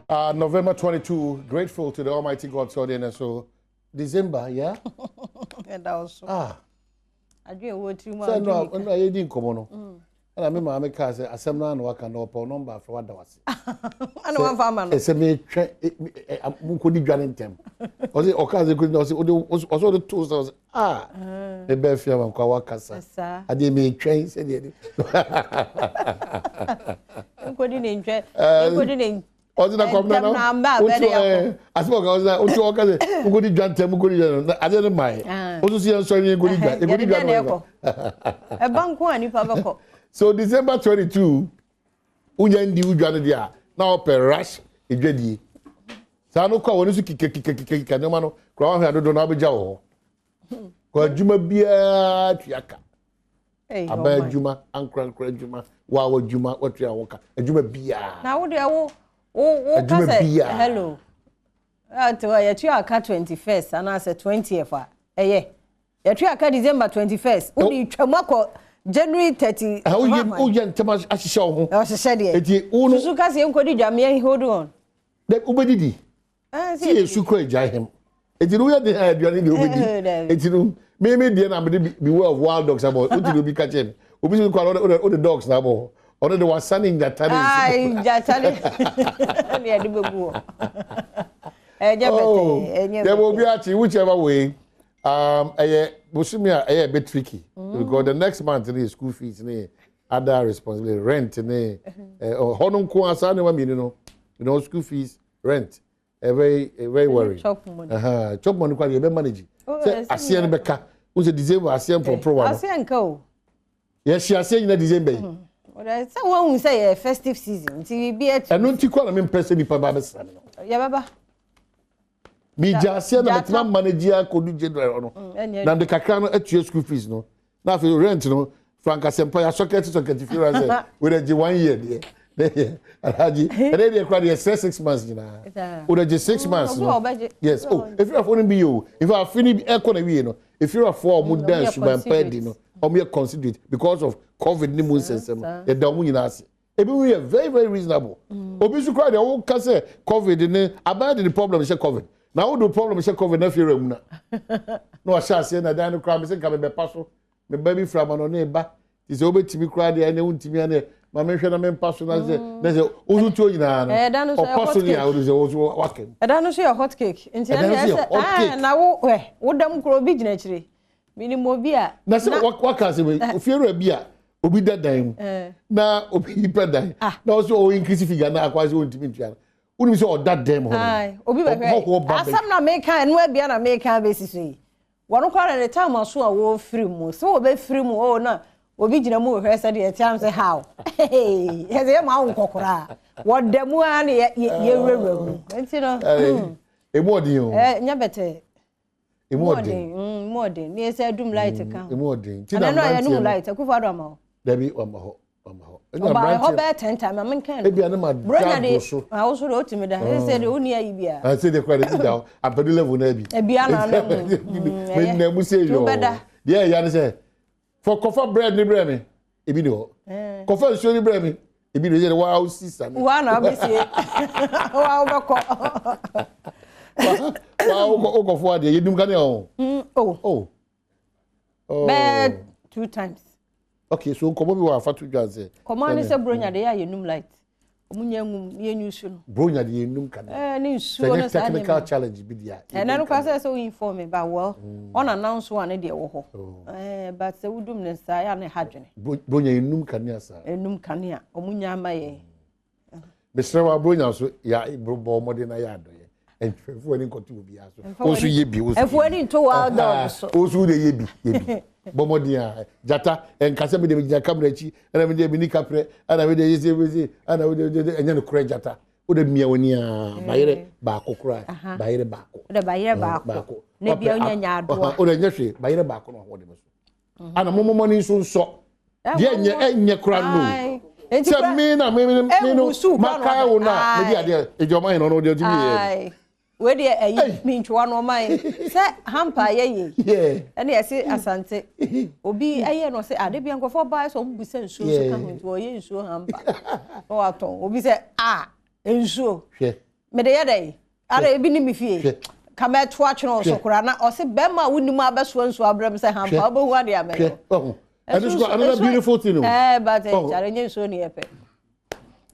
November 22, grateful to the Almighty God. So then, so December, yeah? And also. I do what you want. No, I didn't come on. And I remember I can't say, I'm not working up a number for what was. I know one farmer. It's a me, I'm going to join them. Was it occasion could not also the tools? The best film of Kawakasa. I didn't make trains. Couldn't enjoy. Ozi na kwamna no. I spoke I was like otu okaze ngodi dwantem ngodi no. I didn't mind. Otu si enso ni ngodi dwa. Ngodi dwa. E banko ani pa bako. So December 22 unya ndi udwa no dia na ope rush edwadi. Sa no kwa woni su kike no ma no kwa wa hwa na obeja wo. Kwa juma bia tuaka. Aba juma ankra juma wa juma otua woka. Juma bia. Na wo de wo hello. You aka 21st and I said 20th. Yeah. You aka December 21st. Udi twamako January 30. How you ntema ashisha ho. I was said here. Eti unu Susuka se nkodi dwame hold on. De ubedidi. Si Yesu ko eja hem. Eti no ya de aduane de ubedi. Eti no me de na me be of wild dogs about. Udi obi ka chem. Obi so kwa all the dogs na bo. Or they were sending that time. Jatali. There will be actually whichever way. Busumia a bit tricky because the next month is school fees, other responsibility, rent, honum kuasa no you school fees, rent. Very worried. Chop money. Chop money quite be managing. Say Asian Beka, who's a December Asian for pro. Asian co. Yes, she is saying that December. Well, someone will say a festive season. See, be at. I don't think I'm impressed with Papa. Yeah, Baba. Me just said that my manager could do general. Now the Kakano at your school fees, no. Now for rent, no. Franca Sempaya socket if you are with a 1 year. And then they cried 6 months, you know. Would just 6 months? Yes. Oh, if you have only be you, if I finish economy, if you're a 4 mood dance, you might pay, you know. Or me consider it because of COVID nimun system. The domunasi. We are very, very reasonable. Obisu cry the whole case COVID about the problem is COVID. Now the problem is COVID na fear muna. No I shall say na dan cry me say come be paso. Me baby from no neighbor. Is obetimi cry there na untimi ane. Ma me hwe na me paso na say ozu tuo nyina no. O paso ni a ozu ozu working. E dan no say hot cake. Nti na na wo dam kro bi gina chire. Minimo bia na se waka se we ofiero bia obi dadan na obi pedan na also o increase figure na akwa se ontimi ntua unu se o dadan ho ai obi be asam na make enu bia na make basis yi wono kwara the time aso a wo free mu so wo be free mu o na obi gina mu hwe se de tiam say how he say ma nkokora wo damu an ye wewura mu enti no emodi o nya bete modern. Me say Adom light kan. Modern. I know I know light. Ku fa do ma ho. Dabi wa ma ho. Ba ho be 10 time am kan. E bia na ma do so. I also do otimi da. He say de oni ayi bia. I say de kwa de down. Apadu level na bi. E bia na na. Me na mu say yo. There ya say for coffee bread ni bread me. E bi no. Coffee so ni bread me. E bi no say wow sister. Wa na be say. Wa o be ko. Wow, go for the you can oh. Bad 2 times. Okay, so come on, we are fatu jaze. Come on, say bronya de ya yenum light. Omunya ngum ye nyusu no. Bronya de yenum kan. Ni nsuo no sa technical challenge bi dia. Na no kwase so inform me ba well. On announce one de wo ho. But say wudum ne sa ya ne hadwene. Bronya yenum kan ya sa. Enum kan ya. Omunya amaye. Besrewa bronya so ya bo modern na ya do. And for any continue be aso. Also ye bi. And for any to wild dogs. Also the ye bi. Bomodia jata and kasemi de gina camera chi and me de mini capre and I de say and I de enya no kura jata. O de mia woni a bayere ba ko kura bayere ba ko. De bayere ba ko. Ne bia onya nya ado. O de nya hwe bayere ba ko no ho de so. Ana momo ni so nso. De enya kura no. Se me na me no makai wo na me dia de ejoma hin no de timi. We dey ayi minchwa no mai se hampa ye ene ese asante obi aye no se ade bia nkofo bai so mbusa nsuo so ka ho nti wo ye nsuo hampa no aton obi se ensuo hwe me de yedai ara ebi ni me fie kama to atwe so kora na o se be ma wonimu abeso nso abrem se hampa obo hu ade ameyo and this is another beautiful thing but chare nye nso ni epe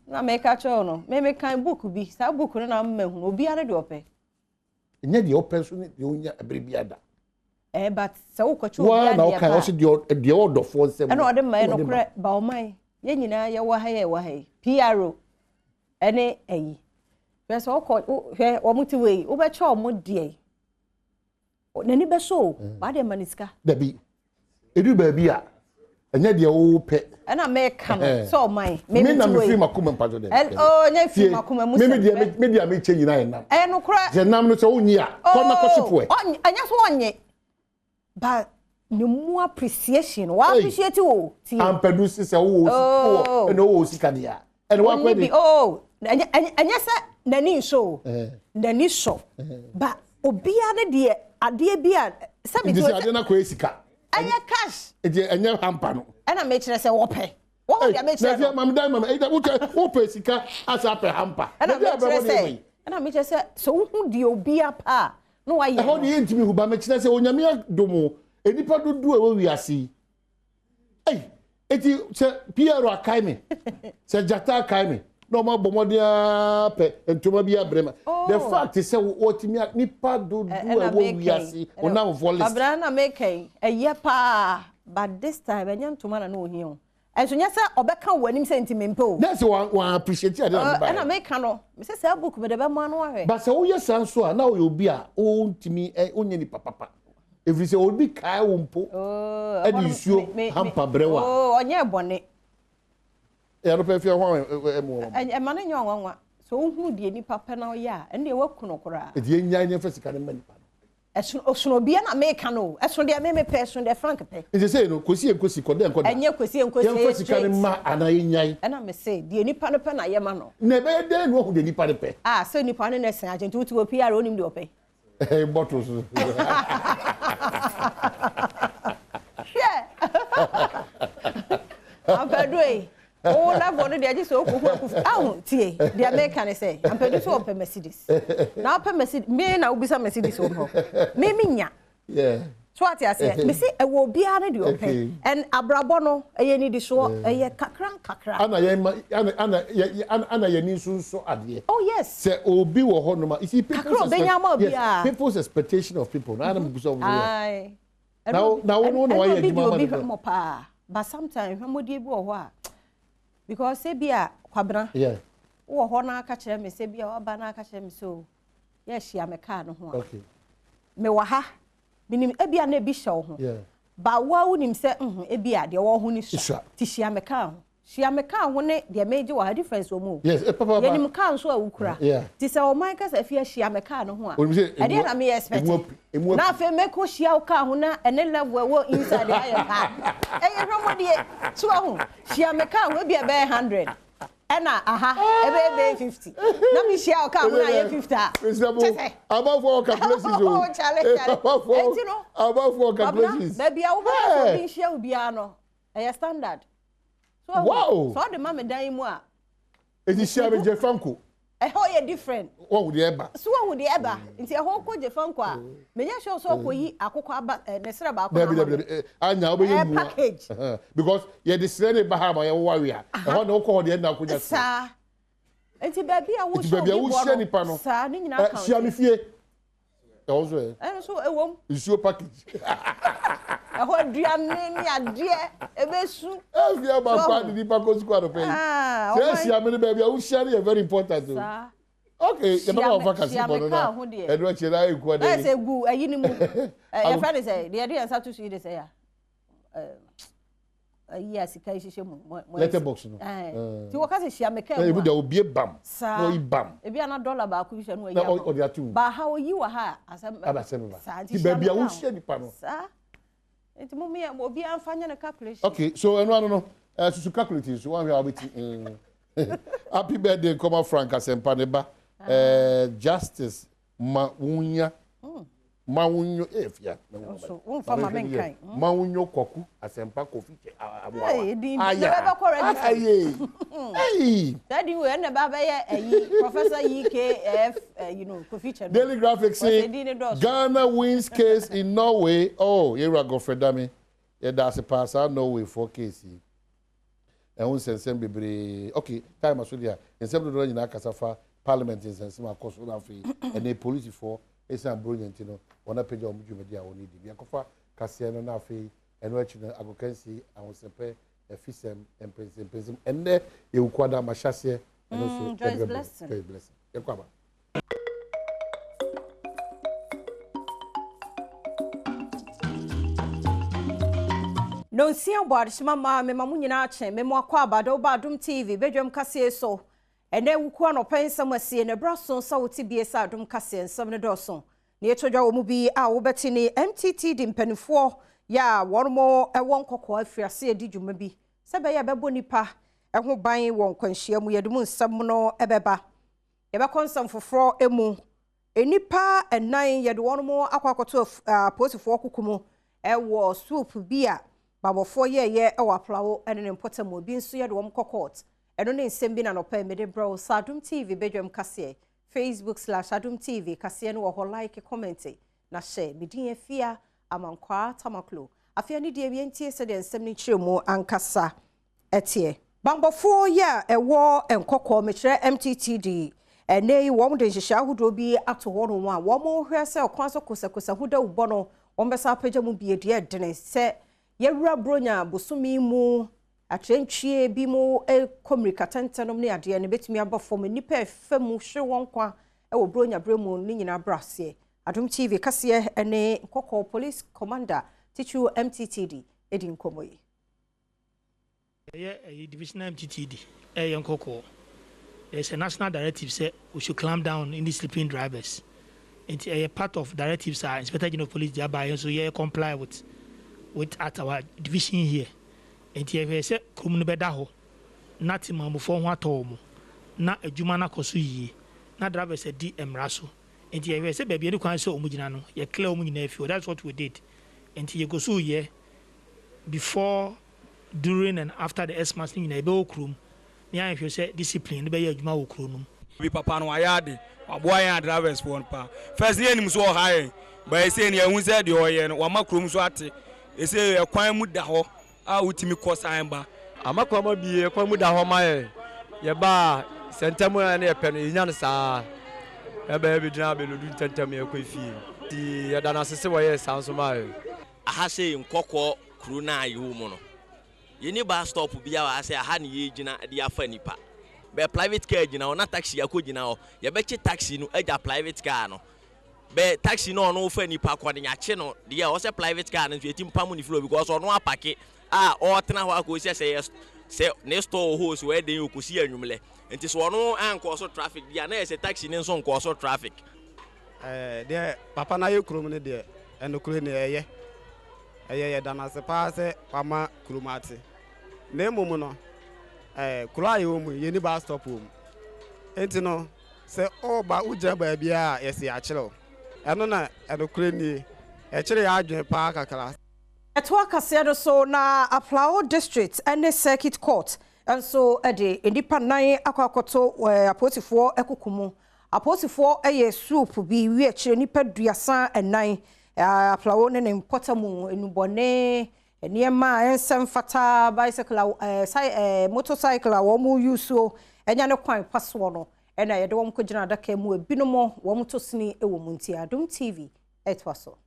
na me ka cho no me kan book bi sa book no na mahu obi are de ope nye de ope so ni de onya abrebi ada but sa wo kwacho obi ade na o kan o se de odofo nsem na o de mai no kre ba o mai ye nyina ye wa ha ye wa ha PRO ene eyi Yes, okay. Omuti we. Ubecho omudie. Nani beso. Bade maniska. Debi. Edu baby a. Enye de wo pe. Na make no. So my. Me na me fi makoma mpajo dem. Oh, nya fi makoma musa. Me dia me che nyina enam. No kra. Je nam no so onyi a. Ko na kosipo e. Anya so onye. But no more appreciation. Wa appreciate wo. Ampedu se wo eno wo sika dia. Eno wa kwedi. Oh. Anya sa nani so nani so ba obia ne de ade bia sabi to ade na ko esika anya cash anya hampa no ana me kire se wo pe wo dia me kire na mam dai mam e da wo pe esika asa pe hampa ana me kire se so hu de obia pa no wa ye ho de ntimi hu ba me kire se onyame adomo enipa dodu e wo wiase eti se Pierre akai me se jata akai me no ma bomodia pe entoma bia brema the fact is say otimi nipa do wo wiase ona voice abra na make eye pa but this time enya ntoma na no hie o enso nya say obeka wanim sentiment po that's one appreciate ade na ba na make no me say book me de be mo anu ahwe but say wo yesan so a na wo obi a o ntimi onye ni papa every say obi kai wo mpo ade isuo hampa brewa onye bone ya no perfia ho ma na nyo nwanwa so hu die ni papa na ya ende e wakuno kora e die nya nya fasika ne mani pa esuno bia na make no esuno de me person de frank pe e say no kosi kode enkoda enye kosi ya fasika ne ma ana nyai na me say die ni pa no pe na ye ma no na be de no hu de ni pa de pe so ni pa ne na sen agent uti wo PR onim de ope bottles yeah abadoi na bono de agi so okufu tie de American say ampedu so ope Mercedes na ope Mercedes me na ubisa Mercedes o ho me nya so ati ase me say e wo bia na de ope and abrabo no eye ni di so eye kakra ana ye ni so ade oh yes say obi wo ho no ma see people's expectation of people na am so ai now no why you ma pa but sometimes famodi bi wo ho a because say bia kwabra wo ho na aka kire me say bia oba na aka kire me so ye hia me car no ho okay me wa ha binim ebia na bi hye wo ho ba wa unim say ebia de wo ho ni so ti hia me car ho hia me car ho ne de meje wa difference wo mu yes papa ye nim car so a wukura ti say o man ka say fia hia me car no ho a e de na me expect na fe me ko hia wo car ho na ene level wo inside the air car e hwo de so ho hia me car ho bia be 100 ena ebe 50 na mi hia wo car ho na ye 50 above all calculations oh chale above all calculations baby a wo ba so hia wo bia no e standard so wow so the mama dan mu a e di hia me je franco ho ye different what would the eba so what would the eba nti ho ko je fanko a me nya show so ko yi akoko aba ne sere ba akoko anya obeye mu package because ye the sere ba ha ma ye wo wawe a ho na ko de na ko nya sa nti baby a wo show baby a wo share ni pa no sa ni nyina account share mi fie also so ewom issue package ho aduane ni ade ebesu fie ba kwa di pa ko squad pay say share me baby a wo share is very important sa okay the number of vacancy for no e do chira e ku dey say gu ayi ni mu your friend say the idea say to see dey say ya yes kai shishe mu letterbox no ti wo ka se hia me kan e bu da obi bam no i bam e bia na dollar ba ku hia no ya o dia tu ba ha o yi wa ha asem ti baby a wo share ni pa no sa enti mu me obi amfanya na calculation okay so no susu calculating so one we are waiting happy birthday come Frank Asempa ne ba justice ma wunya Mawunyo efia. So unfa ma menkan. Mawunyo koku asempa kofi abwa. Hey. Daddy we na baba ye Professor EKF Kofi Chado. Daily Graphic say Ghana wins case in Norway. Oh, Yera Gofredami. Yeah, that's a pass out Norway for case. And we send bebre. Okay, time as well. In some of the in Akasafa Parliament in some of course and the police for it's not brilliant, one a page of media only. Yakofa Cassiano Nafi and watching Agokensi and was a fisem and prism and there you quada Machassia and also Joyce Blessing. Joyce Blessing. Yakoba. No see about Shimama, me mamunyinache, me mwakwa Badwam TV, Badwam Cassie so. And then we can open some see in a brosson so TBS Adom Cassie and some dosson. Near to your movie, our betting MTT dim penny 4. Ya, one more, a one cocoa if you see a did you maybe. Sabaya babonipa, and who buying one conshare we had moon some no ebeba. Ever consum for 4 emu. A nipa and 9 yet one more aquacoto of post of kukumo. A war swoop beer. Babo 4 year our plow and an important will be so yet one cocotte. And only sembin and open mede bro Adom TV Badwam Cassie. Facebook/Adom TV Cassie no ho like comment na share medin afia amankwa tamaklo afia ni de bientie se de nsem ni chiremu ankasa etie bambo 4 year ewo enkokọ mekire MTTD ene wo de hihia ahodo bi ato hono a wo mo hwe se okwan so kosakosa hoda ubo no wo mbesa apagya mu bi de dene se yewura bronya bosumi mu atrenchie bi mu communicatentenom ne ade ne betumi abafom nipa efemu hwe wonkwa wo bronya bremu ni nyina brase Adom TV kase ene kokko police commander tichu MTTD edin komoyi divisional MTTD yonkoko. There's a national directive say we should clamp down in the sleeping drivers. It's a part of directives are Inspector General of Police thereby so yeah comply with at our division here. And here say kumunu beda ho na timamu fo ho atomo na adwuma na koso yi na drivers di emraso. And here say baby any kwan so omugina no ye clear omugina afio. That's what we did. And here go so here before, during and after the Xmas in a bow room. Yeah, if you say discipline, be your juma okronum. We papa no ayade, boy and drivers for one pa. First year him so high, but I say near who said the oil, one macrum swati. They say a quite muda ho, I would me cost amba. A macrum be a quamuda ho my yaba, Santamo and a penny yansa. A baby drabble do tell me a quick fee. The Adana sounds so my. I have say in Coco, Cruna, you mono. You need bus stop be our say a honey jina the afanipa. Be private car jina na taxi ya could now. You bet taxi no a private car no. Be taxi no fanny park on your channel. The also private car and you team pamuni flow because on one packet. Or Tanawa say yes. Say next door host where they could see a numele. And this one no and cause traffic. The another taxi in some cause traffic. There, Papa na you crumble there and the clean air. Dana se passe Pama Krumati. Name no Kula you ni bus stop home. Entino say oh ba uja baby yes ya chelo. Eno na edo kreni e chire ya adwen pa kakra. Etwa kase so na Aflao district and circuit court and so ede indipa nan akwakoto aposifo ekokumu. Aposifo eye soup bi wi a chire nipa duasa enan Aflao ne importamu enubone niema ensem fata bicycle motorcycle wo mu yuso enya ne kwan paso no ena ye de wo mkogina adaka mu ebinomo wo mutosini ewo munti Adom TV etwaso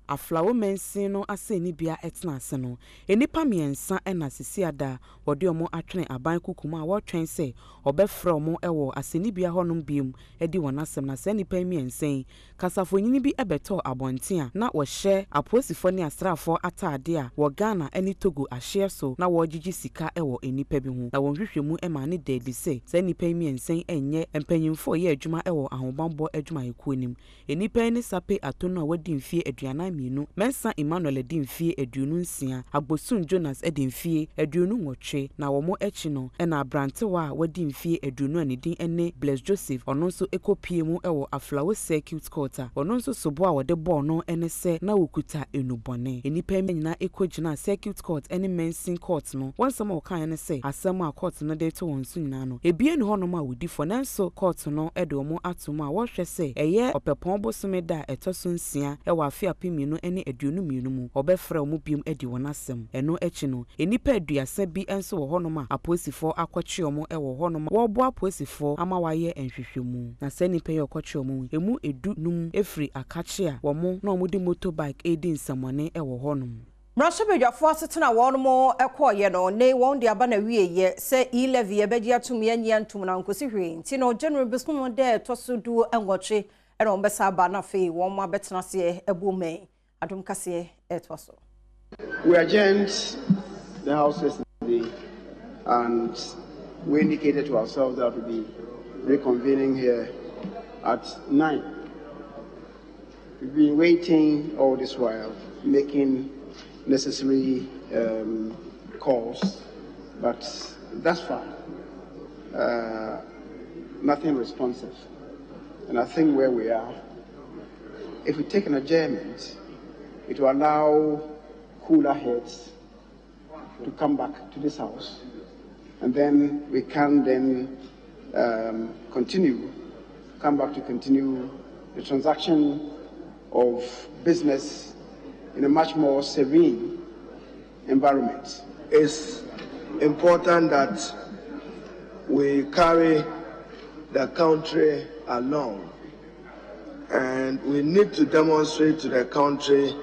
Aflao mensin no aseni bia etna ase no enipa miensa ena sisi ada wode omo atwene aban kukuma wo twen se obefra omo ewo aseni bia honum biem edi wonasem na se nipa miensen kasafonyini bi ebeto abontia na wo hye aposifo ne asrafo atade a wo Ghana eni Togo ahye so na wo gigi sika ewo enipa bi hu na wo hwehwemu ema ne dedi se nipa miensen enye empanyimfo ye adwuma ewo ahobambo adwuma yekuonim enipa ni sape atono a wadi mfie aduanan mienu Mensa Emmanuel Edimfie Edununsia Agbosun Jonas Edimfie Edununwotwe na womo echi no na abrantewa wadimfie Edunu anidin ene Bless Joseph ononso ekopie mu ewo Aflawo Circuit Court ononso sobo a wode ball no ene se na wokuta enubone enipa nyina ekogina Circuit Court ene Mensin Court no wansama wokan ene se asem a court no de to wonso nyina no ebie ne hono ma wodi fo nanso court no ede omo atoma a wohwe se eye opepon bosome da etoso nsia ewa afia pemienu ene aduonu mienu mu obefra omo biom edi wonasem eno echi no enipa aduasa bi enso wo hono ma aposifo akwachi omo ewo hono ma wo bo aposifo ama waye enhwehwemu na se nipa ye okwachi omo emu edu num efri akachi a wo mo na omo di motorbike edi nsamone ewo hono Mrashabedwafo asetena wonmo ekoye no ne won de aba na wieye se e-levy ebeji atum yanyi antum na nkosi hwe nti no general bisum de tosudu enwoche ena ombesa aba na fe won ma betena se ebume adum kase etwaso. We adjourned the house yesterday and we indicated to ourselves that we'll be reconvening here at 9. We've been waiting all this while, making necessary calls, but that's fine. Nothing responsive. And I think where we are, if we take an adjournment, it will allow cooler heads to come back to this house, and then we can then come back to continue the transaction of business in a much more serene environment. It's important that we carry the country along, and we need to demonstrate to the country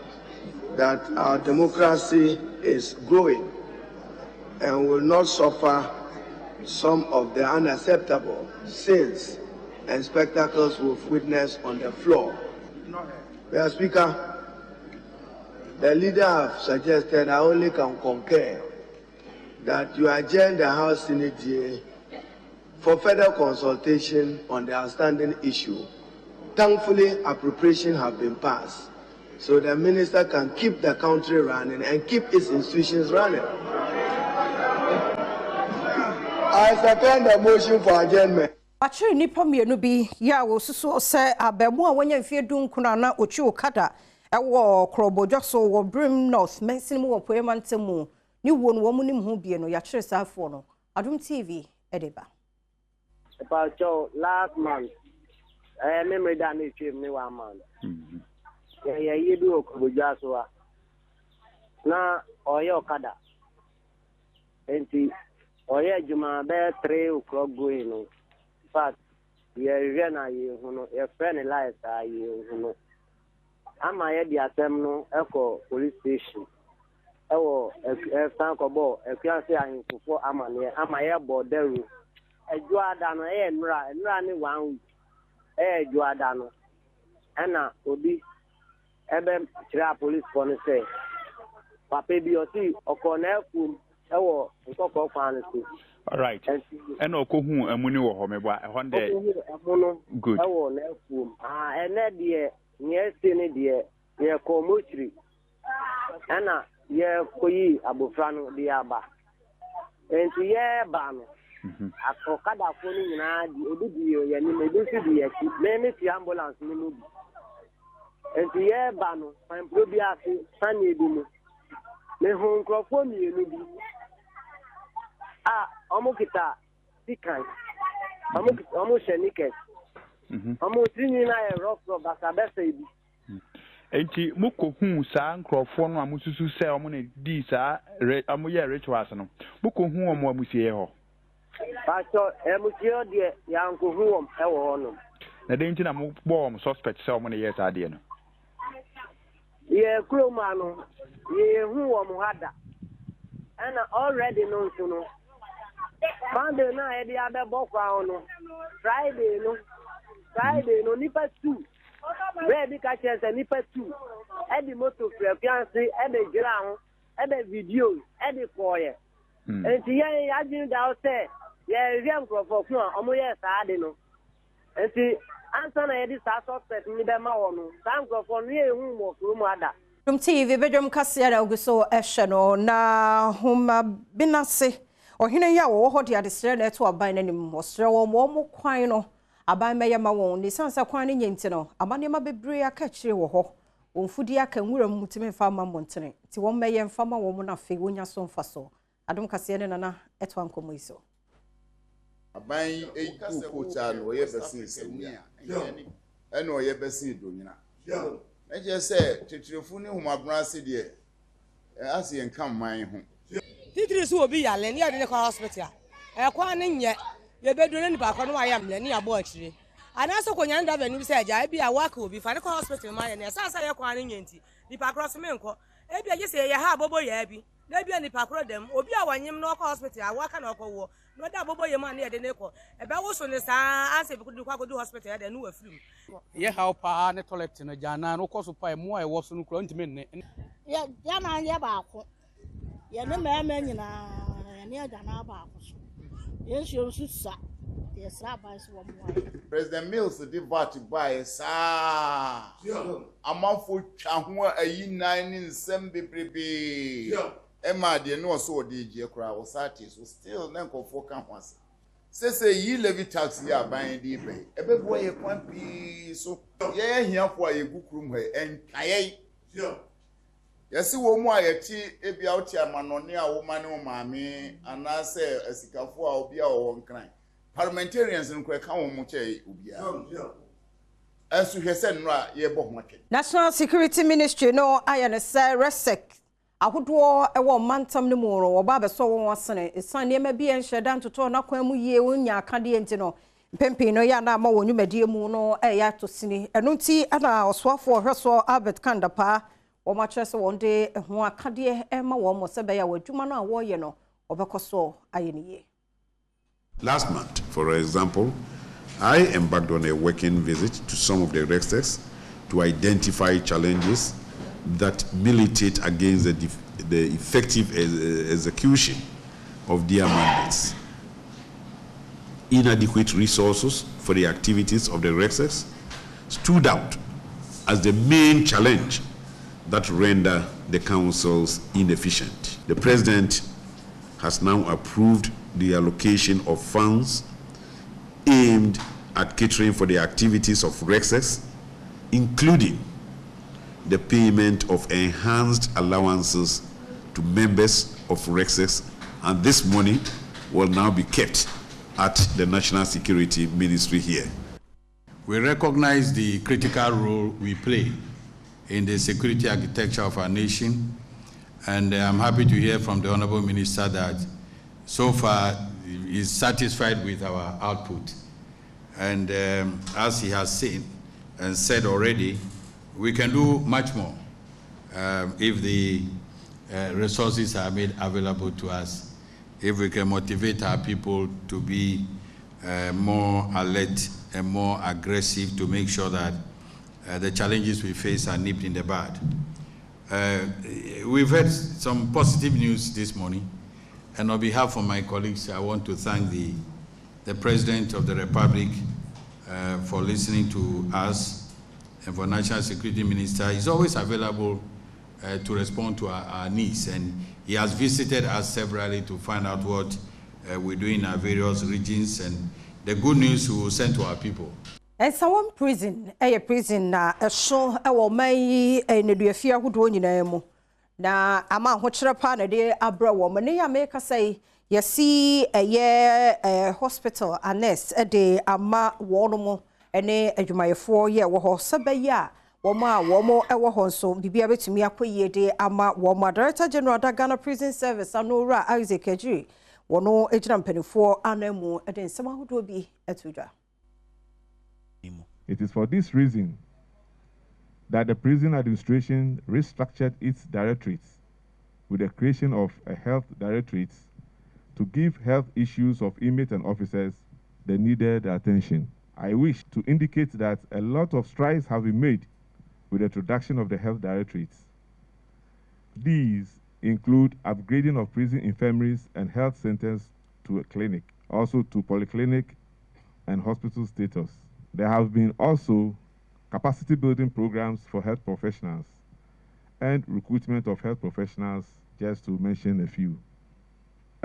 that our democracy is growing and will not suffer some of the unacceptable sins and spectacles we've witnessed on the floor. Mr. Speaker, the leader have suggested, I only can concur, that you adjourn the House Senate for further consultation on the outstanding issue. Thankfully, appropriations have been passed, so the minister can keep the country running and keep its institutions running. I second the motion for adjournment. Actually, nipa mienu bi ya wo susu se abemu a wonya mfie dunkuna na ochi okada ewo krobodwo so wo Brim North Mensin mu wo poemantemu ni wo no wo mu nim ho bie no ya kire safo no Adom TV edeba. Pacho last month memory da na twem ni 1 month. Ya yedu okrobodwo so a na oye okada enti oye juma be 3 o'clock going no. But we are na ye huno e friend life ye huno ama ye di atem no eko police station ewo e stand ko bo e fiance ahinfofo amane ama ye borderu eju ada no e nra ni 1 week eju ada no ena obi ebe kira police for ne say papa bi o si okona efu ewo nkoko kwan so. All right. And okohu amuni wo ho meba e honde good. Ewo na efu ene de nye sini de ye komochiri ana ye koyi abofra no de aba enti ye ba no akokada fo ni nyina di obi ye ni medisi di ye ki me ti ambulance ni mu enti ye ba no fan probia fi sani ebi mu me hu nkrofo mi enu bi omukita sikan omu shenikes omu tini na rock basa besa ibi enti mukohu sa nkrofo no amususu se omu ne di sa amu ye rituals no mukohu omu amusie ho pacho emusie de ya nkohu om ewo hono na de enti na mu bom suspect se omu ne yes ade no ye kroma no ye hu om hada and already known to know Monday na e dia be bokwa ono Friday no nipa 2 we bi ka chese nipa 2 e di moto frequency e be gira ho e be video e di koye enti ye ya jin da o se ye rem crofo a omo ye sa ade no enti ansa na ye di sa suspect ni be ma wo no sa crofo no ye hu mo furu mu ada Adom TV Badwam kasia da oguso ehwe no na homa binase ohene ya wo ho de adesre na eto aban nanim osre wo mo kwan no aban meye ma won ni sansa kwan ne nyenti no amane ma bebre aka kire wo ho onfudi aka nwura mutime fa ma montene ti won meye mfa ma wo mo na fe wonya so mfa so Adom kasia ne nana eto ankomo iso aban eku kocha no ye besi semia eno ye besi donyina eje se titirifu ni humabra se de ase enka man ho titiri su obi yale ni ade ne kwa hospital kwa ne nye ye bedu ne nipa kwa no ayam ne abo akire anaso konya nda venu bi se aja e bia waka obi fa ne kwa hospital ma ye ne sasa ye kwa ne nyenti nipa cross me nko e bia je se ye ha bobo ye bi na bia nipa cross dem obi a wanyem no kwa hospital waka na okwo no da bobo ye ma ne de ne ko e be wo so ne sa anse bi kwa go hospital ya de no afiri ye how pa ne toilet no jana no koso pa mo e wo so no kro ntime ne ya na ye ba ko ye ne ma ma nyina ye ne jana ba ko so ye so susa ye sa ba so mo President Mills the vat by sa amafo twa ho ayi nan ni nsem bebrebe Emma de no so de je kra wo sati so still na nkofo ka ho asa say yi levy tax ya ban di be ebebo ye kwan pi so ye hiafo aye gukrum he enkaye yesi wo mu ayeti ebia oti amanone a wo mane wo maame anase asikafo a obi a wo nkran parliamentarians nko ka wo mu che obia asu hwese nra ye bo ho atwe National Security Ministry no ayane say resec ahodo ewo mantam ne mu ro oba be so won wasene esan ne ma bi en hyedan toto na kwan mu ye wonya akade enti no pempe no ya na ma wonwumadie mu no ya to sini eno nti ana oswafo hweso Albert Kandapa wo ma kyerese won de ho akade ma wo mo se be ya wadwuma no a wo ye no obekoso ayeniye. Last month, for example, I embarked on a working visit to some of the rectors to identify challenges that militate against the effective execution of their mandates. Inadequate resources for the activities of the rectors stood out as the main challenge that render the councils inefficient. The President has now approved the allocation of funds aimed at catering for the activities of rectors, including the payment of enhanced allowances to members of rectors, and this money will now be kept at the National Security Ministry here. We recognize the critical role we play in the security architecture of our nation, and I'm happy to hear from the Honorable Minister that so far he is satisfied with our output. And as he has seen and said already, we can do much more if the resources are made available to us, if we can motivate our people to be more alert and more aggressive to make sure that the challenges we face are nipped in the bud. We've heard some positive news this morning, and on behalf of my colleagues, I want to thank the President of the Republic for listening to us, and for National Security Minister. He's always available to respond to our needs, and he has visited us severally to find out what we're doing in our various regions, and the good news we will send to our people. And someone prison, a prison na show our may and the fear who do in na ama hochapa na de abra woman ya make say you see a year hospital a nurse a day ama wonomo ene adwumayefo ye wo ho sabaya womo ewo ho so bibia betumi akoye de ama womo Director General da Ghana Prison Service anora Isaac Ejiri wono ejina mpanifo anamu ede nsema hodo bi etudwa. It is for this reason that the prison administration restructured its directorates with the creation of a health directorate to give health issues of inmates and officers the needed attention. I wish to indicate that a lot of strides have been made with the introduction of the health directorates. These include upgrading of prison infirmaries and health centers to a clinic, also to polyclinic and hospital status. There have been also capacity building programs for health professionals and recruitment of health professionals, just to mention a few.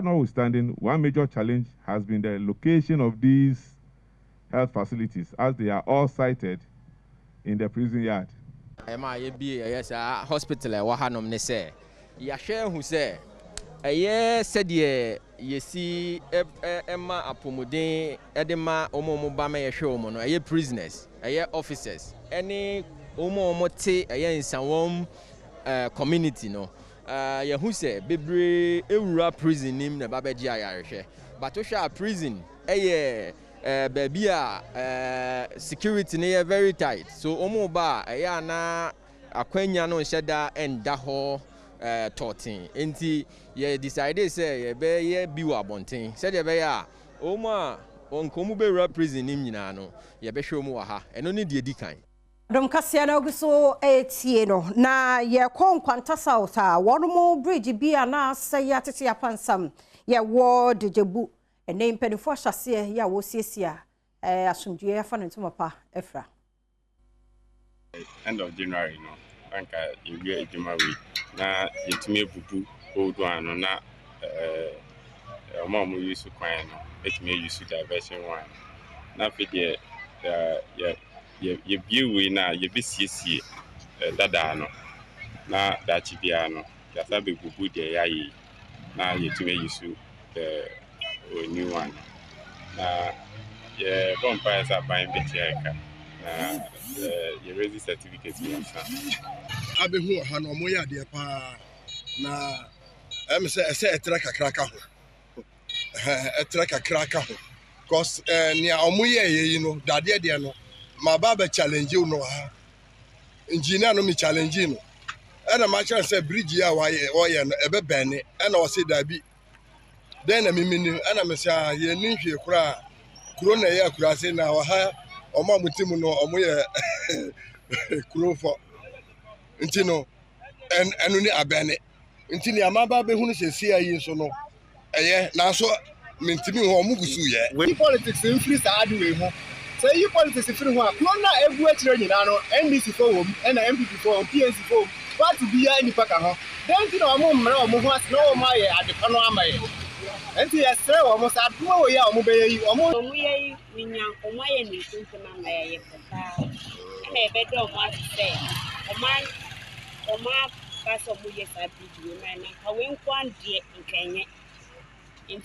Notwithstanding, one major challenge has been the location of these health facilities, as they are all sited in the prison yard. Hospital wahanom ne say ya share who say said ye see Emma apomuden edema omo ba me ye hwe omo no prisoners officers any omo te insanwom community no ye who say bebre ewura prison nim na ba beji ayarehwe but to share prison baby security ne very tight so omo ba na akwanya no sheda enda ho 13 enti ye decide say ye be ye biwa bonten said ye be ya omo onkomu be rap prison nim nyina no ye be hwe omo wa ha eno ne de dikan Dom kasia na oguso etie no na ye kwanta south a wono bridge bia na asaya tete apansam ye wo dejebu ene mpedifo hyase ya wo siesia asomdue afa no ntoma pa efra end of January no anka yewie ejuma we na yetime bubu hold one no na omo use kwan no etime use diversion one na fe de ye biewe na ye besiesie dada no na dachi bia no ya sabe bubu de yayi na yetime use new one na ye bonfire sa ban betiaka na ye raise certificate for san abehu ha no moya de pa na say etra kakraka ho etra kakraka ho cause ni omoye ye no dade de no ma ba challenge no ha engineer no me challenge no ana ma chance say bridge ya wa ye no ebe bene ana o say dabi then na mimini ana me say ye ni hwe kura kuro na ye kura say na wa ha omo mutimu no omoye kuro fo nti no enu ni abene nti ni amaba be hunu se sia yi so no eye na so mentimi ho omugusu ye we politics in free side we ho say you politics free ho no na egu akire nyina no NDC fo wo na MPP fo PNC fo party bia ni paka ho then ti na omo mra omo ho ase na omo aye adepa no amaye enti yesre omo sa duma wo ya omo be yi omo ye winya omo aye ni tuntum amaye ye papa na ebe do omo ase Oma paso buye sabi duwe na kawe nkwandie nkenye.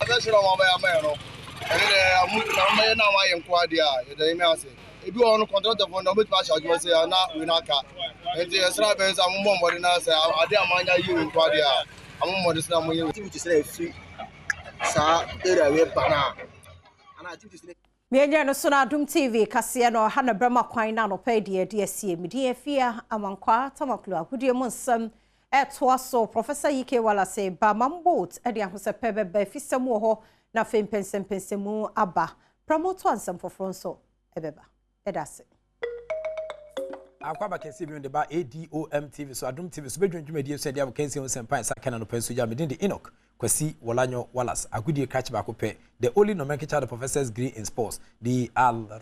Abesoro mo ba ya no. Ene amu na mo na wa ye nkwade a ye dey me ase. Ebi won no contract of no bit pass ajo say na we na ka. Enti esra be say amu mo de na say ade amanya yi nkwade a amu mo de say amu ye activity say free. Sa area we bana. Ana activity say Mienya no so na Adom TV kasia no ha na brama kwan na no pa de asie medi afia amankwa tamaklo akudie mu nsam eto so Professor Yike Wallace ba mambot e de ahosepɛ bɛba fisam wo ho na fe mpensempensemu aba promote ansam foforo nso ebeba edase akwaba kesi bi on de ba Adom TV so Adom TV so bedwundwumadi so de abukensi on sempan sakana no penso ja medin de Enoch Kwasi Wolanyo Wallace agudi catch back up the only nomenclature the professors degree in sports the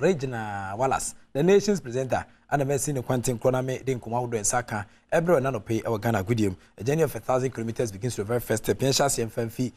Regina Wallace the nation's presenter and the medicine quantum chroname den kuma wodo ensaka every na no pay our Ghana gudium a journey of 1,000 kilometers begins to the very first step pension CMFMFI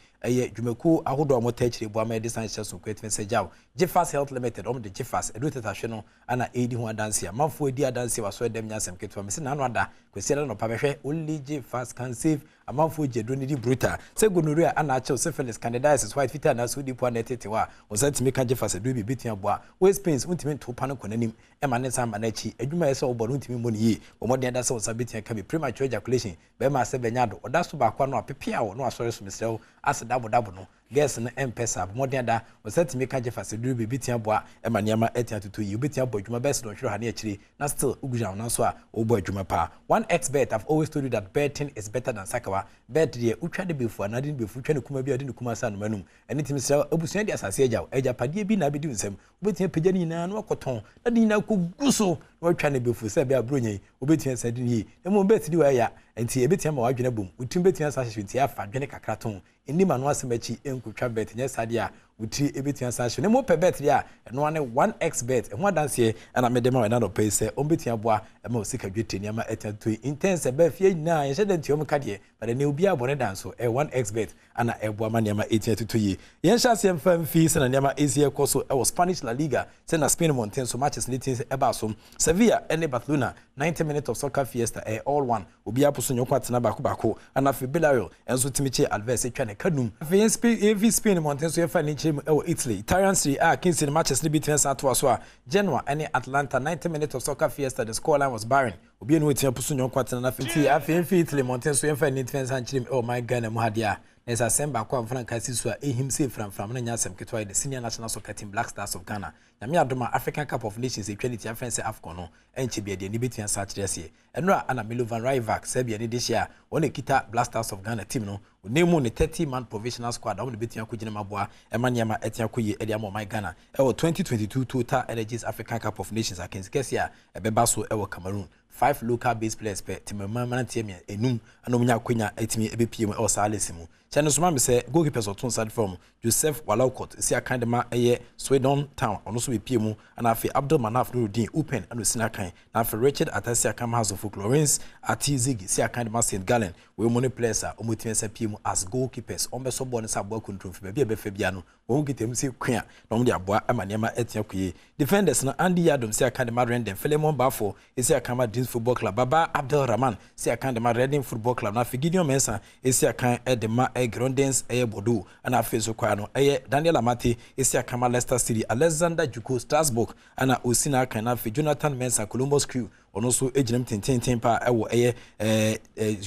dwumaku ahodo amotachire bo ama distance so kwetwen sejaw Jeffas Health Limited the Jeffas edutate no ana edi ho adanse amamfo edi adanse waso dem nyasem ketwa mese na no ada kwesi no pabehwe only Jeffas can save amamfo jedo ni di brutal se gonorrhea ana achew syphilis candidiasis white fever na so di po na tetewa osantimi ka Jeffas edu bi bitia boa waist pains untimi to pa no konanim e ma ne samba na chi adwuma yesa obo untimi mo ni omode da se osabetia ka bi premature ejaculation be ma se benyado oda so ba kwa no apepia wo no asore so mesrew ase dabo no guess na empesa abomode da osantimi ka Jeffas edu bi bitia boa e ma niama etia tutu yi obetia bo adwuma best no hwero ha na akire na still uguja na so a obo adwuma pa one expert I've always told you that betting is better than sakawa bet de utwa de befu anade befu twa ne kuma bi ade ne kuma sa no manum anytime sɛ abusua de asase agya padie bi na bedi nsɛm obetia pagya ni na no akoton na de na koguso na watwa ne befu sɛ be abronye obetia sɛ de ni emo bet di wa ya enti ebetia ma wadwene bom utum betia sa hwehwe ntia afa dwene kakraton enima no asɛm achi enkotwa bet nya sade a wutiri ebetua sa hwe ne mo pe bet dia eno ane 1x bet ho adanse na me dem a na no pe se ombetua boa ma osika dweteni ama etanto intense be fie nyina ye hye dentuo mka de but ne obi abone danso 1x bet ana eboa ma niama etanto yi ye hye asem fam fi se na niama ezie koso e Spanish La Liga se na Spain mountain so matches litins eba so Sevilla ene Barcelona 90 minutes of soccer fiesta all one obi aposo nyoko atena bako ana fe Villarreal enso timiche Alves etwa ne kadum fe Spain mountain so ye fa ne chim e Italy Italian Serie A kings in matches ni between Santo so a Genoa ene Atlanta 90 minutes of soccer fiesta the scoreline was barren obi enu etia poso nyoko atena na fe Italy mountain so ye fa ne defense and chim oh my god na mu hadia As a semba kwa mfana kasi so a himself from na nyasem ketwa the senior national soccer team Black Stars of Ghana. Nyame adoma African Cup of Nations equality afense AFCON no enche bia de ni betua sa kyerese. Enra ana Milovan Rivac Serbia ni this year one kita Black Stars of Ghana team no name ne 30-man provisional squad on the betua kugina maboa emanyama etia kuyi ediamo my Ghana. Ewo 2022 Total Energies African Cup of Nations against Kesia ebeba so ewo Cameroon. 5 local based players pe timemama tiemi enum anomunya kwenya etimi ebepiem e osalesimu chane soma me se goalkeepers otun side from Joseph Walcott isi akandema eye Sweden Town ono so bepiemu ana afi Abdul Manaf Nuruddin Open ano sina kan na afi Richard Atasi akama House of Florence Atizigi si akandema St Gallen we money players a omotimi se piemu as goalkeepers ombeso bo ne sabo control fi bia befa bia no won gitem si kwa na omde aboa amanema etia kuye defenders na Andy Adom si akandema Renden Philemon Bafo isi akama Football Club Baba Abdul Rahman si akan de ma Reading Football Club na Gideon Mensah esi akan de ma Grondens Bordeaux ana fezo kwa no Daniel Amate esi akan ma Leicester City Alexander Juko Strasbourg ana osina akan na Jonathan Mensah Columbus Crew ono so ejinem tenten pa ewo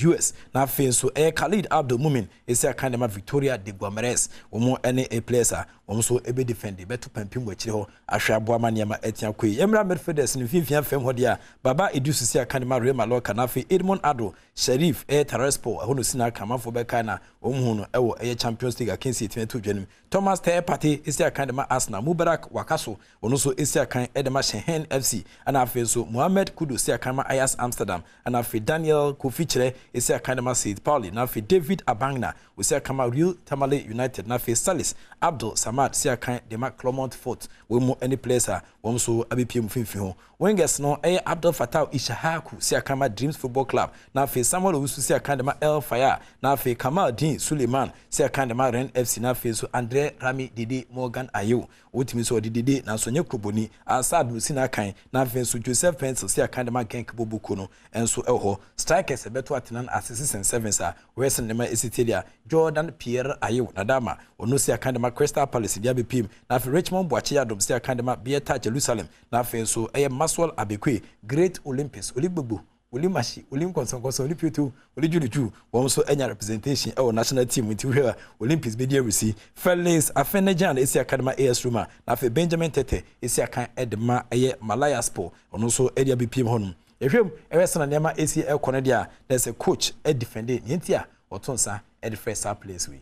US na so Khalid Abdul Mumin esi akan de ma Victoria de Guamares omo ene players a omo so ebe defend beto pampim wachire ho ahwe aboa ma niam etia koi emra midfielders ni fifia fam ho dia Baba Idusu si akan de ma Real Mallorca na Edmond Ado Sharif Taraspor hono sina kamafo beka na omo no ewo Champions League akensi etia dwanim Thomas Partey esi akan de ma Arsenal Mubarak Wakaso ono so esi akan de ma Shehen FC ana so Mohamed Kudu esi akan ma Ajax Amsterdam ana Daniel Kofichre esi akan de ma St Pauli na David Abangna esi akan ma Real Tamale United na Salis Abdul Samad esi akan de ma Clermont Foot we mo any placer won so abepiem finfi ho wingers no Abdul Fattah Ishahaku esi akan ma Dreams Football Club na Samuel Owusu esi akan de ma El Faya na Kamal Din Suleiman esi akan de ma Ren FC na so Andre Rami Dede Morgan Ayew wotimi so Dede na so nye Kroboni Asad Musina kan na so Joseph Pencil esi akan de ma Genk Bobuko no enso eho strikers beto atenan assists and sevens a wesen de ma Esitelia Jordan Pierre Ayew na dama ono esi akan de ma Crystal Palace dia bepim na Richmond Boachi Adom esi akan de ma Beata Jerusalem na so Maswell Abekwe Great Olympics Olibugbo Olimashi Olimkonson Olipitu Olijuju won so enya representation our national team with where Olympics be there receive Felix Afenejan esi akadema AS Roma na Benjamin Tete esi akan edema Malaya Sport ono so area BPM honum ehwem ewesana nema esi ekone dia there's a coach defending ntia otonsa the first place we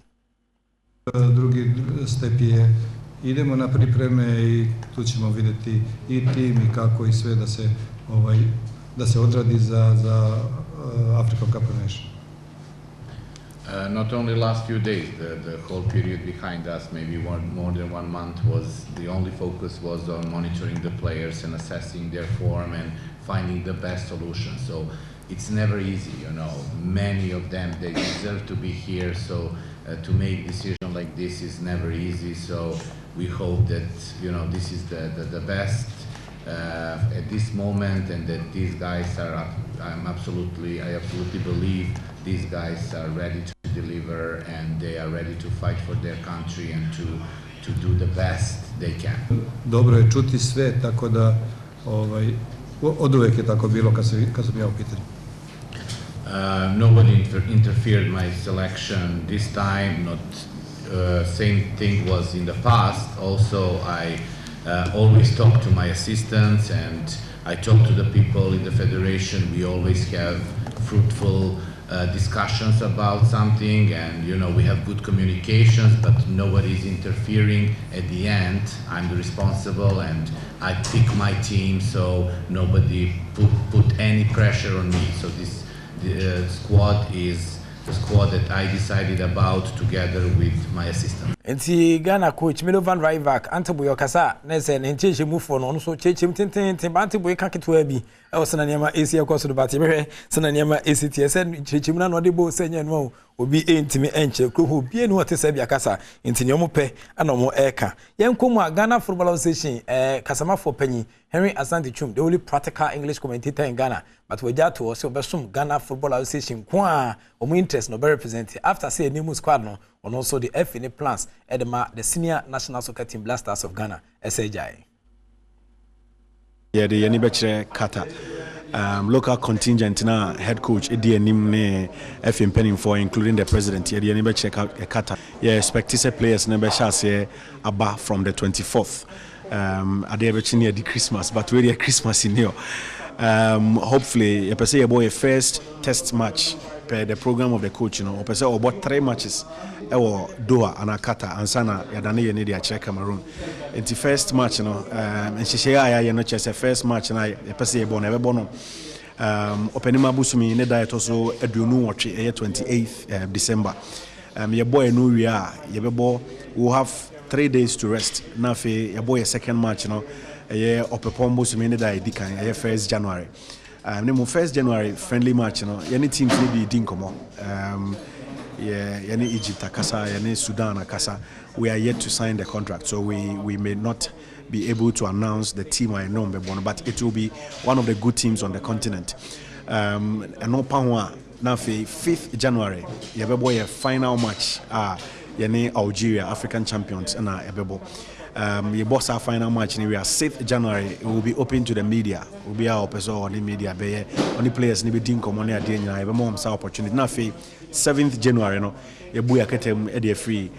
drugi step je idemo na pripreme I tu ćemo vidjeti I tim I kako I sve da se odradi za African Cup of Nations. Not only last few days, the whole period behind us, maybe more than 1 month, was the only focus was on monitoring the players and assessing their form and finding the best solution. So it's never easy, you know. Many of them, they deserve to be here, so to make decision like this is never easy. So we hope that, you know, this is the best at this moment, and that these guys are, I absolutely believe these guys are ready to deliver, and they are ready to fight for their country and to do the best they can. Dobro je čuti sve, tako da od uvek je tako bilo kad sam ja u pitanju. Nobody interfered my selection this time. Not same thing was in the past. Also, I always talk to my assistants and I talk to the people in the federation. We always have fruitful discussions about something, and you know, we have good communications, but nobody is interfering. At the end, I'm the responsible and I pick my team, so nobody put any pressure on me. So this squad is squad that I decided about together with my assistant. Enti Ghana coach Milovan Rivak Anteboy Okasa na say na ncheche mufo no so chechim tenten Anteboy ka keto abi e wo sena niam AC akoso do bate behwe sena niam AC tie se chechim na no de bo senya no obi entimi enche kroho bi enu ote se bia kasa enti ne omope ana omo eka yenkomu a Ghana Football Association kasama for panyi Henry Asante Chum the only practical English commentator in Ghana but we ja to so besum Ghana Football Association kwa omo interest no be represent after say new squad no and also the FNA plans edema the senior national soccer team Blasters of Ghana SAJ. Yeah, the Yanibechre Kata local contingent na head coach Edienim ne FM penning for including the president. Yeah, the Yanibechre Kata. Yeah, expect to players never shall say aba from the 24th. Adebechini near the Christmas, but really a Christmas in here. Hopefully, I say about a first test match per the program of the coach, you know, I say about 3 matches. Ewo Doha and Akata and Sana Yadane Yene dia check Cameroon. In the first match, you know, and she say I know just the first match and I pese bon ebe bono. Openima busumi ne da etoso eduonu watch 28th December. Your boy no we are yebebo will have 3 days to rest. Na fe your boy a second match, you know. Yeah, opepom busumi ne da edikan 1st January. Nemo 1st January friendly match, you know. Any teams will be dinkomo. Yeah, any Egypt akasa, any Sudan akasa, we are yet to sign the contract, so we may not be able to announce the team I know, but it will be one of the good teams on the continent. And no panwa now 5th January, yabebo final match yani Algeria African champions and ebebo. We boss our final match and we are 6th January. It will be open to the media. Will be our person on the media. Be only players ni be dinko money adi nyina. Ebe mo msa opportunity. Na fe 7th January no. Ebu ya ketem edi free.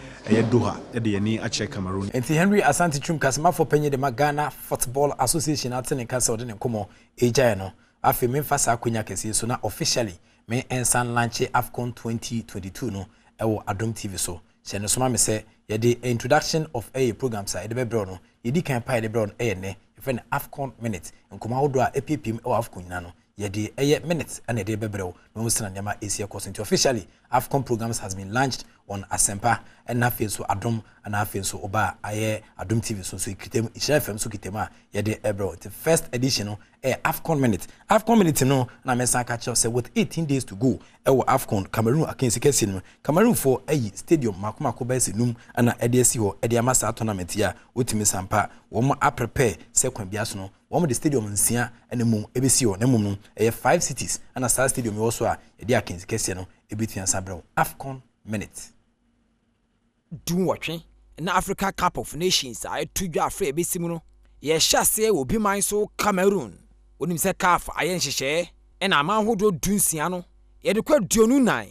Doha edi ni ache Cameroon. Enti Henry Asante Chum kasema for penye de Ghana Football Association atene kasa odi ne komo eja no. Afi me mfasa akonya kese so na officially me ensan launch AFCON 2022 no ewo Adom TV so. Sene soma me say ye the introduction of a program side the bebro no ye di kan pie the bebro ne e friend AFCON minute nkoma wodo a epipim o AFCON na no ye the minutes and the bebro no usana nyama Asia course officially AFCON programs has been launched on Asempa and na so Adom and na so oba aye Adom TV so kitem FM so kitema ye the ebro the first edition no AFCON minute no na mesa catch say with 18 days to go AFCON Cameroon against Kesin Cameroon for a stadium makomako base num ana edesi ho ediamasa tournament ya wotimi sampa wo mo prepare second biaso no wo mo the stadium nsia ene mum ebesi ho na mum no 5 cities ana Star Stadium wo so a edi against Kesin no ebetian sabrew AFCON minute dun watwe na Africa Cup of Nations a etudwa afre ebesi mu no ye hyase obi man so Cameroon onim se CAF ayen hyehye ena amanhodo dunsia no ye de kwaduonu nan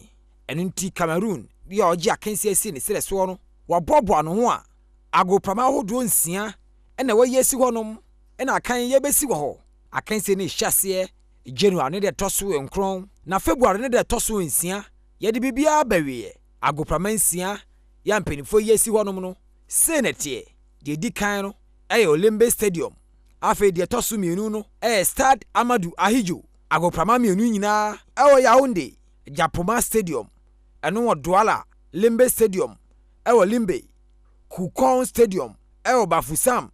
eno nti Cameroon bi a oji akansi asi ne sere so no wabobo ano ho a agoprama hodo nsia ena waye si honom ena akan ye besi wo ho akansi ne hyase January ne de toso enkron na February ne de toso nsia ye de bibia bawie agoprama nsia ya mpenifo ye si honom no senete de di kan no Olympic Stadium afi de toso mienu no Stade Amadou Ahidjo agoprama mienu nyina Yaoundé Japoma Stadium eno wo Douala Limbe Stadium Limbe Koukon Stadium Bafoussam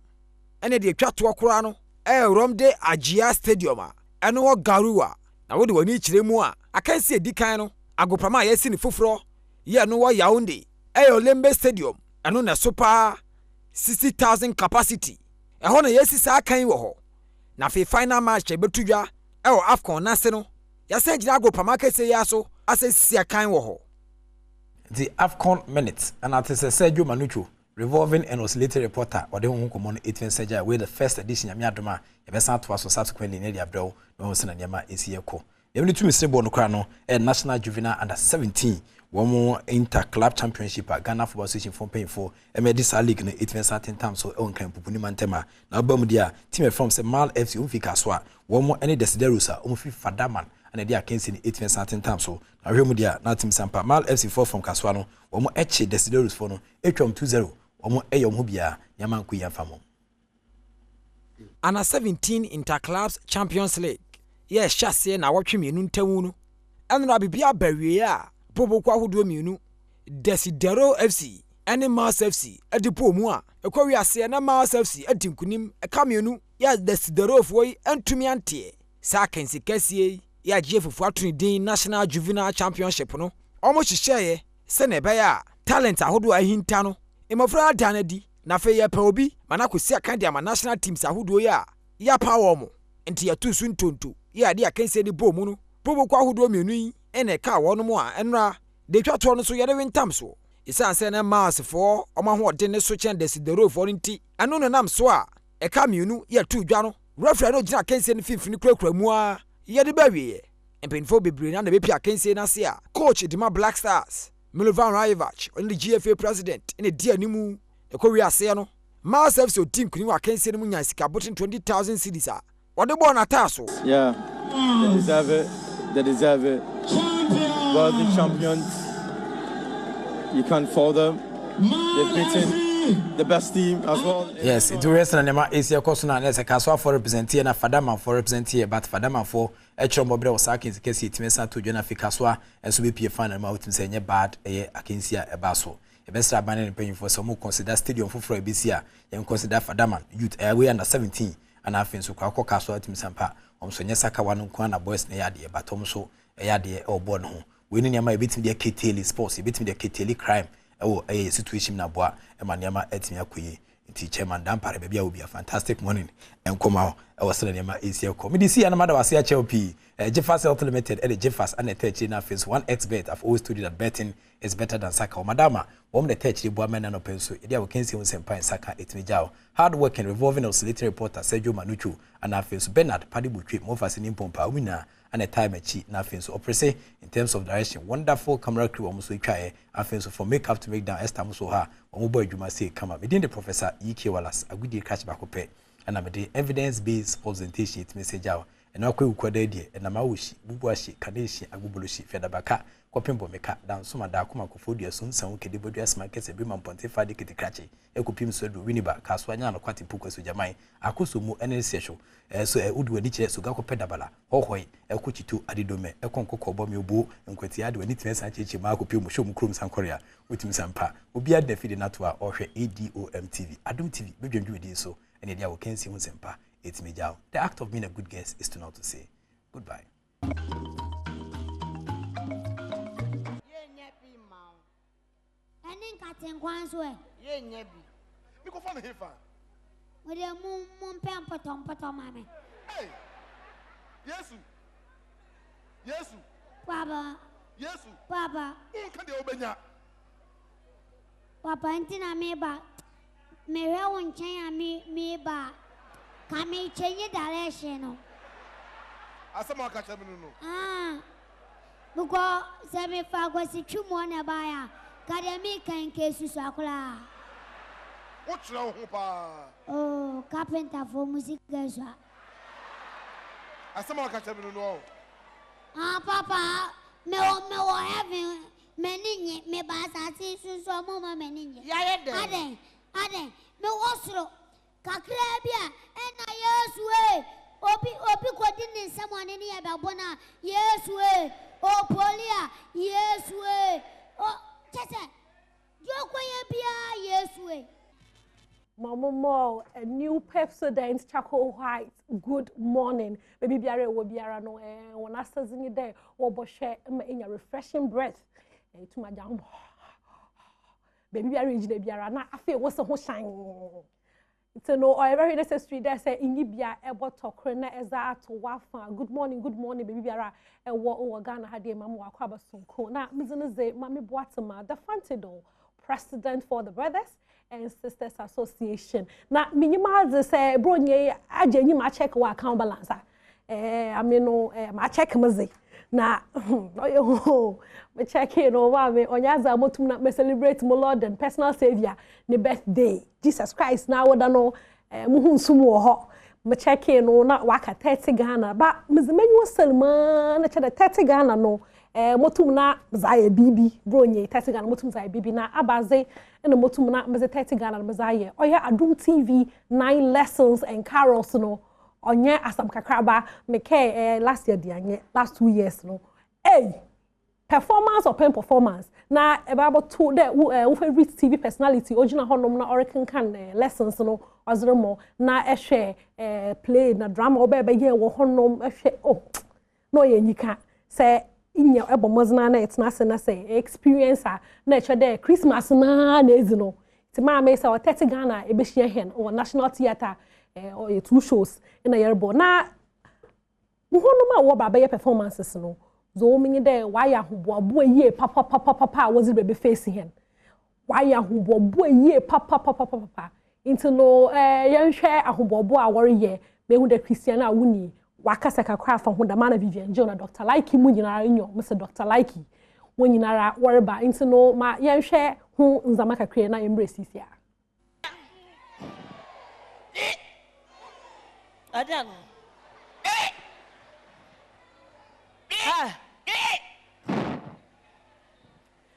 ene de twato akora no Romde Ajia Stadium eno wo Garoua na wo de wani kiremu a akansi edikan no agoprama yesi ni foforo ye no wo Yaoundé Limbe Stadium eno na super 60,000 capacity ehona na yesi sa kan wo ho na fi final match ebetudwa AFCON na se no ya se gina agoprama kese ya so asesi kan wo ho the AFCON minutes and at Sergio Manucho revolving and oscillator reporter or the one common 18 Sergio with the first edition ya miadoma e be san to aso subsequently na dia brew no se na nyama esieko dem ni tumi sebo no kra no national juvenile under 17 one inter club championship at Ghana Football Association for paying for Medisa League in 18 times so on can pupuni mantema na bam dia team from say Mal FC umfika so one more any desiderusa umfi Fadaman and dia against in 18 times so na hwemu dia na team sampa Mal FC 4 from Kaswa no one more eche desiderus for no etwam 2-0 one more eyom ho bia nyamanku yamfamo ana 17 inter clubs Champions League yes chase na wotwe mienu ntamu no eno na bibia bawie a pobo kwa ahodoɔ mienu Desidero FC ene Mars FC edi po mu a ekwa wiase na Mars FC edi nkunim eka mienu ya Desidero foi entumi ante sa kensi kɛsie ya gye fufu atuni din National Juvenile Championship no omo hyehyɛe se na ɛbɛyɛ talent ahodoɔ ahinta no emofra adanadi na fe ye pa obi mana kosi aka de ama national teams ahodoɔ ya power mo enti ya tusu ntonto ya de akensi de bo mu no pobo kwa ahodoɔ mienu yi ene ka wɔn mo a enra de twato no so yɛde wintam so isan se na Mars for ɔmahoɔden ne so kyɛn Desidero for nti ano no nam so a ɛka mienu yɛ tu dwa no referee no gyina akensi ne fimfini kurakura mu a yɛde bawie mpanyinfo bebree na bepi akensi na se a coach Dima Black Stars Milovan Rajevac on the GFA president in a dear nimu ekɔwi ase no Mars FC o team kuni wa akensi ne mu nya sika botin 20,000 cedis a wɔde bɔ na taso yeah they deserve it well the champions you can't fault them they've beaten the best team as well. Yes, it was na nema Asia Kosuna na se kaso for represent here na Fadama for represent here but Fadama for Echron Bobre was akin kesi timesa to Jona Fikaswa and so be pie fan ma utim se nye bad akinsia ebaso. E best abandon paying for some consider stadium for BCA and consider Fadama youth we under 17 and afin so kwa kaso timsampa omso nye saka wanu kwa na boys na yade but omso yade e obo no ho. We ni nyama e bitim de keteli sports e bitim de keteli crime situation na boa e maniama etimi akoyi nti chairman dampare bia obi a fantastic morning enkoma e wasere niama Asia ko me disi ana mada wase a chelp Jeffas Health Limited and Jeffas and the third na face 1xbet I've always told you that betting is better than soccer madama wom the third boa men na penso e dia we can see won sempa in soccer etimi jao hard work and revolving oscillator reporter Sergio Manucho and face Bernard Padibutwe mo fasini mpompa winner and a time achi na afin so oprese in terms of direction wonderful camera crew almost try afin so from make up to make down esta so ha omo boy djuma say come up within the professor EK Wallace agudi catch back up and am the evidence based presentation it message out and akwa ukwada die and am awushi bubuashi kaneshi agbubulushi fedabaka kwapembo meka dan so mada akoma kofodua so nsan kede bodua smarket be man ponte fa de kete krache ekopim so do winiba kaso anya no kwate puko so jamai akoso mu NLC show so udu ani kire so ga kopedabala hohoi ekochitu adidome ekonkoko bo me obo nkwati ade wani timensa cheche ma akopim show mu krom sankoria utim sampa obi ade fide nato a ohwe Adom TV Adom TV bedwendwe di so ene dia wo kensi hu sempa etime the act of being a good guest is to know to say goodbye. Katen kwanso e ye nya bi mi ko fa no hefa we de mum pem potom mame hey Yesu baba kan de obenya papa ntina me ba me hwe won chen a me ba ka me chenye direction no asama ka cha me no buko se me fa go si twumo na ba ya academic and cases akula. What's wrong, Papa? Oh, carpenter for music guys. As someone catch me no. Papa, me having many me basati so mama many. Ade, me wasro kakrabia and I yes way. Obi kodin someone in here babona. Yes way. Oh Polia, yes way. Oh yes way. Mama Mo, a new Pepsodent charcoal white. Good morning. Baby biara will be no when I start singing there or share in your refreshing breath. To my jam. Baby biara na I feel what's a whole shine. It's a no or very necessary there say in Libya ebo tokrena eza to wafa. Good morning, baby biara e wo Ghana had a mama wakwaba sonko. Na mizuneze mami boatema the Fantido, president for the Brothers and Sisters Association. Na minima say bro nye aje nyi ma check wa account balance. I mean no ma check mazi. Na me check in over me onyaza motum na me celebrate my Lord and personal savior ne birthday Jesus Christ na woda no muhu nsumu wo ho me check in no na waka 30 Ghana ba mezemenyu Salman na chede 30 Ghana no motum na zaye bibi bronye 30 Ghana motum zaye bibi na abaze na motum na meze 30 Ghana na zaye oya Adom TV 9 lessons and carols no onye asam kakraba me ke last year dianye last 2 years no hey performance or pen performance na about to the favorite TV personality original honom na Oracle can lessons no ozremo na ehwe play na drama oba ye wo honom ehwe oh no ye nyika say inya ebomozna na etna se na say experience na ehwe there Christmas na ezi no ti ma me say o 30 Ghana e be hia hen o National Theatre or 2 shows in a year bo na honoma wo baba ye performances no zo mingi de why ahoboabo ye papa was it baby face hen why ahoboabo ye papa into no yen hwe ahoboabo a wori ye me hu de Christian a wuni wakasa kakra fa hu da mana Vivian John Dr. Likey mu nyinara nyo Mr. Dr. Likey wo nyinara woriba into no ma yen hwe hu nzama kakra na embrace sia Adano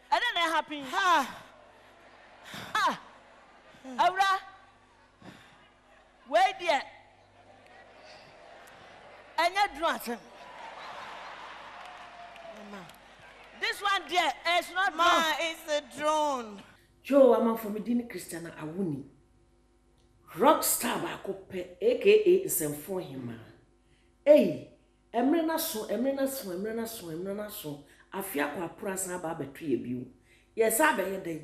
I don't know happy. Aura. Wait there. And you're drunk. This one there is not mine, it's a drone. Joe, I'm from Medina Christiana Awuni. Rockstar Bakope, aka Semfo Hima. Hey, Emrena so. Afia kwa prasa ba betwe biu yes abaye de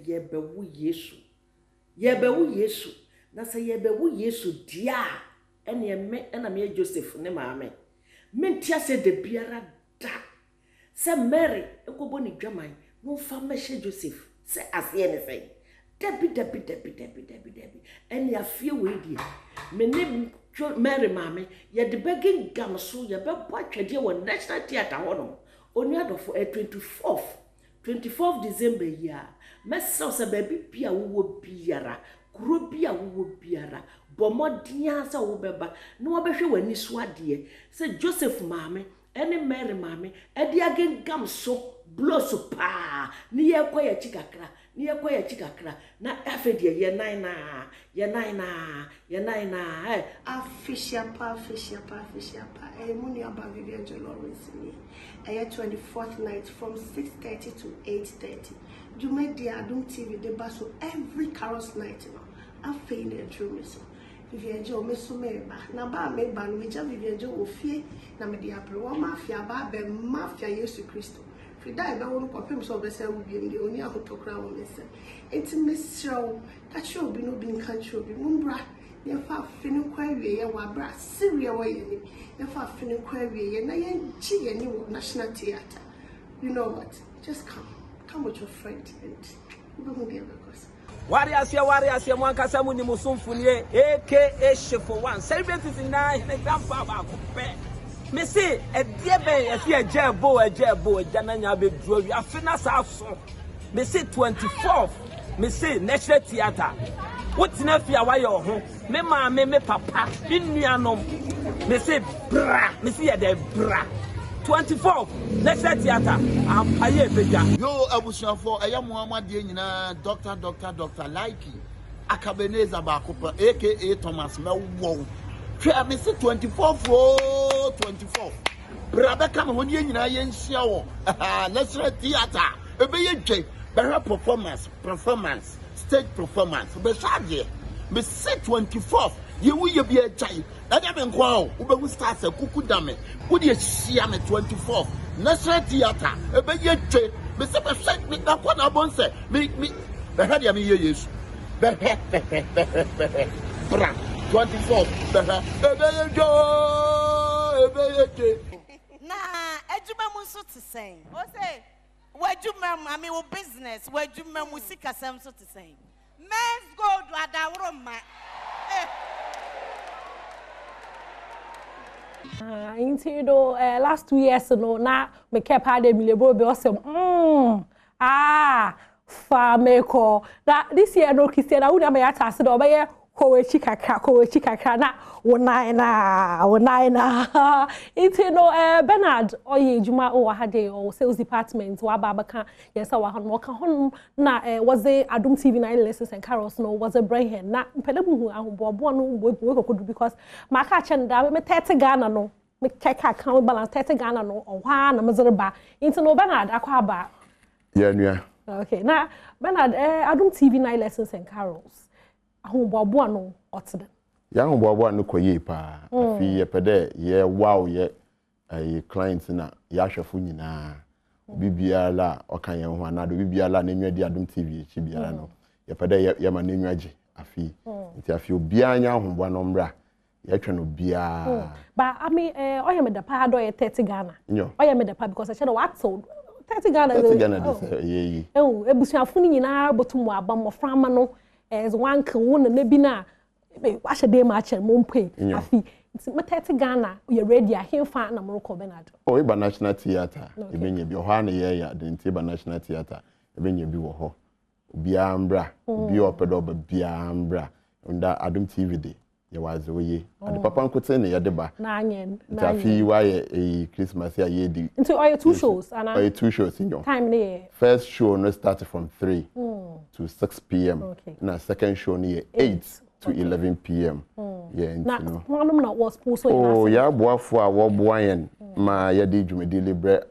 yebewu yesu na se yebewu yesu dia ene me na me Joseph ne maame mentia se de biara da se Mary ekobo ni dwaman no fa meshe Joseph se ase ne fe debi ene afia we die me ne Mary maame ye de begin gam so ye be bo atwede wo National Theatre hono Only for 24th December year. Messa se baby pia wo biara, kuro bia wo biara, bomodia sa wo beba, no abehwe wani so ade. Se Joseph mame, ene Mary mame, e di agen gam so blow so pa. Ni ye kwa ya chikakra, na afedi ye naina. Official pa. Muni aba Vivian Lawrence ni. 24th night from 6:30 to 8:30. You made the Adom TV the basso every carols night no. I feel the true so. Vivian Jo me so meba. Na ba me ba no meja Vivian Jo ofie na me dia pro mafia ba be mafia Yesu Kristo. Frida ebe wonu kopem so be se wo biem de oni ahotokra wo me se. Enti mesrawo ka che obi no bi nka che obi mumbra ye fa fini kwa wie ye wa bra siria wo ye ni ye fa fini kwa wie ye na ye chi ye ni wo National Theatre. You know what? Just come with your friend and we will be able to Warriors mwanka samu ni musumfunie aka Shefo 1 celebrities na grandpa ba ko pe me say e die ben e fi ejebo ejana nya be duro wi afina sa so me say 24th me say National Theatre wotina fi awaye ho me ma me papa nuanom me say bra me say e de bra 24 National Theatre aye beja yo abusuafo eya Muhammad de nyina Dr. Likey Akabeneza Bakopa aka Thomas Mewo hwe me say 24 bra ka me honi nyina ye nhia wo National Theatre ebe ye dwe better performance stage performance be charge me say 24th you ye be a chai na dem nko o ube wu start kuku dame wo de hia me 24th National Theatre ebe ye dwe me say be set me na kwa na bon say me be dia me ye Yesu be bra 24th ebe ye dwe na ejuma mu so to say o say wajuma mami wo business wajuma musika sam so to say men's go do adawro ma last 2 years no na me kept had a milebo be awesome fameko that this year no Christian I would am ya tase do be kowechi kakra na wonaina Bernard oye juma o hade o sales department wa babaka yesa wa hon ka hon na was a Adom TV 9 lessons and carols no was a brain na mpelebu hu ahobobo no we kokodu because maka chen da me 30 Ghana no me keka account balance 30 Ghana no or wa na mezereba into no Bernard akwaba. Yeah. Okay. Now Bernard Adom TV 9 lessons and carols. Ahomboabo no otden. Ya ahomboabo no koye pa. Afi ye pede ye wow ye clients na ya hwefo nyina. Bibia la okan ye ho anado bibia la na nwadi Adom TV chi bia no. Ye pede ye ma na nwaje afi. Nti afi obi anya ahomboa no mbra. Ye twa no bia. But I mean oyeme da pa do ye 30 Ghana. Oyeme da pa because I said what sold 30 Ghana. 30 Ghana this ebusuafo ni nyina botum aba moframa no as one kan na bi na wa hye ma achen mo mpe afi me 30 Ghana you ready ahemfa na moroko Bernard. Oh Iba National Theatre ebenye bi ho na ye ya de Iba National Theatre ebenye bi wo ho obi ambra obi opedo ba bia ambra unda Adom TV de ye waze oye ade papa nkote ne ye de ba na anyen tafi wa ye Christmas ya ye di into all 2 shows and all 2 shows in your time ne first show no started from 3 to 6 p.m. na second show ne 8 to 11 p.m. yeah na one na was post oh ya boafo a wo boayen ma ye di dwumedi libre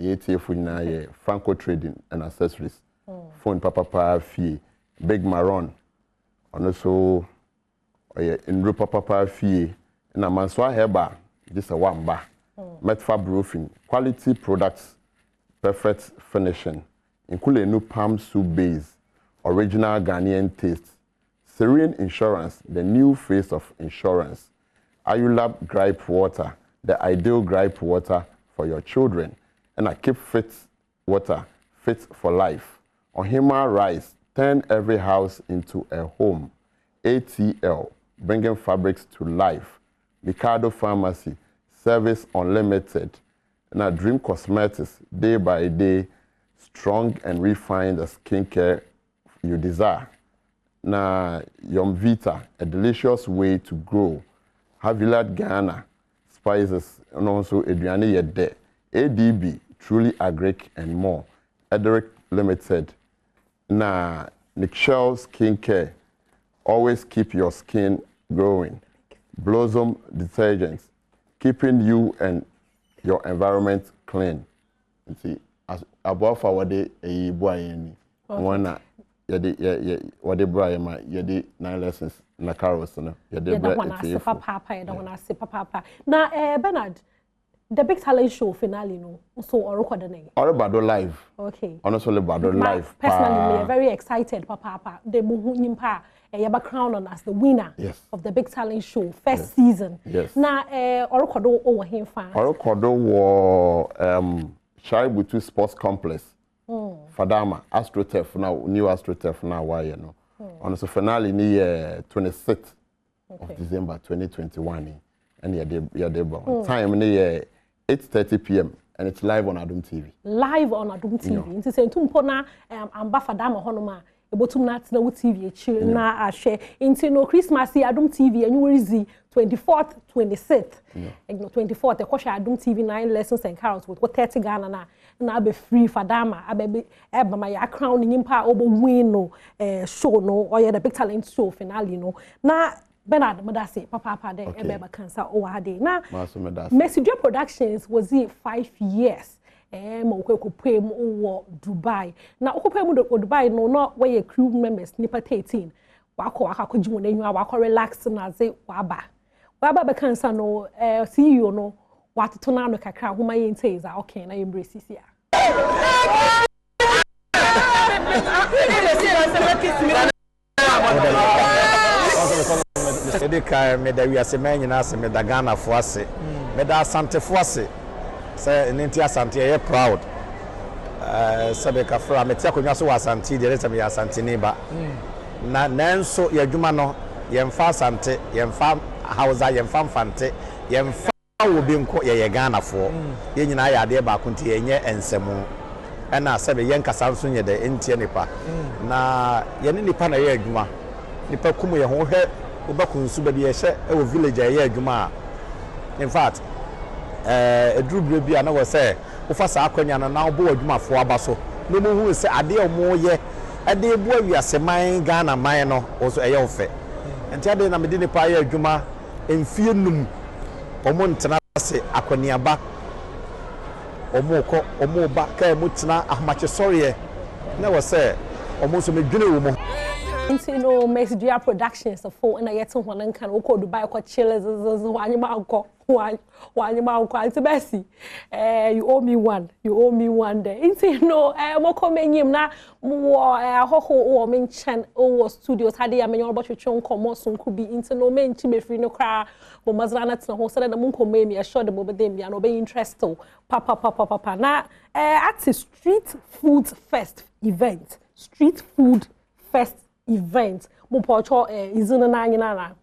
ye tiefo nyina ye Franco Trading and Accessories phone papa fie Big Maron ono so oye nru papa fie na manso aheba this a wamba Metfab roofing quality products perfect finishing including new palm soup base original Ghanaian taste Serene Insurance the new face of insurance Ayulab gripe water the ideal gripe water for your children and a keep fit water fit for life Ohima Rice turn every house into a home ATL bringing fabrics to life. Mikado Pharmacy, service unlimited. Now Dream Cosmetics, day by day, strong and refined the skincare you desire. Now Yum Vita, a delicious way to grow. Havilat Ghana, spices, and also Adriani Yede, ADB, truly agric and more. Ederic Limited. Now Nichelle Skincare, always keep your skin growing. Blossom detergents, keeping you and your environment clean. You see, as above our day, a boy one what boy ma yedi 9 lessons na carols no yedi papa. Now Bernard, the Big Talent Show finale no so record Bado live. Okay. Honestly Bado live. Personally, we are very excited papa. The muhunimpa Yaba crown on as the winner of the Big Talent Show first season. Yes. Now, Orokodo over him fan. Orokodo was Shaibutu Sports Complex. Fadama AstroTurf now new AstroTurf now why you know. On the finale ni 26th of December 2021 and yeah time ni 8:30 p.m. and it's live on Adom TV. Live on Adom TV. It's saying tumpona amba Fadama honoma. Ebotum na tina wo TV echi na ahwe into no Christmas Adom TV anywhere 24th 26th no 24th e kwhwe Adom TV 9 lessons and carols with 30 Ghana na be free Fadama abe ma ya crown nyimpa obo win no show no or the Big Talent Show finale no na Bernard Madase papa de ebe cancer o ade na Messenger Productions was it 5 years mo kwekopem wo Dubai na okopem do Dubai no where crew members nipa 13 wakọ jimu na enwa wakọ relax na ze waba be cancer no CEO no watoto na no kakra homa yenteza okay na embrace sia Ede ka me da wiase man nyina ase me da Ghana fo ase me da asante fo ase say nenti asante ye proud sabe ka fra me tia konwa so wa asante de resa me asante ni ba na nanso ye adwuma no ye mfa asante ye mfa hausa ye mfa mfante ye mfa wo bi nko ye Ghana fo ye nyina ya de ba konti ye nye ensemu ena sabe ye nkasa nso nye de entie nipa na ye ni nipa na ye adwuma nipa kumu ye ho hwe obakunsu ba de ye hye e wo village ye adwuma in fact eduru bi ana wo say wo fa sa akwanya na wo bo adwuma fo aba so no mu hu se ade o mo ye ade bu awiase man Ghana man no wo so eye wo fe enti ade na me de nipa ye adwuma emfie num o mo ntena say akwaniaba omo ba ka mutena ahmache sorry na wo say omo so medwene wo mo you know Media Productions of phone na yeto honan kan wo ko Dubai ko chillers wanyima anko it's Bessie you owe me one day you know mo ko menyim na mo hoho o menchen o studios hade ya menyo bo twetwe nkomo so nku bi into no menchi befri no kra bo mazrana tena ho sele na mo nko me assured bo be dem bia no be interested papa na at street food fest event mupocho izina na anyina na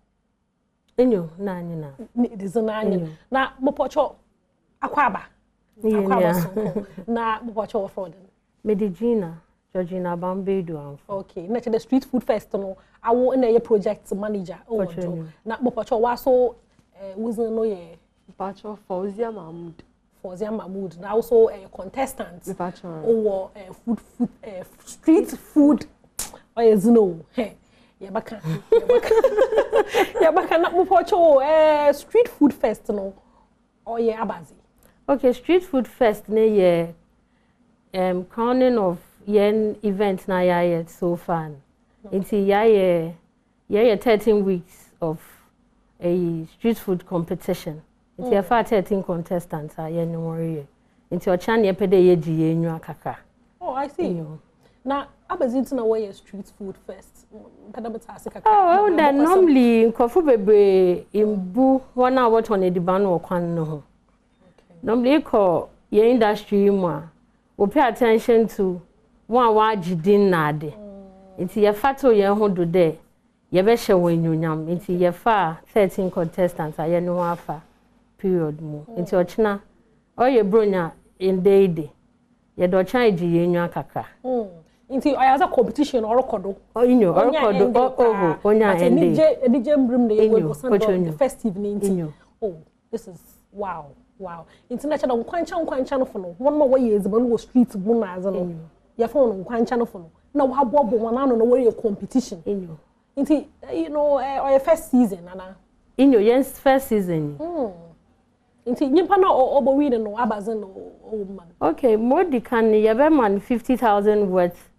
enyo na anyina izina anyina na mupocho akwaba so na mupocho fraud Medellina Georgina Bambedo okay na the street food fest no awo na ye project manager na mupocho waso wuzin no ye mupocho Fauzia Mahmoud na also contestant or street food Zino, yabaka na mupocho street food fest no or ye abazi. Okay, street food fest ne ye crowning of yen event na ya so far. Inti ya 13 weeks of a street food competition. Inti ya 13 contestants are yen worry. Inti ochan ye pede ye ji ye nwa kaka. Oh, I see. Now abazinti na way street food first. Oh, that normally kofu bebe imbu wana what on the ban or kwan no. Normally ko ye industry mu we pay attention to one wajidin nade. Inti ye fato ye ho do there. Ye be hye wanyunyam. Inti ye fa 13 contestants aye no afa period mu. Inti ochina oye bronya in day. Ye do chan iji ye nwa kaka. Inti ayaza competition or kodo. Oh, onya ende. DJ mbrim de we go the first evening. Oh, this is wow. International kwancha no for no. One more way is about street bu na aza no. Ya phone kwancha no for no. Na wa bobo wana no we competition. Inti you know or first season nana. Yes, first season. Inti nyimpa na obo wi no abazen no man. Okay, Modi can yabe man 50,000 worth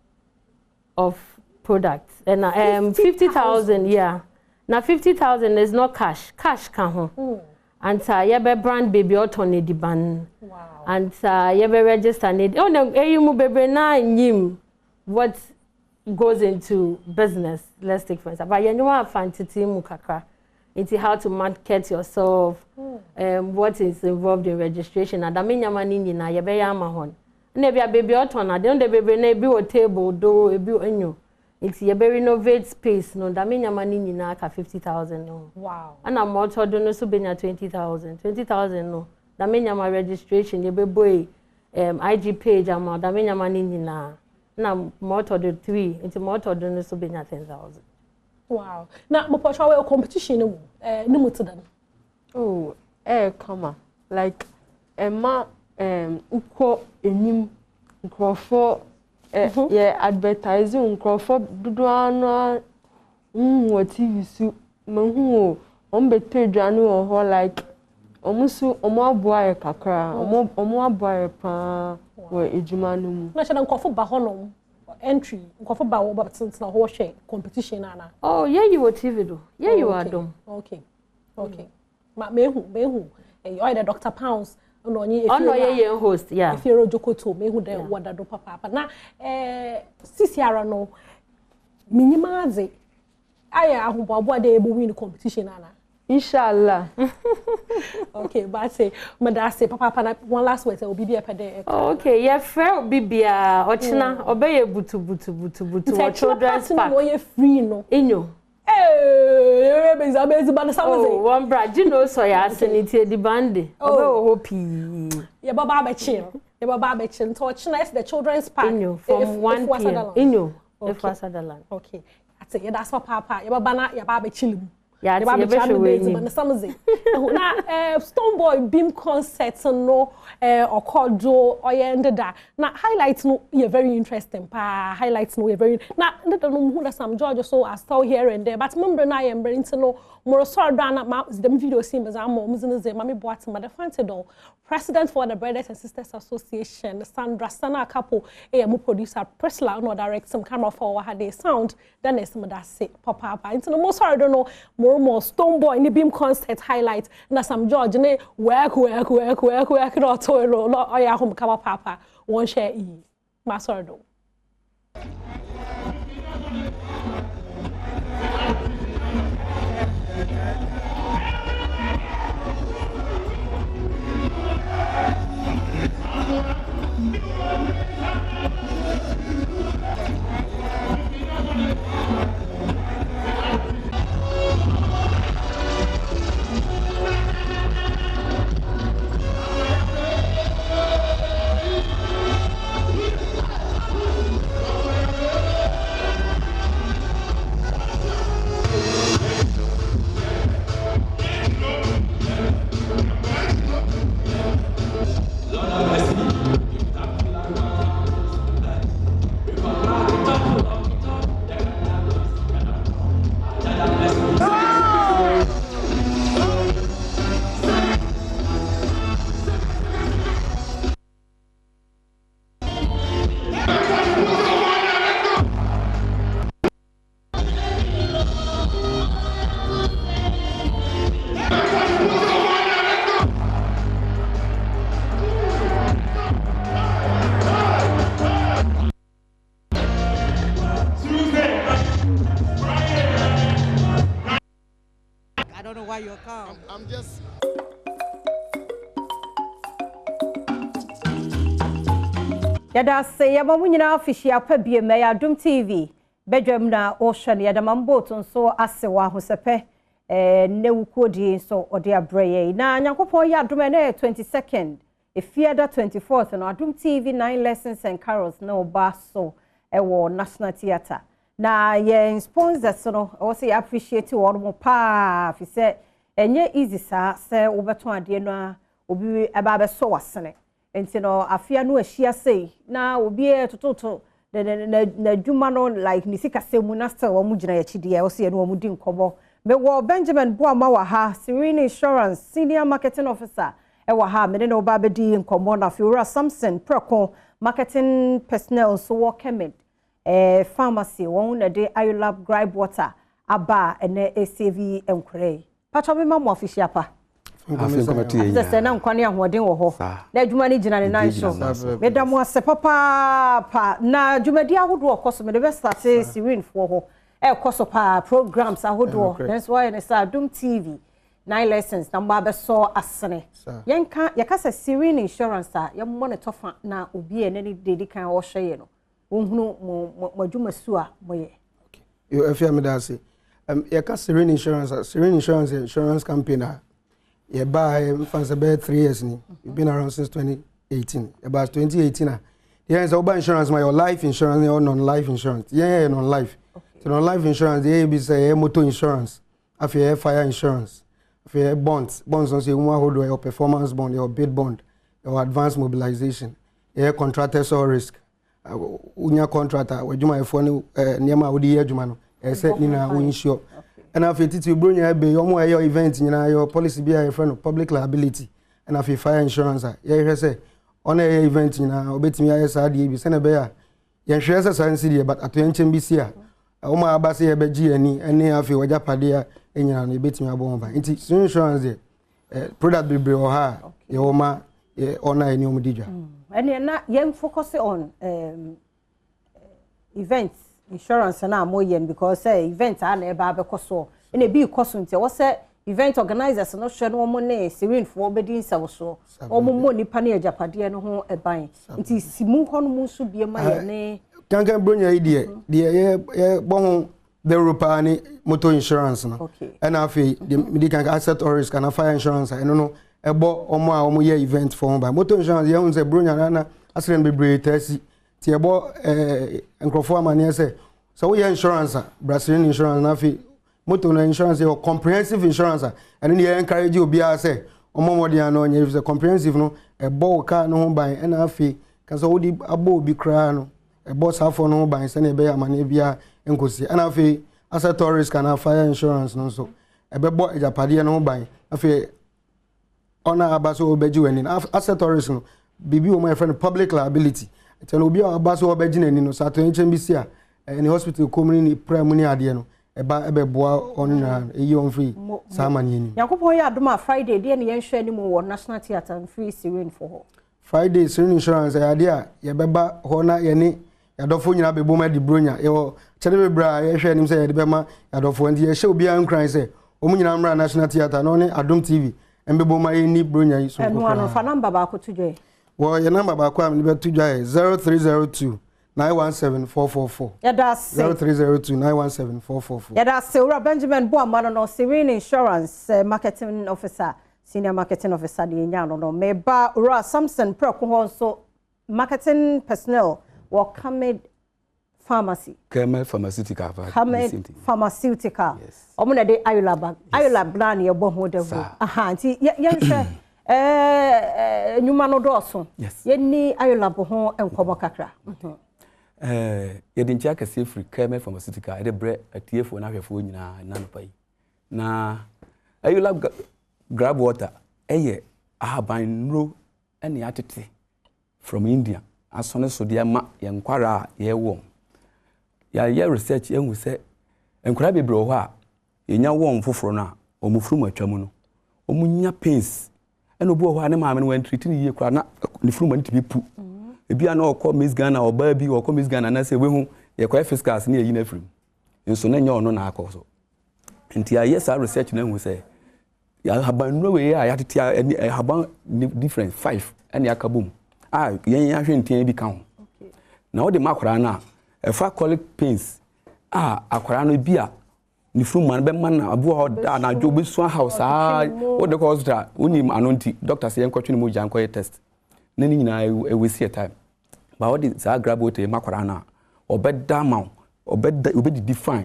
of products and 50,000 yeah. Now 50,000 is not cash can ho. And yabe brand baby auto di ban. Wow. And yabe register need. Oh no, you baby na nyim what goes into business. Let's take for instance. But you know fancy mu kakra. Into how to market yourself, what is involved in registration. And I mean, your money na yabe yama hon. Nebi a baby auto na de baby na ebi o table do ebi enyo. It's yabe renovate space no. That mean your money na ka 50,000 no. Wow. And I'm auto do no so be na 20,000. 20,000 no. That mean your registration yabe boy IG page amount. That mean your money na motor do 3. Into motor do no so be na 10,000. Wow. Now, mo competition no mu tidan. Oh, come on. Like ma uko enim nkrofo ye advertising nkrofo dudu ano wo TV su mahu on be page anu ho like omusu omo aboa ye kakra omo aboa ye pa wo ejuma no mu. Na chana nkrofo ba honom entry nkrofo ba wo ba tintina ho hwe competition ana. Oh, yeah you were TV do. Yeah you are dom. Okay. Ma mehu you the Dr. Pounds no nyi ye host yeah. If you jokoto mehu de wada do papa na sisiara no minimaze aya ahobabo de ebo win competition ana. Inshallah. Okay, but say madase papa na one last word say obi bia pede. Okay, yeah fair obi bia ochina obeye butu or children's park. No ye free no. Enyo. Oh, one brad, you know, so ya sanity the band. Oh, hopi. Yeah, Baba Bechin. To China the children's park. From 1 p.m. Inyo. If was Sutherland. Okay. I say, yeah, that's what Papa. Yeah, Baba, yeah, Baba Chilum. Yeah, Baba Chilum. Now, Stoneboy Beam concert no or called Joe or ended that. Now, highlights no, you're very interesting. Highlights no, you're very. Now, I don't know who that's some George so I saw here and there. But remember, now I'm bringing to know more sorry down the video scene as I'm Mami Boatima, the Fantido, President for the Brothers and Sisters Association, Sandra Sana couple, a producer, Priscilla, no direct some camera for how they sound, then there's some of that say, Papa. Into the most sorry, I don't know, more Stone Boy in the Beam concert highlight, na some George, ne work, not toil, or I home cover Papa, one share E. Masardo. I'm just. Yada say yamunyina official pabie me Adom TV Badwam na ocean yada mamboto nso asewa hosepe ne wukodi so ode abreye na nyankopon ya Adom na 22nd efiada 24th na Adom TV 9 lessons and carols na oba so ewo National Theatre na ye sponsors no o say appreciate won mo pa fi se enye easy sa se obeton ade no a obi aba be so wasene enti no afia no ahia sei na obi tototo na dwuma no like ni sika semu na still wo mugina ya chide o se no wo di nkobo me wo Benjamin Boama wa ha Serene Insurance Senior Marketing Officer e wa ha me ne no ba be di nkobo na Fiora Samson Preko Marketing Personnel so wo kemed pharmacy won na de Ayolab Gripe Water aba ene ACV enkure patwa me ma mo official pa Sese na nkwane ahoden wo ho na adwuma ni gina ne nan so medamo ase papa na adwumadi ahodo okoso me de be start Serene fo ho koso pa programs ahodo that's why na sa Adom TV 9 lessons na mba be so asene yenka yakasa Serene Insurance a yemmo ne tofa na obi ene ne dedikan wo hweye no ohunu mo adwuma su a moye yo afia me da se yakasa Serene insurance company yeah, by about 3 years. You've been around since 2018. About 2018, yeah, it's about insurance, my life insurance or non-life insurance. Yeah, non-life. Okay. So non-life insurance, the AB say motor insurance, after fire insurance, after bonds on say one hold your performance bond, your bid bond, your advanced mobilization, yeah, contractors or risk. Unya contractor, where you might phone near my year, Jumano, set nina insure. And after it you bring your event, you know, your policy be a friend of public liability, and after fire insurance, yeah, say on a event, you know, obey me, ISRD, be sent a bear. Yeah, shares a science city, but at 20 BC, Oma Abasi, BG, and near after Wajapadia, and you know, you beat me a bomb. Insurance, product be or her, your Oma, honor and your Medija. And you're not young focus on events. Insurance na mo yen because event a na eba abekoso e na bi koso nti wo se event organizers no hwe no mo na Serene fo obedi nsawoso o mo nipa na ajapade no ho eban nti simu ho no mo nso bie ma ye ne kankan bronya ide ye bon the European motor insurance no and afi the medical asset or risk and fire insurance I no ebo omo a omo ye event for by motor insurance ye hun se bronya na accident be break tasi ti ebo enkrofo amane say so we insurance Brazilian insurance na fi motor insurance or comprehensive insurance and then you encourage you be say omomodi an onye is comprehensive no ebo car no ho ban and afi kan so odi abo bi kra no ebo safo no ban se na be amane bia enkosi and afi asset risk and fire insurance no so ebebo ejapade no ban afi ona abaso obeji wani asset tourist no bibi o my friend public liability tell obi abaso obeji nani no sato enchen bi sia any hospital community prime ni ade no ebeboa on eyi on free samani ni yakopon ya adoma Friday de ne yenhwe ni mo wo National Theatre and free serene for ho Friday serene insurance ade a yebeba ho na ye ni yadofo nyina bebo ma di bronya yo chede bebra ye hwe nim se ye de bema yadofo ndi ye hye obi an kran se omu nyina mra National Theatre no ne Adom TV embebo ma ye ni bronya yi so ko no no fa number ba ko tudwe wo ye number ba ko am be tudwa 0302 917-444. That's 0302-917-444. That's Ura Benjamin Boamano, no Serene Insurance Marketing Officer, Senior Marketing Officer, the Indiano, no Meba Ura Samson Pro so marketing personnel or Kamed Pharmacy. Kamed Pharmaceutical. Kamed Pharmaceutical. Yes. Omuna de Ayula Blani, your bomb de aha, Numano Dawson. Yes. Yenny Ayula Bohon and Komokakra. Yedincha kase free Kamed Pharmaceutical ade bre atiefo na hwefo nyina nanopai na ayula grab water eye ahaban nro ene atete from India asone so de ma ye nkwara ye wo ya research enhu se nkwara bebre ho a yenya wo mfoforo na omufuru matwamu no omunya pains ene obo ho a ne maame no wan treat ni ye kwara na ne furu mani tibi pu ebi ana okọ Miss Ghana oba bi okọ Miss Ghana na se we hu ye kwa fiscals na yi na frim nso na nya ono na akọ so nti ya yes research na hu se ya haban no we ya tete haban different 5 ene akabum yen ya hwe ntia bi ka ho na wo de makwara na efa colic pains akwara no bi a ni fru man be man na abu ho da na jo be so house wo de ko hospital unim anonti doctor say enkotwe ni mo jan ko test na ni nyina ewesi time ba odi za grab wote makwara na obeda ma obedi define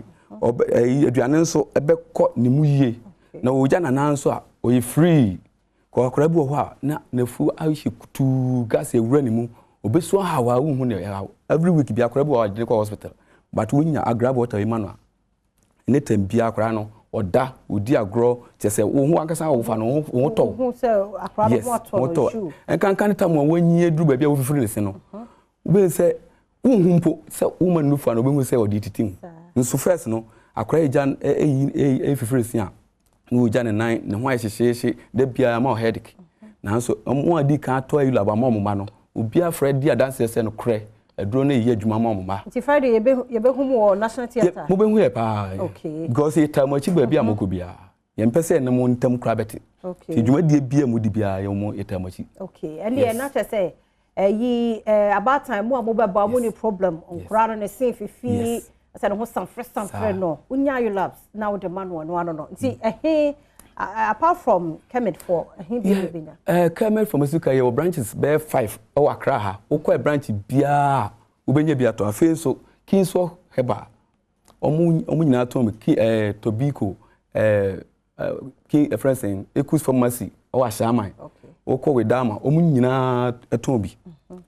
aduane nso ebekọ ni mu yie na oja na nanso a oyi free ko akora bi ho a na fu ahi kutu gas ewura ni mu obesu hawa hu hu ne every week bi akora bi wa de ko hospital but wonya grab water e manual ne tembi akora no oda odi agro tese wo hu ankasa wo fa no wo to hu se akora no to enkan tam wo nyi eduru ba bia wo fifiri ne se no ube se wo hu mpo se wo manu fa no be hu se odi titim nso first no akora ejan fifiri se a no ja ne nan ne ho ahyehyehe da bia ma headache na nso mo adi kan to ayi laba ma mo no obi afra di adanse se no kre eduro na yi adwuma ma mo ma nti Friday ye be hu mo National Theatre mo be hu e pa okay because it time achi ba bia moko bia ye mpese ne mo ntam kra beti ti dwuma die bia mo di bia ye mo etam achi okay and ye na say yi about time mo be ba mo ni problem on kra no se fifi asa no some fresh no unya you labs now the man no nti apart from Kemed for binya Kemed Pharmaceutical your branches be 5 o Accra ha ukọ branch bia ubenya bia to afen so kinso heba omu nyina to Tobiko friends Ekus Pharmacy o Ashaman ukọ we dama omu nyina eton bi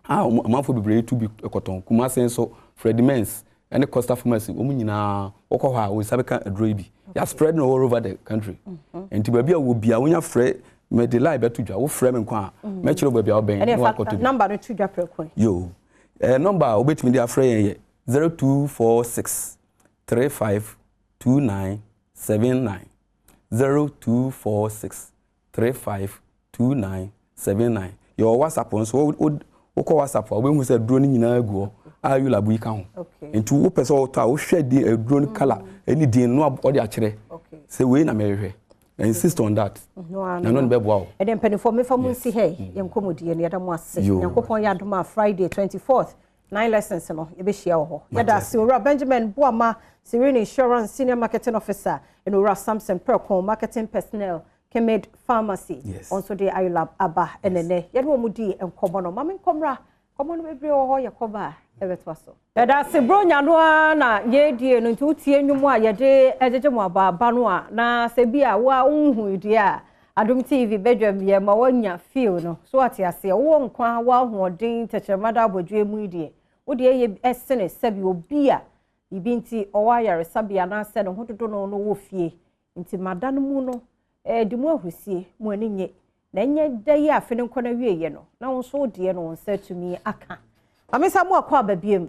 amafo bebre tu bi ekoton kuma sen so Fredimens and Costa Pharmacy omu nyina ukọ ha o sabeka adroibi ya spread all over the country and tibabia wo bia wonya frɛ me de lie beto dwa wo frɛ me kwa me chiro babia oben no akoto number no tudwa prekwan yo number obetimi de afrɛ yen 0246 352979 0246 352979 your WhatsApp on so wo ko WhatsApp wo be hu se duro ni nyina aguo ayu labu yi ka ho nti wo pese wo ta wo hwɛ di drone color any din no odi a kire say we na me hwɛ insist on that na no be boa e dem penifo me fa mun si hey yem komodie ne yada mo ase yankopon ya doma Friday 24th 9 lessons no ye be hia wo ho yada se ora Benjamin Boama Serene Insurance Senior Marketing Officer and ora Samson Percon Marketing Personnel Kemed Pharmacy also dey Ayulab aba enene yada wo mudi enkomo no mame nkomra komo no bebre wo ho yakoba ebetwaso yada se bronya no na ye die no nti utie nwumu a yede ejeje mu aba no a na se bia wa unhu die a Adom TV Badwam ye ma wanya feel no so ate ase wo nkwa wa hoodin techemada abodwe mu die wo de ye esene sabi obi a ibi nti owa yare sabia na se no hododo no wo fie nti madano mu no di mu ahusie mu ani nye na enye dayi afe ne nkona wieye no na won so de no won sa tumi aka amesa mu akwa babiem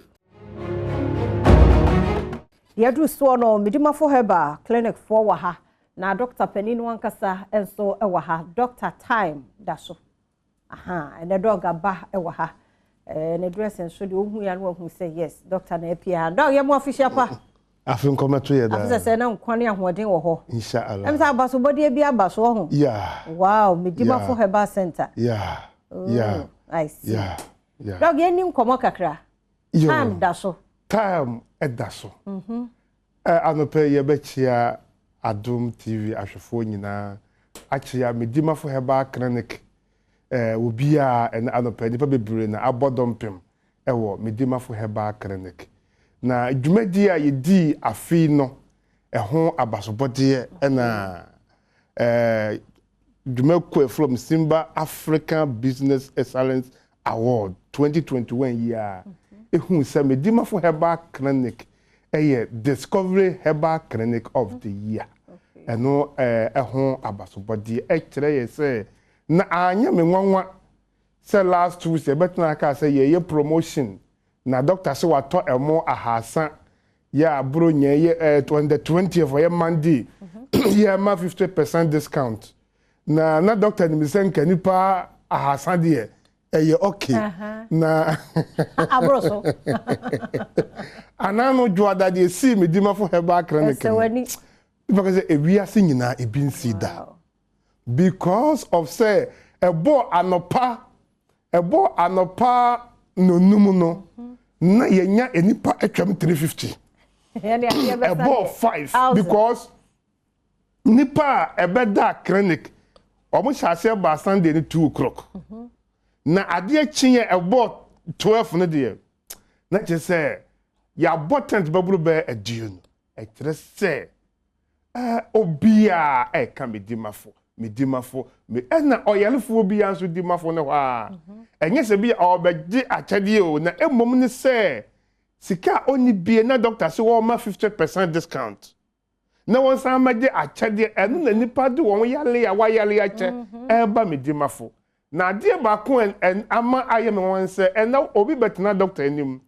yadu so no midimafo heba clinic for wa ha na Dr. Penny wankasa enso ewa ha Dr. Time daso aha ene dog aba ewa ha ne dress enso de ohu ya no ohu say yes doctor na apia dog ye mo official pa afin kometo ye da afisa say na nkwane ahoden wo ho inshallah emsa abaso body bia abaso ho yeah wow midimafo heba center yeah yeah I see yeah dog ye ni nkomo kakra time daso time edaso anope ye bechia Adom TV ahwefo nyina achia medimafo heba clinic obia en anope nipa bebre na abodompem ewo medimafo heba clinic na dwumadi a yedi afi no ho abasobode na dwumako from Simba African Business Excellence Award 2021 year ehun se medimafo heba clinic Discovery Herbal Clinic of the Year. Eno ehon abasobodi kire ye say na anya me nwanwa say last Tuesday betna aka say ye promotion na doctor say wato emo ahasa ya bro nye ye on the 20th for ye Monday ye ma 50% discount na doctor ni say nkanipa ahasa de okay na abroso anano juada de si medimafo heba clinic because ewiase nyina ebinsida because of say ebo anopa nonum no na yenya enipa atwam 350 ebo 5 because nipa ebeda clinic omo chase ba Sunday ni 2 o'clock na ade chinye ebo 12 no de na je say ya botant baburu be adiun e kire say obia e ka medimafo me na oyalefo obia nso dimafo ne ha enye se bia obegye achade o na emom ne say sika oni bie na doctor se wo ma 50% discount na won san magye achade enu na nipa de won yale ya wa yale ya che eba medimafo na de ba ko en ama ayeme won se na obi betena doctor enim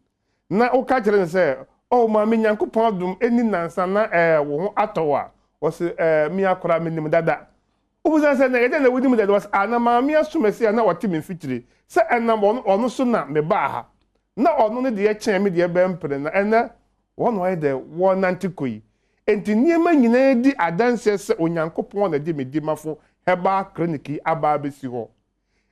na o ka kire se o ma me nyankopon adum eni nansa na wo ho atowa o se mi akora me nim dada o bu se na ye na wudi mu dada was ana ma mi asumesi na wote me fitire se enam ono so na me ba ha na ono ne de ye chen me de be mpre na ena wono ye de won nantikoi enti niema nyina di adanse se onyankopon na de medimafo heba clinic aba besi ho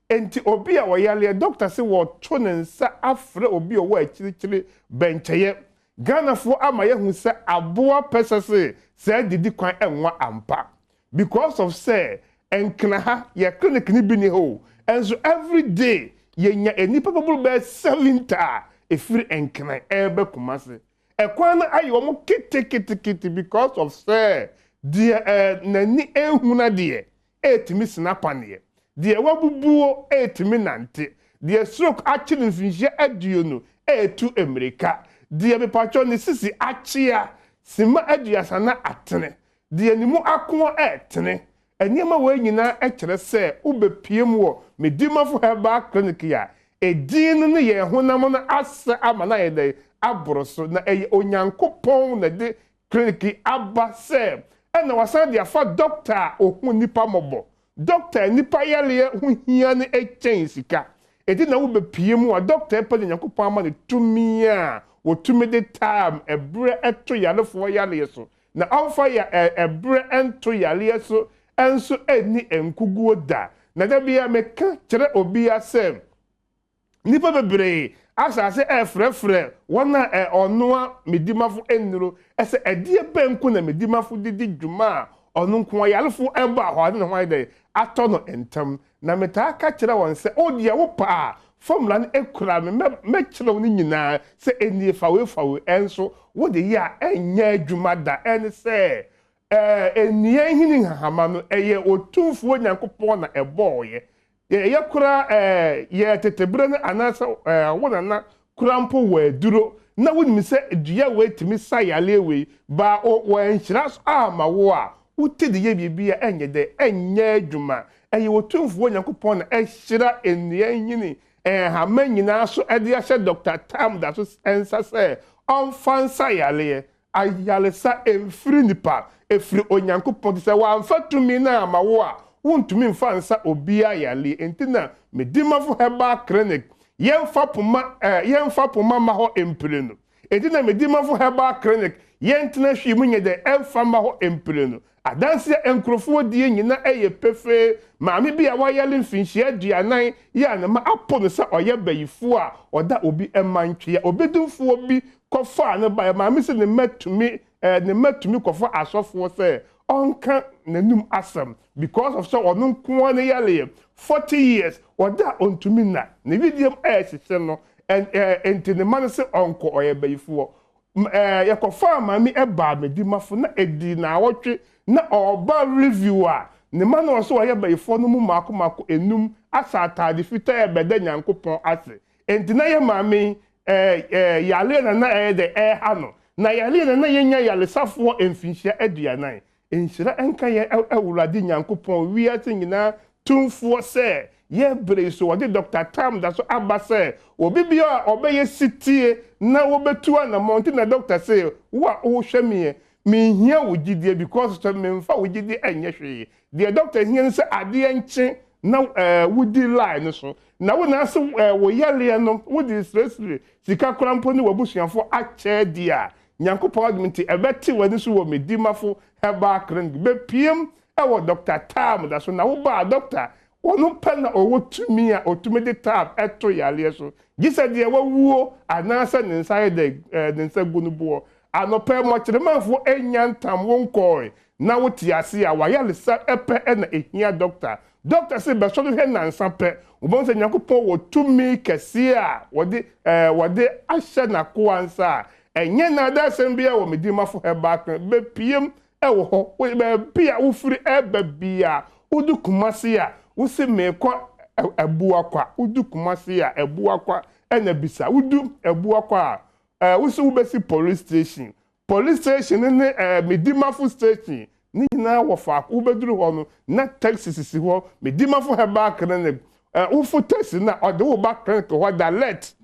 enti obi a woyale doctor se wo to ne nsa afre obi o wo akirichiri bencheye ganafo amaye hu se aboa pesese se didi kwan enwa ampa because of say enkna ha ye clinic ni bi ni ho enso every day ye nya enipa babul be 70 efiri enkna ebe kumase ekwan na ayo mo kiti because of say the nani ehuna de etimi snapanie de wabubuo etimi nante de stroke achili mfinje aduonu etu America de be pacho ni sisi achia sima aduasa na atene de animu akon etene eniema we nyina ekere se ubepiem wo medimafo heba clinic ya edin ne ye honam na asa amana ye de abroso na onyankopon na de clinic aba se ena wasan de afa doctor ohun nipa mobo doctor nipa yale hu hia ne echen sika edi na wo bepiem wa doctor pa de nyankopon ama ne tumi a wo tumi de time ebre eto yale fo yale so na alfa ya ebre ento yale so enso eni enkuguo da na da bia meka kire obi asem nipa bebre asase frefre wona onoa medimafo enuro ese edie benku na medimafo didi dwuma onu nko yalefo eba ho ade ne ho ide ato no entam na meta aka kire won se odie wo pa formula no ekura me kire woni nyina se enie fawe enso wo de ya enya adwuma da en se enie hini hama no eye otumfo nyankopon na eboye ye kura ye tetebre na anasa wona na kura mpo wa duro na woni mi se dua we timi sayale we ba o wa nhira so ama wo a wote de ye bibia enye de enye adwuma eye wotumfo Nyankopɔn na ehyira enua nyini ha manyina so ede ahye Dr. Tam da so ensa se onfansa yale ayalesa emfiri nipa efiri Onyankopɔn se wa amfatumi na amawo a wontumi mfansa obia yale entina medimafo heba clinic yemfa poma ma ho empireno entina medimafo heba clinic yentina hwi munye de emfa ma ho empireno adanse enkrofo die nyina eye pefe maame bi a wayale mfinhia aduanan ya na ma apo no sa oye bayifo a oda obi emantwe obedumfo bi kofa ne ba maame se ne matumi kofa asofo se onka nanum asam because of so onu nko ne yale 40 years oda ontumi na ne vidium ehye no enti ne man se onko oye bayifo yakofa maame eba medimafo na edi na awotwe na oba reviewer ne man no so oye bayifo no mu mako enum asa atade fita ebeda Nyankopɔn ase enti na ye maame yale na de ha no na yale na yenya yale safo emfinhia aduanan enhyira enka ye awurade Nyankopɔn wiase nyina tumfo se ye bre so wode Dr. Tam da so abase obi bia obeye sitie na wobetu na monti na doctor say wa wo hwemie me hia wo gidie because to me mfa wo gidie enye hwe the doctor hia say ade enche na wudi line so na wo na se wo yale no wudi stressfree sika krampo ni wabusuafo ache dia Nyankopɔn adminti ebeti wani so wo medimafo heba clinic be piem wo Dr. Tam da so na wo ba doctor onu pena owo tumi a otumi de tab eto yale so gisa de wawuo anasa ne nsae de nsa gunubo anope mo kiremanfo enyantam wonkoi na woti ase a wayale sa epe na ehia doctor se be so de na nsa pe obonse Nyankopɔn wo tumi kese a wode ahye na ko ansa enye na da sembia wo medimafo heba kan be piem ewo ho wo be bia wo firi eba bia udu kumase a usi mekwa ebuakwa udu kumasi ya ebuakwa ena bisa udu ebuakwa usi ubesi police station ne medimafo station ni na wofa ubeduru ho no na taxi sisi ho medimafo heba clinic ufu taxi na ode wo ba clinic ho da let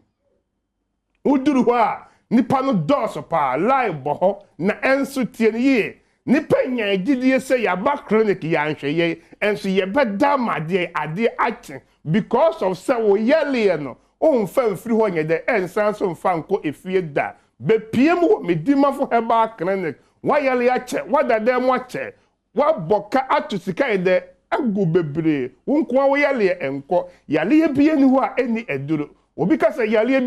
uduru ho a nipa no doso pa live bo na enso tie ye ni penya gidie se ya ba clinic ya nhweye enso ye beda made ade ache because of say wo yele no o mfa mfiri ho nyede ensan so mfa nko efie da be piem wo medimafo heba clinic wa yele ache wa dada mo ache wa boka atusika ide agu bebre wo nko wo yele enko yale bie ni ho a eni eduro obi ka se yale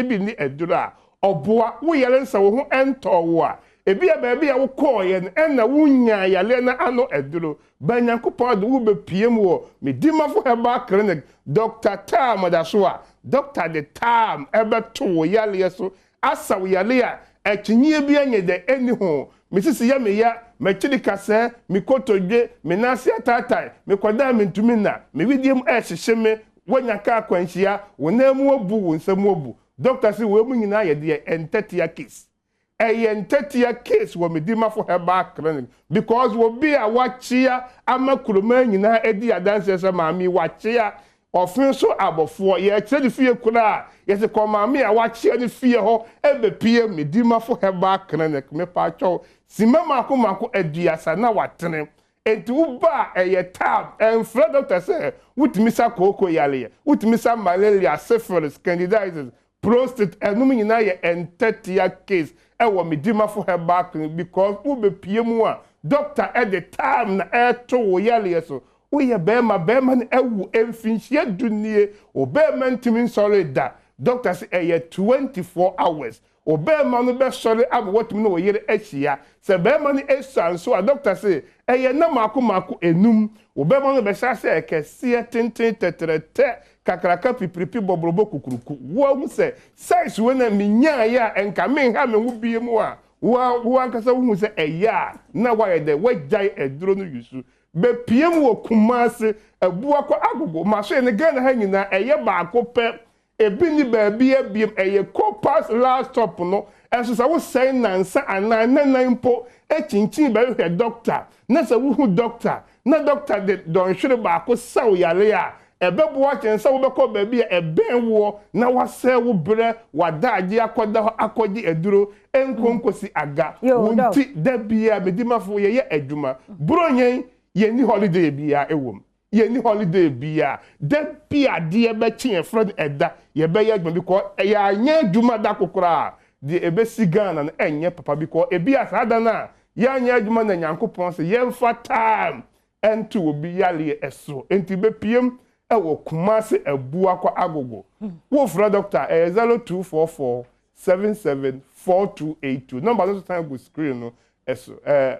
bi ni eduro a oboa wo yele nsa wo ho ento wo a ebia baabi a wo koye na wunya yale na ano eduro ba Nyankopɔn de wo be piem wo medimafo heba clinic Dr. Tam da so a Dr. the Tam ebeto wo yale so asa wo yale a ekyinye bia nye de eni ho misisi ya me ya mechiri kase mikotodwe menase atatai mekoda mentumi na me widiem ehyehyeme wonyaka akwanhia wonamu obu wonsamu obu Dr. si wo mu nyina ye de entetia case entetia case wo medimafo heba clinic because wo be a wachia amakuroma nyina edi adanse se maami wachia ofin so abofo ye kyedi fie kura ye se ko maami a wachia ni fie ho ebe pie medimafo heba clinic me pa cho simama mako aduasa na watene enti uba eye tab enfra doctor say wutimisa koko yale wutimisa malaria syphilis candidiasis prostate enum nyina ye entetia case ewo medimafo heba clinic because wo be pie mu a doctor at the time na eto wo yale so wo ye bema ne ewu emfinhia dunie obema ntimi sorry da doctor say 24 hours obema no be sorry abo wotimi no yere ahia se bema no esanso a doctor say na mako enum obema no be sase ekese tenten tetrete kakraka pipripi bobrobo kukuruku wo mu se size we na minya ya enka men ha me wo bie mu a wo ankasa wo hu se na wa ye de wajai eduro no yusu be piem wo kumase abua kwa agogo maso ne Ghana ha nyina eye baako pe ebi ni baabi abiem eye Copas last stop no enso sa wo say nansa anan nan mpo echinchin ba hwe doctor na sa wo hu doctor na doctor de don hwere ba ko saw yale a ebebo wa chen sa wo be ko ba bi eben wo na wase wo bre wadaagye akoda ho akogye eduro enkonkosi aga wonti da bia bedimafo ye adwuma bronyen ye ni holiday bia ewom ye ni holiday bia da bia de be chien friend eda ye be ye adwuma because ya anya adwuma da kokora de ebe sigana na enye papa because ebia sada na ya anya adwuma na nyankopon se ye mfa time ento obi yale eso enti be piem ewo kumase ebu akwa agogo wo fra doctor 0244 774282 number no time go screen no eso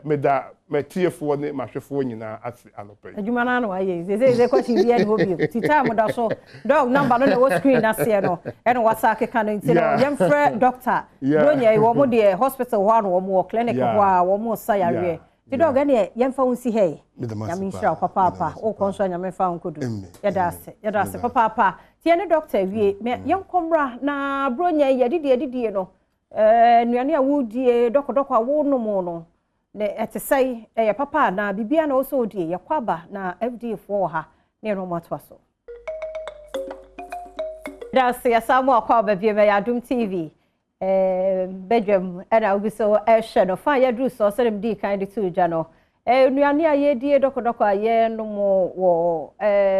meda metiefo ne mahwefo nyina ase anope adwuma na no aye ze question bia no bi ti time da so dog number no na wo screen ase no e no wasa keka no nti no yem fra doctor bronya wo mo de hospital ho no wo clinic ho a wo mo sayare ti dog ene yem fa unsi hey yam shira papa o konso nyame fa unkodu yeda ase papa ti ene doctor wie yem komra na bronya yedidie no nuane a wudie dokodoko a wo no mo no ne etesai papa na bibia na oso die yakwaba na FD fo ha ne no matwaso Dasi asamu akwaba bia ya Adom TV Badwam era obiso ehwe no fa ya dru so serem di kind to gya no nuane a ye die dokodoko a ye no mo wo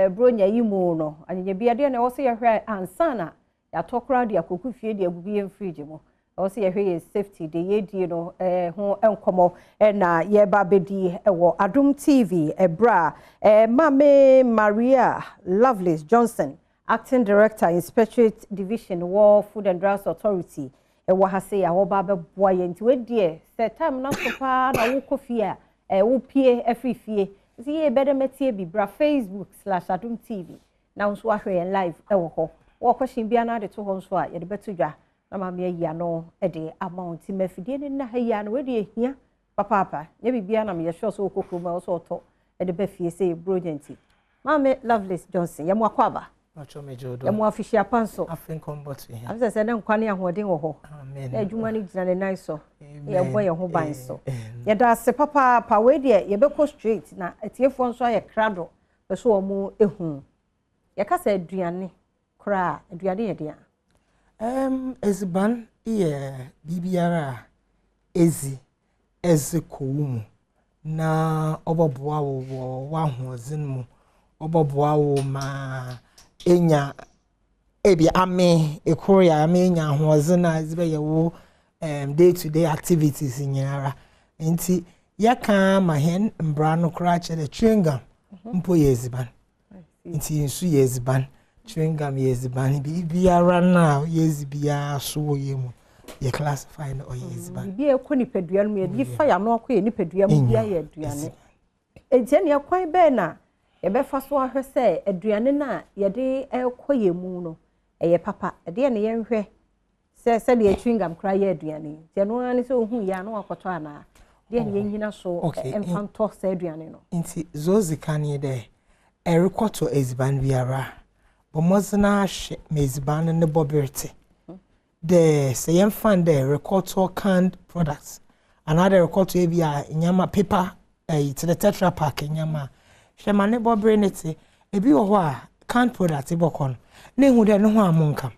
bronya yimu no anyenya bia de na wo se ye hwe ansana ya tokra de akoku fie de agugu ye fridge mo also ye safety de ye no ho enkomo na ye ba bedi wo Adom TV bra Mame Maria Lovelace Johnson acting director inspectorate division war food and drugs authority wo ha say ya wo ba be boa ye nti we die se time na so pa na wo kofie wo pie afifie si ye be de metie bi bra Facebook/Adom TV na nso ahwe live wo ho wo question bia na de to ho nso a ye de betudwa na mama ya no de amount mafidie ne na ha ya no we de ehia papa ye bibia na me sure so okokro ma so to de ba fie say brilliant Mame Lovelace Johnson ye mo akwaba acho mejodo ye mo official panso afin combat here am say na nkwane ahoden wo ho amen na adwuma ni gina ne nan so ye boy ye ho ban so ye da se papa we de ye be ko straight na atiefo nso aye krado be so omo ehun ye ka say aduane kra aduane ye de eziban iye bibiara ezi kowumu na oboboa wo wahozin mu oboboa wo ma enya ebi ame ekoria ame enya hozin na zibe ye wo day to day activities nyara nti yaka ma hen mbra no kra chere chewing mpo ye eziban nti nsu ye eziban chewing gum yeziban bibiara na yezibia so yemu ye classify no yeziban bibia ko nipadua no ye fa ya no akọ nipadua mu bia ye aduane enti ne yakwan be na ye be fa so ahwe se aduane na ye de ekọ yemu no ye papa de ne ye nhwe se de chewing gum kra ye aduane je no ani se ohun ya no akoto ana de ne nyina so emfanto se aduane no nti zozi kan ye de erikoto eziban biara bomozna she meziban ne boberte the same fan there record canned products another record to bia nyama paper to the tetra pack nyama she mane bobrenete ebi wo ho a canned product bokon na ehu de no ho amonka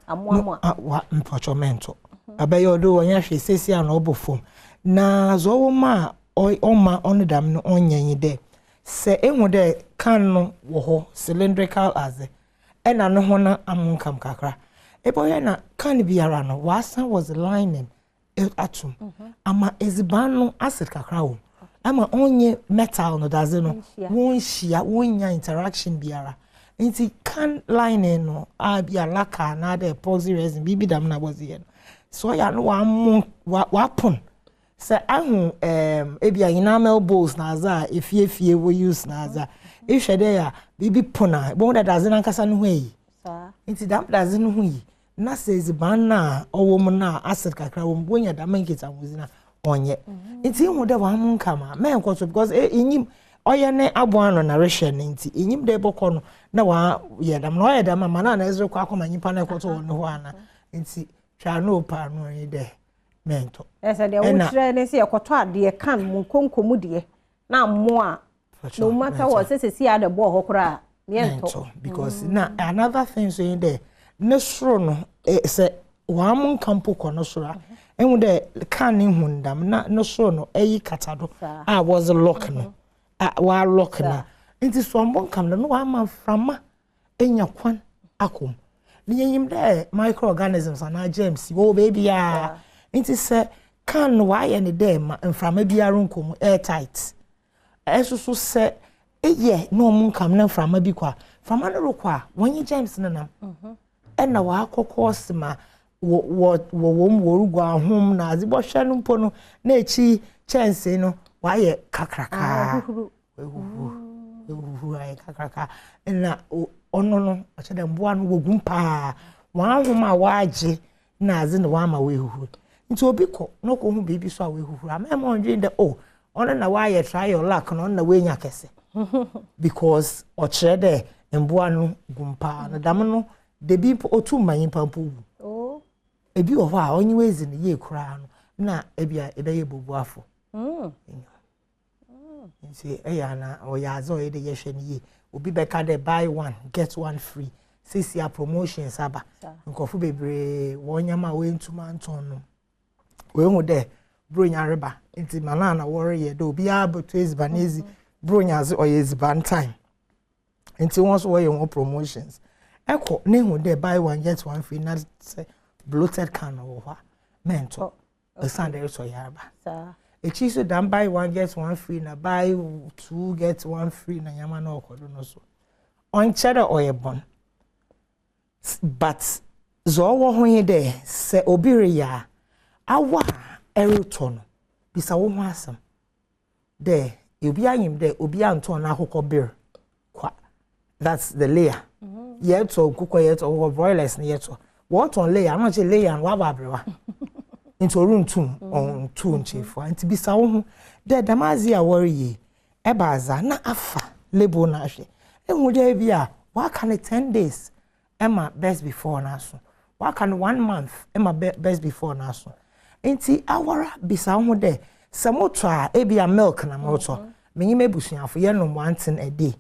amwa wa mpochomento abayo do wonya hwe sesi an obofom na zo wo ma oma onedam no onyanyi de se ehu de can no wo ho cylindrical as ena no ho na amonkam kakra eboye na can biara no wasa was lining atom ama eziban no acid kakra wo ama onye metal no daze no won hia wonya interaction biara nti can lining no abia laka na the epoxy resin bibi dam na was here so ya no wa pon se ahu ebia enamel bowls na za efie we use na za ihwede ya bibi pona bo da daze na nkasa no hweyi nti dam daze no hweyi na says banna owo na acid kakra wo bonya da mankita wuzina onye nti hu de wa mu nkama me enkoto because enyim oye ne aboano na rehye nti enyim de bokọ no na wa ye dam na oye dam ma na ezre kwa akoma nyipa na ekoto wo no ho ana nti twa no pa no yi de mento esa de wo kire ne se ekoto ade kan mu konkomu de na mo a no matter what say see ade bo ho kra mento because na another thing so in there ne soro no say wa mun kampo kono soro enwu de kan ne hundam na ne soro no eyi katado was lock no wa lock na nti so mbon kam no wa ma frama enya kwan akom ni yim de microorganisms ana germs wo baby ya nti se kan wa ye ne de ma mframa biara nkom airtight esusu se eye no mun kam na mframa bi kwa frama no rokwa wonye germs nanam na wa akokos ma wo rugwa ahom na azibọ hwe no mpo no na echi chance no wa ye kakraka ay kakraka na ono no achede mboa no wogum pa wa ahom a waje na azi na wa ma we huhu nti obi ko no ko hu bibi so a we huhu am wondering the ono na wa ye try your luck no na we nya kese because ochede mboa no gumpa na dam no de bi otu manyin pampo ebi wo ha onye wezi ne ye kura no na ebia ebe ye bobu afo nti eya na oyazo ye de ye hwe ne ye obi beka de buy one get one free sisi a promotions aba nkofu bebre wonyama we ntuma anton no we hu de bronya reba nti manana wore ye de obi abotu ezibanezi bronya ze oyeziban time nti won so we won promotions eko ne hu de buy one get one free na say bloated can over mento a Sunday so yarba echi so dan buy one get one free na buy two get one free na yama na okodo no so on cheddar oil bon but zo wo ho ye de se obire ya awa eruto no bisa wo ho asam de obi anyim de obi anto na akoko beer kwa that's the layer yeto kuko yeto broilers na yeto what on layer no che layer and wa babrewa into room 2 on 2 nchefo anti bisa wo hu de damazi a worry ye ebaza na afa label na hwe ehu de bia wa kan 10 days emma best before na so wa kan 1 month emma best before na so enti awara bisa hu de samoto a ebia milk na moto menyi mebusuafo ye no one thing a day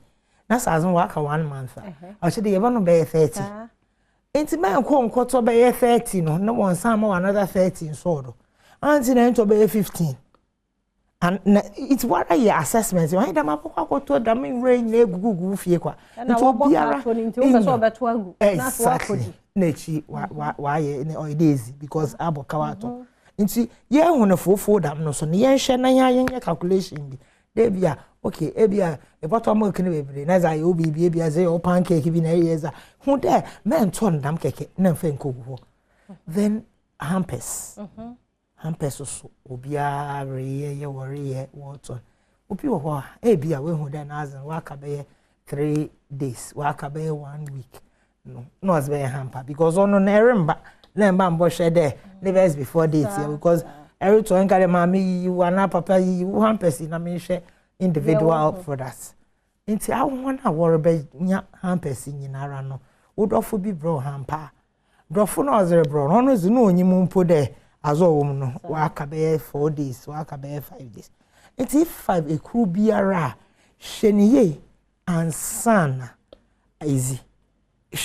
na sazon wa ka 1 month a che de ye no be 30 enti man ko nkoto be 30 no na won san ma another 30 so do anti na nto be 15 and it's what are your assessments why da mapokwa koto da min rain na egugugu fie kwa nto biara nti o so beto agu na so akodi na chi wa ye ne oidezi because aboka wato nti ye hu na fofo dam no so ne ye hwe na ye calculation bi de bia okay ebia e bottom milk ne bebre na za ye obi bi ebia ze o pancake bi na ye za hu de men ton dam keke na mfa nkogu then hampers hampers so obia re ye worry ye water obi wo ho ebia we hu de na azan wa ka be 3 days wa ka be 1 week no as be hamper because ono na eremba na mba mbo hwe de the best before date here because every time kale mami you ana papa you hampers na me hwe individual products nti awon na wore be nya hampers nyinara no wodofo bi bro hamper dofo na ozere bro no no zinu onyim mpo de azo wom no wa ka be 4 days wa ka be 5 days nti 5 ekru biara hweniye ansana easy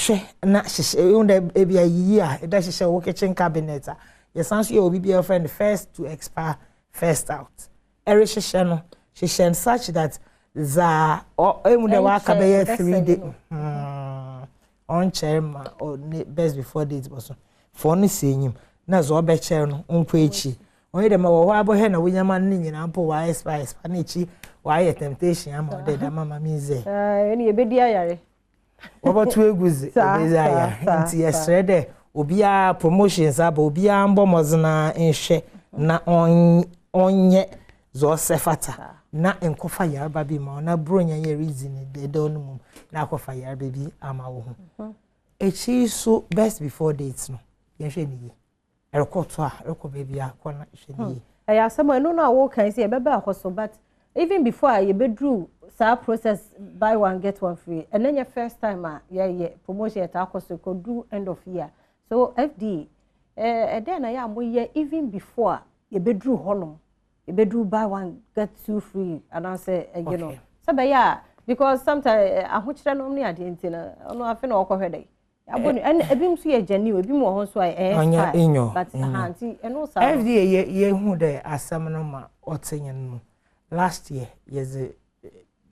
hwe na hye unda ebia yi a eda hye wo kitchen cabinet a yesanso ye obi bia friend first to expire first out ere hye no hye such that za emude wa ka be 3 days on chairman or best before date boso for no senyim na zo be chair no onko echi onye de ma wo abo he na wonyama ne nyina mpo wa expire na echi wa ye temptation ama de da mama minze eni ebedi ayare obotu eguzi ebedi ayare nti yesterday obia promotions aba obia mbomozna nhwe na onye zo sefata na enkofa yarba bi ma na bronya ye reason de don mum na akofa yarba bi ama wo ho echi so best before dates no ye hwe ni erekoto a rekọ baby akọ na hwe ni ya asemo eno na wo kan se e bebe akoso but even before you bedru sa process buy one get one free and then your first time yeah promotion at akoso ko do end of year so FD then na ya mo ye even before ye bedru honom ye bedru buy one get two free and I say you know so be ya because sometimes ahokyere no ni ade ntina ono afi na okohwede aboni and ebim so ye jani ebim wo ho so but auntie eno sa every year ye hu de asam no ma otenye no last year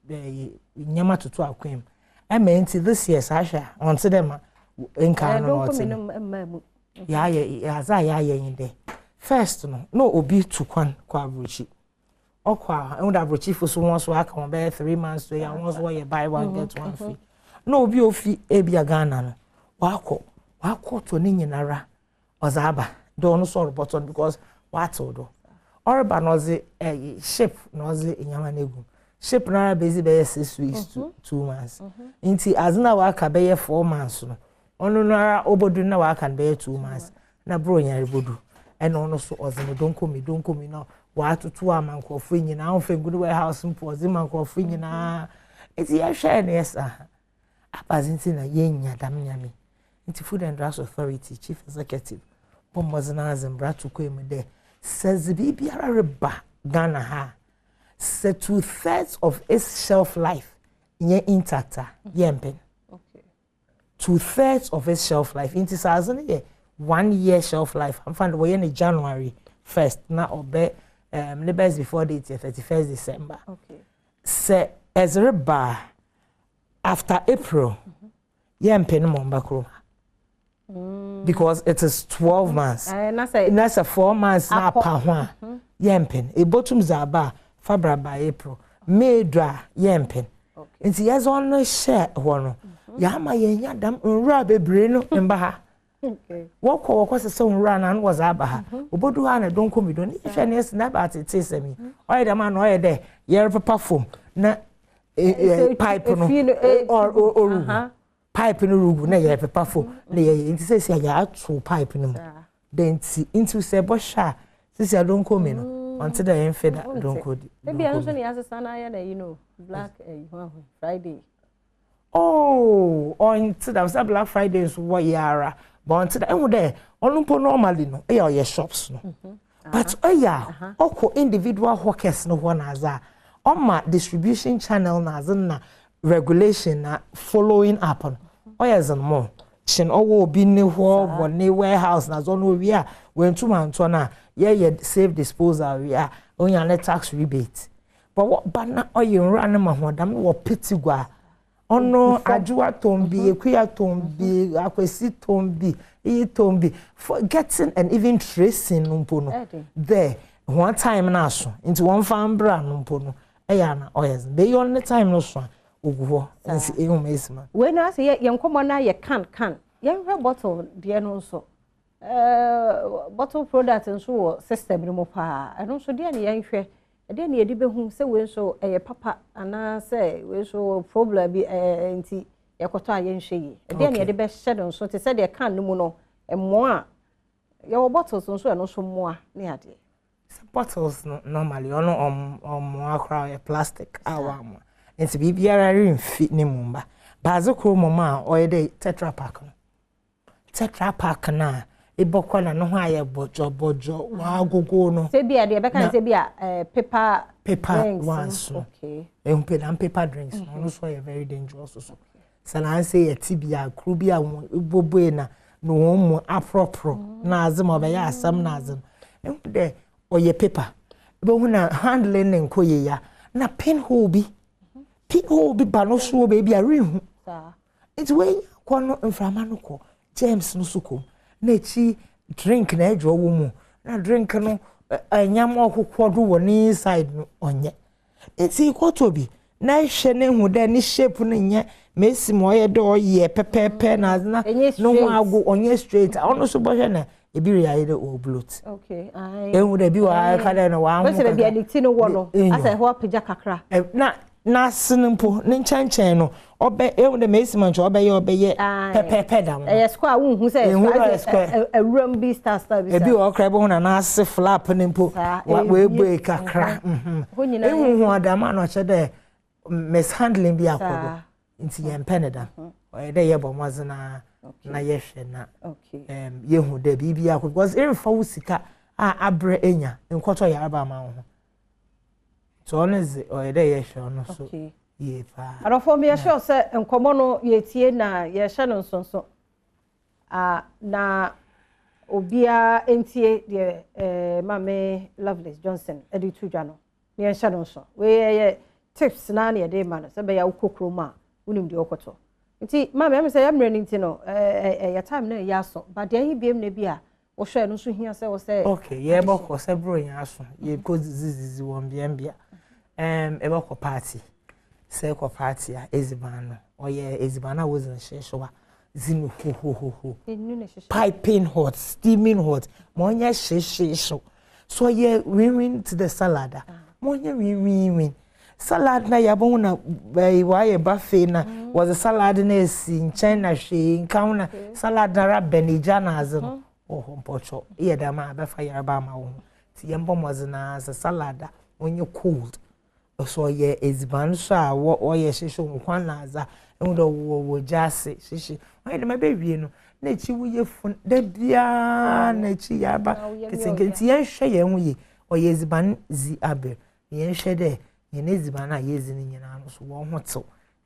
ye nyama tutu akwem enti this year sasha onto them enka no no ya za ya yinde first no obi tukwan kwa abrochi okwa and abrochi fo so won so aka won be 3 months so ya won so ye buy one get one free no obi ofi ebia Ghana no wako to ni nyinara ozaba do no so button because what do orba no ze ship no ze nyama negu ship na bezi be 6 weeks to 2 months inti azna waka be 4 months no ono na obodu na waka be 2 months na bro nya rebodu eno ono so ozene don't come me no wa tutu amankofo nyina onfe good warehouse mpo ozimankofo nyina eti ya hwe na yesa apazinti na yenya dam nyame nti Food and Drugs Authority Chief Executive Pomozina Azembra tukwemu de says bibiara reba Ghana ha say 2/3 of its shelf life intact yempen. Okay. 2/3 of its shelf life into 1 year shelf life. I'm found way in January 1st now obe the best before the 31st December. Okay. Say as reba after April yempen mombakro. Because it is 12 months. That's a 4 months na pa yempen. E bottom zaba Fabra by April. May dra yempen. Nti yes on no share hono. Ya ma yenya dam nra bebre no mba ha. Okay. Woko se so nra na was aba ha. Obodu ha na don komi don. If any is na ba tete semi. Oye dem na oye de yer papa form na pipe no or pipe no rugu na yer papa form na yer nti se ya atu pipe no. Then into se bo sha. Sisi don komi no. Until the infed don't go. Maybe I'm saying as a sana, you know, Black Friday. Oh, until that was Black Fridays, what yara. But until the end there, only normally no, your shops no. But individual hawkers no one as a on my distribution channel na regulation na following up on. Yes and more. Shin owo bi ne ho woni warehouse na zo no wi a wentu manto na ye safe disposal wi a onya na tax rebate but what bana oye nra na mahodam wo petigwa ono ajuwa tombi ekuya tombi akwesi tombi tombi for getting and even tracing numpo no there one time na so into one fambra numpo no eya na oyes be yon the time no so oguho nsi ehumesima when I say yenkomo na ye can yen bottle de no so bottle product nso system no mo pa eno so de na yen hwe de na yedi behu se we so papa ana se we so problem bi nti yekoto ayen hwe de na yedi be hye don so te se de can no mu no emo a ye bottles nso eno so mo a ne ade bottles normally ono akra plastic awam nti bibiara remfi ne mumba bazoko mama oye de tetra pack na ibokwa na no ho aye bojo wa agogo no se bia de be kan se bia paper ones okay paper drinks no so very dangerous so sana say ye tibia kru bia boboe na no mu apropro na azem obeya asam na azem de oye paper be hu na handling nkoye ya na pinhole bi bano so be bia rehu it's way kono mframa no ko James no suko na chi drink na edwo wo mu na drink no anyam okokwodo wo ni inside no onye eti kwoto bi na hwe ne hu da ni shape no nye mesi mo ye de oye pepepe na no ho ago onye straight ono so bohwe na ebi ri aye de o bloat okay ehu da bi wa ka da no wa hu se be addict no wo no asa ho apija kakra na sinimpo ne nchanchen no obe ehu de mesi mancho obe ye pepepe da mo square hu hu se awram bi star bi ebi o kra bo na na ase flap ne mpo we boy kakra ehu hu adama no che de mishandling bi akodo nti ye mpeneda o ye de ye bomazina na yehwe na yehu de bibia because every wo sika abre enya nkoto ya aba ma ho so honestly o de yehwe no so ye pa arofo me sure say enkomo no yetie na yehwe no nsonso na obia entie de mame Loveless Johnson editu dwa no ne yehwe no so we tips na na de ma no se be ya ukokro ma unim de okoto nti mama me say ya mre nti no ya time na ya so but dey biem na bi a wo hwe no so hia say wo say okay ye boko se bro ya so ye ko zizizi won bia e boko party say ko party a ezibano oye ezibana was in sheshowa zinu ho piping hot steaming hot monya shesho so ye win to the salad monya win salad na yabon na why buffet na was a salad na si China she nkauna salad na rabenija na azno mpocho ye da ma be fa yarba ma wo ti yembo mozina as a salad when you cold so ye ezban so a wo ye hihye nkwan na aza ndo wo jase hihye why de ma be wie no na chi wo ye fun da bia na chi yarba kitinki ye hwe ye hu ye o ye ezban zi abe ye hwe de ye neziban na ye zi ni nyina no so wo hoto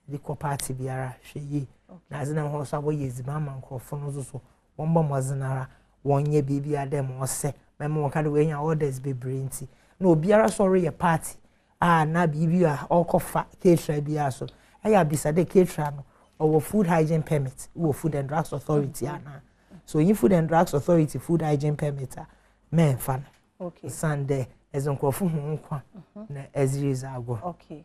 di ko party biara hwe ye na azina ho so abo ye ezban man krofo no so womba mozinara wonye bibia dem ose memo won kade we nya orders be brainti na obiara sorry ye party na bibia okofa caterer bia so aya bisade caterer no or food hygiene permit or food and drugs authority ana so in food and drugs authority food hygiene permit men fan okay Sunday ezonkofo hu nkwa na eziriza agwo okay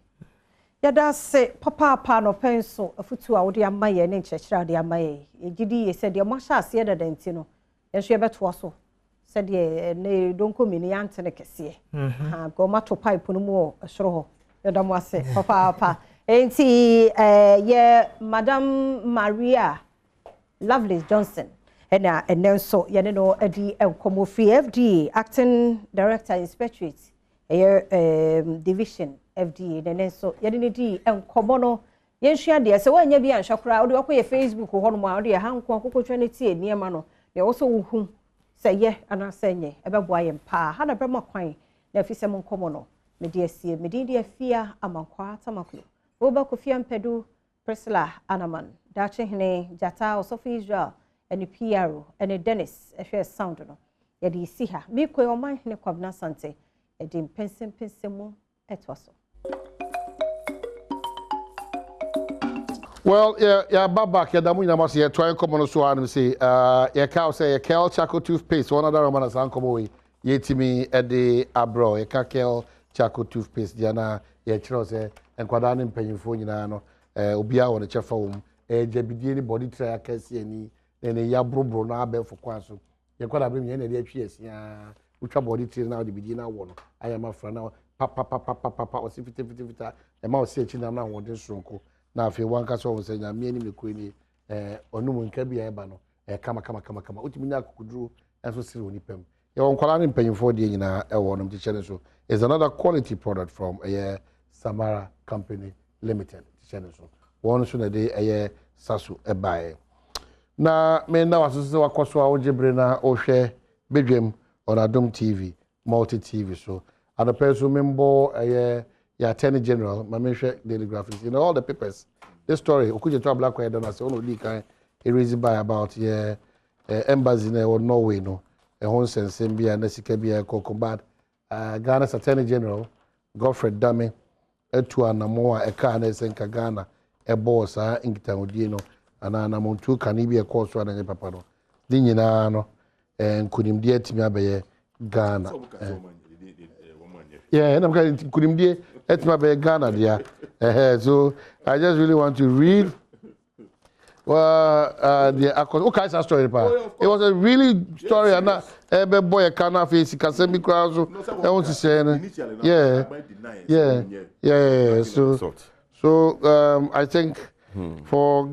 yada se papa no penso afutu a wo de amaye ne nkyekira de amaye egidi ye se de mo hya ase de denti no yenso ye beto so se de ne donko mini yantene kese ha go mato pipe no mo soro ho yada mo ase papa enti ye Madam Maria Loveless Johnson and then so you know the enkomo free FDA acting director inspectorate division FDA and then so you need the enkomo no yenhua de se wanya bi anhwakura wo de okoye Facebook ho no ma wo de hanko akokotwa ne tie niema no de wo so wuhu se ye ana senye ebeboa ye mpa ha na brema kwan na afise mo nkomo no me de asie me de afia amankwa tamaklo wo ba kofia mpedu Priscilla Anaman dache hene jata osofi Israel and PRO and Dennis a sound no ya de si ha me ko o man hene kwabna sante e de pensem etwaso. Well, yeah, back yeah, damu ina masi yeah, try come on so and say yeah, cow say yeah, Kel Chaco toothpaste one other man as come away yetimi e de abro yeah, Kel Chaco toothpaste diana yeah, chiro say enkwada ne mpanyimfo nyina no obia wo ne chefa wo jabidie ni body try akasi ani ne ya brobro na abefo kwa so ye kwada be me na de atwi asia utwa body tray na de bidie na wo no ayama fra na papa o sifita e ma o se echi na na wo de sonko na afi wanka so wo se nya me ni mekwe ni onum nka bia eba no kama utimi nya akukuduru enso sire oni pem ye won kwala ne mpanyimfo de nyina e wo no mtiche so is another quality product from Samara Company Limited tiche so won so na de sasu ebae na me na wasese wakoso a ojebre na ohwe bedwem on Adom TV multi TV so and the person member ya Attorney General Mameshe Daily Graphics you know all the papers this story okuje to black quiet and say ono di kan erase by about embassy na Norway no e hon sense bia na sika bia kokombat Ghana's Attorney General Godfred Dame etu anamo a eka na senka Ghana e boss a ingita odie no ana na montu kanibia course so na papa no di nyina no nkunimdie atimi abaye Ghana yeah and I'm going to kunimdie atimi abaye Ghana dia so I just really want to read okay it's a story pa it was a really story and ebe boy kana face kasemi krazo e want to say yeah so I think for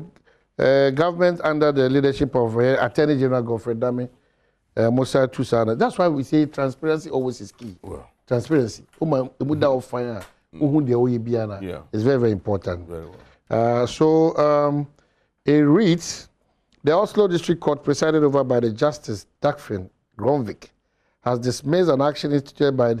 government under the leadership of Attorney General Godfred Dame Musa Tusana that's why we say transparency always is key transparency umuda of fire uhun de oye biana is very very important very well. So it reads The Oslo District Court, presided over by the Justice Dagfinn Gronvik, has dismissed an action instituted by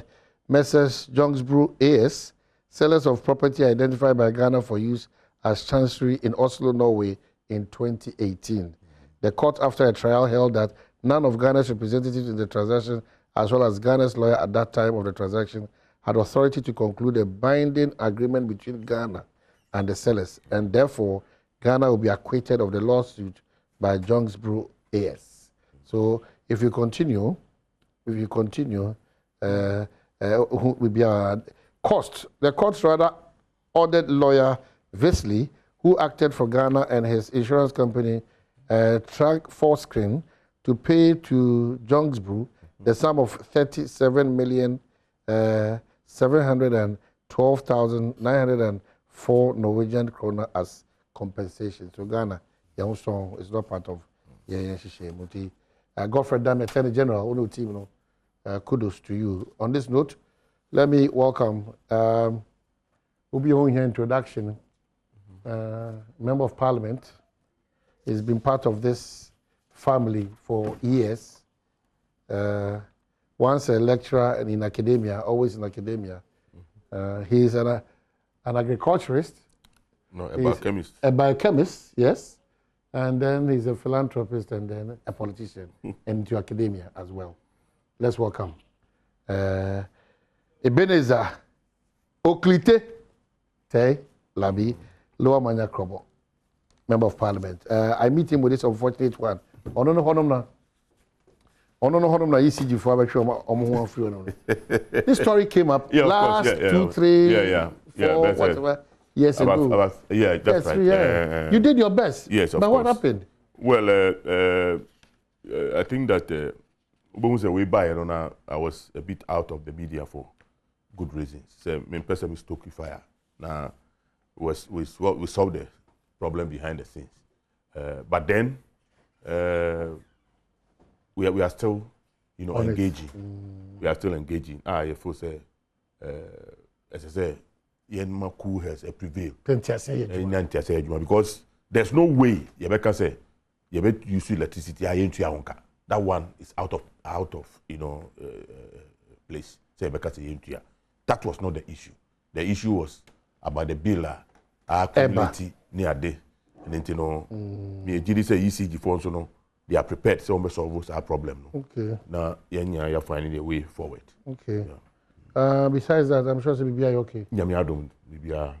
Messrs. Jongsbro AS, sellers of property identified by Ghana for use as chancery in Oslo, Norway in 2018. The court, after a trial, held that none of Ghana's representatives in the transaction, as well as Ghana's lawyer at that time of the transaction, had authority to conclude a binding agreement between Ghana and the sellers, and therefore Ghana will be acquitted of the lawsuit by Jongsbro AS. So if you continue, will be a cost. The court rather ordered lawyer Visley, who acted for Ghana and his insurance company, Trank Forscreen, to pay to Jongsbro the sum of 37,712,904 Norwegian kroner as compensation. So Ghana, your song is not part of Godfrey Dan, Attorney General, team, kudos to you. On this note, let me welcome, we'll be on here introduction, Member of Parliament. He's been part of this family for years. Once a lecturer and in academia, always in academia. He's an agriculturist. No, a biochemist. A biochemist, yes. And then he's a philanthropist and then a politician and into academia as well. Let's welcome Ebenezer Oklite Te Labi Lower Manya Krobo, Member of Parliament. I meet him with this unfortunate one. This story came up last 2, 3, 4, whatever. Years ago. Yeah, that's right. You did your best. Yes, of but course. What happened? Well, I think that way by, I was a bit out of the media for good reasons. So, my person is Toki Fire. Now, we solved the problem behind the scenes. But then, we are still, engaging. We are still engaging. You feel say, as I say, Yenma coup has prevailed. Because there's no way you can say you use electricity. That one is out of place. That was not the issue. The issue was about the bill. Our community near day, and then me say ECG phones they are prepared. So we solve our problem. Okay. Now you're finding a way forward. Okay. Yeah. Besides that, I'm sure BBI okay. Yeah, me Adom BBI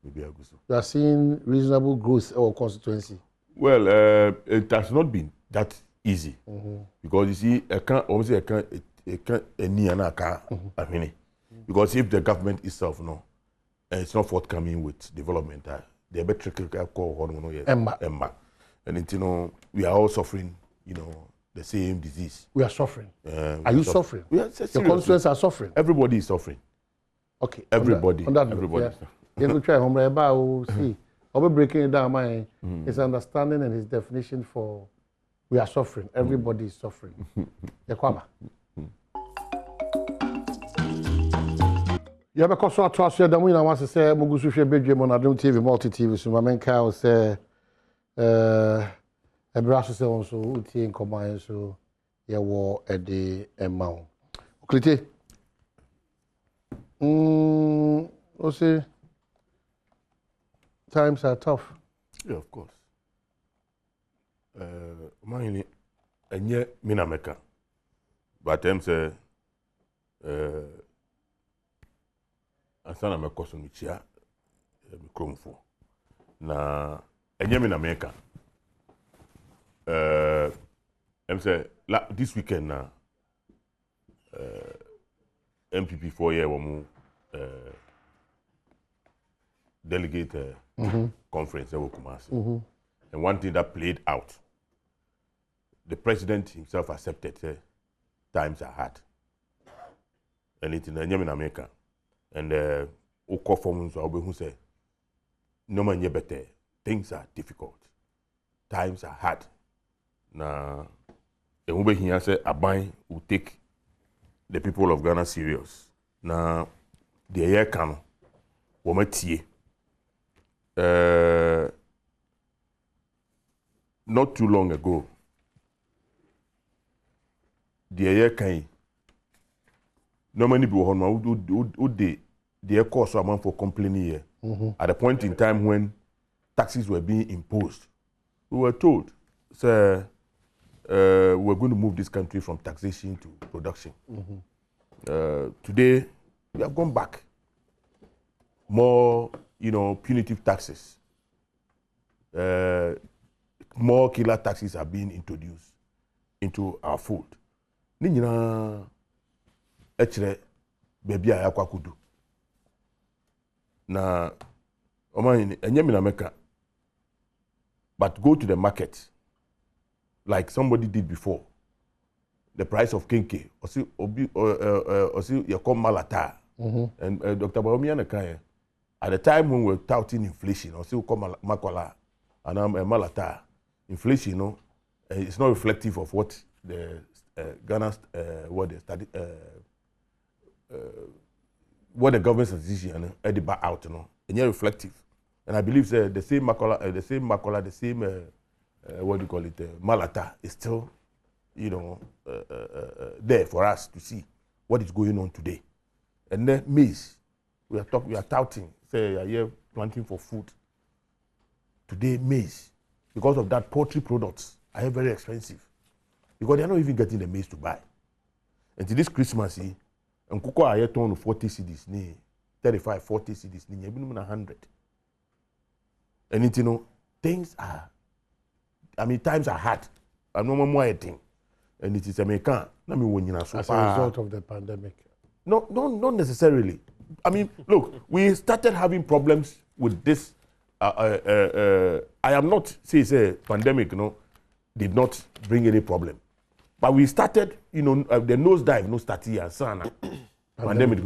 good. You are seeing reasonable growth or constituency. Well, it has not been that easy because you see, because if the government itself, it's not forthcoming with development, they better call Emma, and we are all suffering, the same disease. We are suffering. Are you suffering? Your constituents are suffering. Everybody is suffering. Okay. Everybody. Everybody. You will try see. I'll be breaking it down. His understanding and his definition for we are suffering. Everybody is suffering. Yakwama. You have a question to ask you. Damu ina wants say mugusu she Badwam on Adom TV, multi TV. So my man Kyle say, Ebraso say also uti in combine so ya wo ede emma. Oklite. O say times are tough. Yeah, of course. Mine enye minameka. But them say asana me koso mi chia mi kromfo. Na enye minameka. Say this weekend na MPP 4 year womu delegate conference in Kumasi. And one thing that played out, the president himself accepted times are hard. And it's in America. And Oko forms who say, no man better. Things are difficult. Times are hard. Now, and we here say Abai will take the people of Ghana serious. Now, the year can womatie. not too long ago, the year came. Normally, the cost amount for complaining here. At a point in time when taxes were being imposed, we were told, sir, we're going to move this country from taxation to production. Today, we have gone back. More, punitive taxes. More killer taxes are being introduced into our food. Ninyina echre baby a yakwa kudu. Na omani enyemi na meka. But go to the market like somebody did before. The price of kenke osi yakom malata. And Dr. Baomiya Nakaye, at the time when we were touting inflation, osi yakom makola and malata. Inflation, it's not reflective of what the Ghana's what the government decision about out, and yet reflective. And I believe the same makola, what do you call it, malata is still, there for us to see what is going on today. And then maize, we are touting, say a year planting for food. Today maize, because of that, poultry products are very expensive because they are not even getting the maize to buy. And to this Christmas, and cocoa are yet on 40 cedis, 35, 40 cedis, 100. And things are, times are hard. I know more thing, and it is American. As a result of the pandemic. No, not necessarily. Look, we started having problems with this. I am not say pandemic, did not bring any problem, but we started, the nosedive, no start here, sana. Pandemic,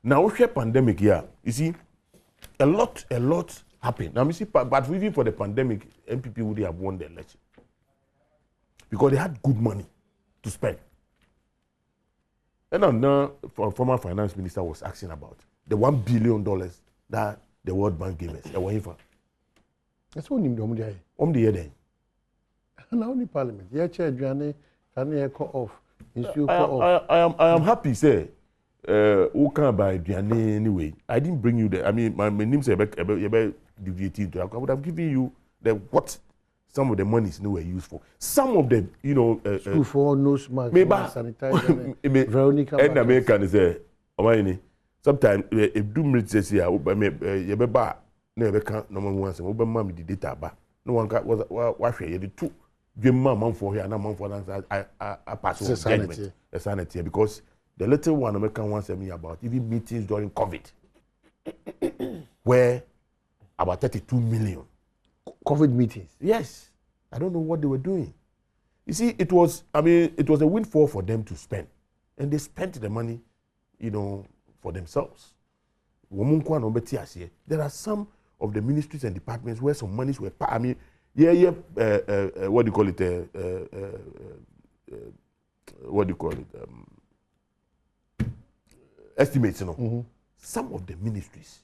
now we share pandemic here. You see, a lot happened. Now, but even for the pandemic, MPP would have won the election because they had good money to spend. And now, former finance minister was asking about the $1 billion that the World Bank gave us. That's what you do. The year then. Now only Parliament. Yeah, Chair Johnny, can you call off? I am happy, say. Who can buy Diane anyway? I didn't bring you there. My name said deviated. I would have given you what some of the monies were used for. Some of them, school for nose mask, sanitizer, Veronica. And American is there. Sometimes if do minutes here, you be back. Never can't no one wants. Oba mama the data ba. No one got was share the two. Give mama for here and mama for that. I pass on judgment. The sanity because the little one American wants me about even meetings during COVID, where about 32 million COVID meetings. Yes, I don't know what they were doing. You see, it was a windfall for them to spend, and they spent the money, for themselves. There are some of the ministries and departments where some monies were, what do you call it? What do you call it? Estimates, Some of the ministries,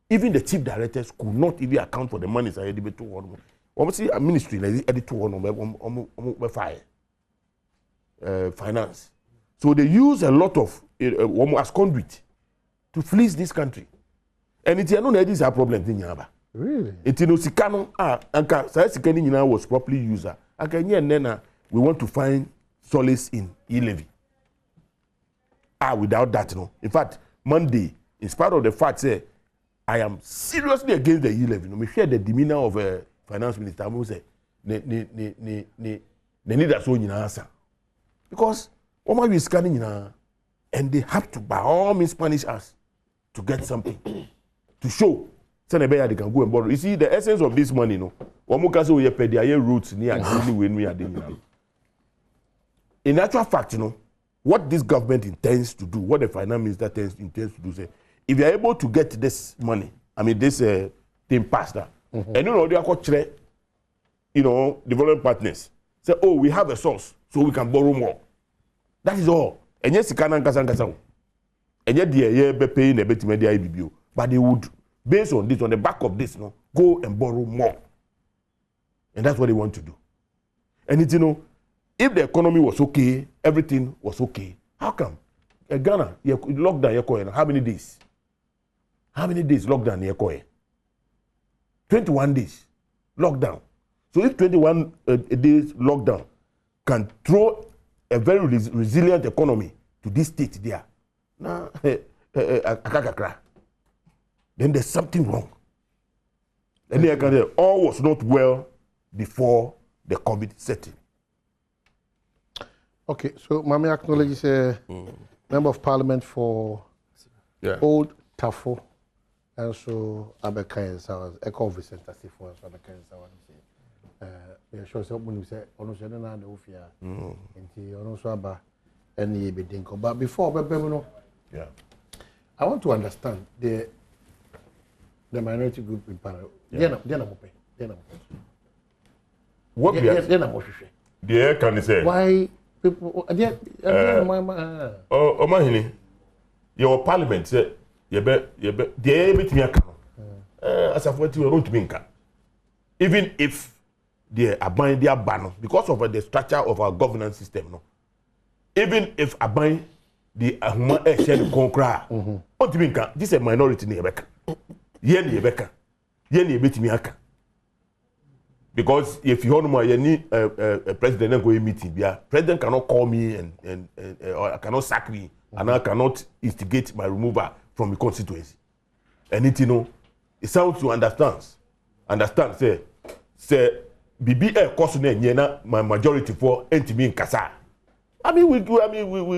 even the chief directors could not even account for the monies I had to almost a ministry finance. So they use a lot of as conduit to fleece this country. And it's no this is a problem thing. Really? It's no sikano anka sikani was properly used. We want to find solace in e-levy. Without that, In fact, Monday, in spite of the fact say I am seriously against the e-levy. We share the demeanor of a finance minister. I say ne need us own answer because what we scanning and they have to by all means punish us to get something to show. They can go and borrow. You see the essence of this money, we pay their roots near when we are doing. In actual fact, what this government intends to do, what the finance minister intends to do, say, if you are able to get this money, this thing passed that, and they are development partners say, oh, we have a source, so we can borrow more. That is all. And yes, you can and yet they paying a bit media IBBO, but they would, based on this, on the back of this, go and borrow more. And that's what they want to do. And it's, you know, if the economy was okay, everything was okay, how come? Ghana, lockdown, how many days? How many days lockdown? 21 days lockdown. So if 21 days lockdown can throw a very resilient economy to this state there, then there's something wrong. And then I can say all was not well before the COVID setting. Okay, so Mami acknowledges a member of parliament for Old Tafo, and so Abeka is our echo Vicente for us. Abeka is our we are sure someone who said, "Ono shede na de ofia." Nti ono so aba any ebedinko. But before Bebemno, I want to understand the minority group in Parliament. What the can say? Why people? Oh, Mahini, your parliament said, you bet, the everything you can. As of what you want to be, even if they abide their ban because of the structure of our governance system, no. Even if abide the human concra, what do you mean? This is a minority in Rebecca. Yen Rebecca. Yen Rebecca. Because if you want a president go meeting, president cannot call me and or cannot sack me, and I cannot instigate my removal from the constituency. And it, you know, it sounds to understand, say, BBA cost my majority for NTB in Kasa. I mean, we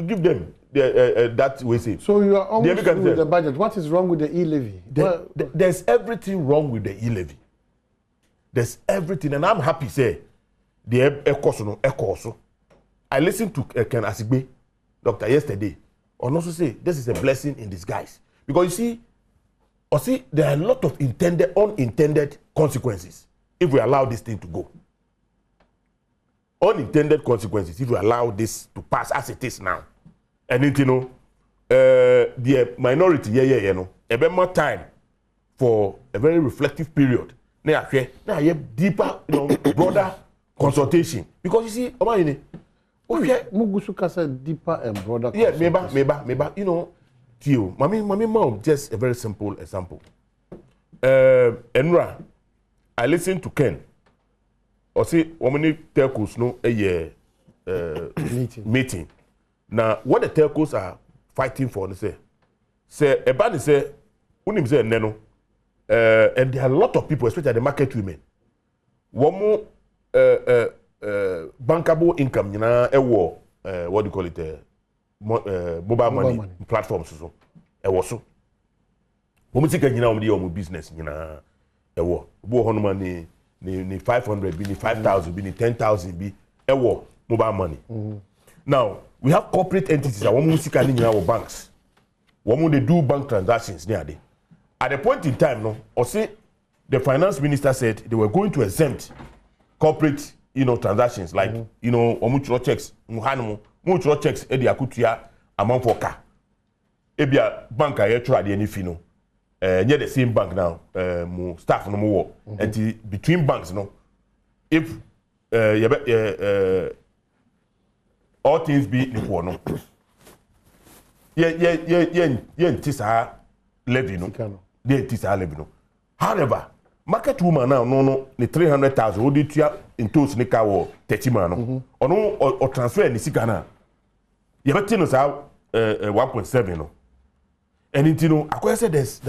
give them that we say. So you are almost through with the budget. What is wrong with the e-levy? There's everything wrong with the e-levy. There's everything, and I'm happy say the echo. I listened to Ken Asigbe, doctor, yesterday, and also say this is a blessing in disguise. Because you see, there are a lot of unintended consequences if we allow this thing to go. Unintended consequences if we allow this to pass as it is now. And it, you know, the minority, you know, a bit more time for a very reflective period. Now you have deeper, you know, broader consultation. Because you see, Mugusuka said deeper and broader consultation. Yeah, maybe, you know, Tio, Mami Mom, just a very simple example. Enra, I listened to Ken. Or see, many telcos no meeting. Now, what the telcos are fighting for, they say, Ebani say, unim say neno. And there are a lot of people, especially the market women. One more bankable income, you know, what do you call it? Mobile money platforms. So, so. When we you know, business, you know, money, ni 500, ni 5,000, ni 10,000, be mobile money. Now, we have corporate entities that want to banks. When they do bank transactions near there. At a point in time, no, or say the finance minister said they were going to exempt corporate, you know, transactions like you know, mutual checks, mutual checks, akutia amount for car. Ebia bank I try the any fino. Near the same bank now, staff no more. And between banks, no, if all things be equal, no. Yeah, levy, no. However, market woman now no the 300,000 would it in toast nika or 30 man or transfer in the sikana. You have to know 1.7 no. And it, you know, I said there's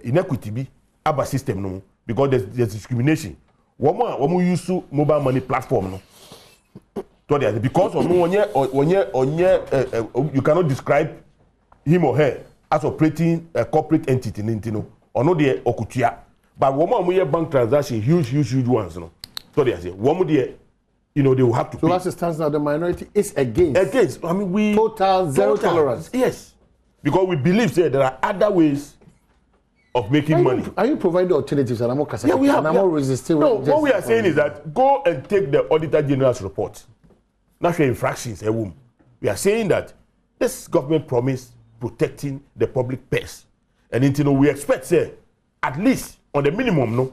inequity be about system no because there's discrimination. One more use mobile money platform no. Because you cannot describe him or her as operating a corporate entity, or no the okutia. But one more bank transaction, huge ones, no. So they say one more you know, they will have to. So as it stands now, the minority is against. Against. I mean, we total zero tolerance. Yes, because we believe there are other ways of making money. Are you providing alternatives? And I'm more yeah, we have. And I'm more resisting. No, what we are saying is that go and take the Auditor General's report. National infractions, we are saying that this government promised protecting the public purse, and you know we expect say at least on the minimum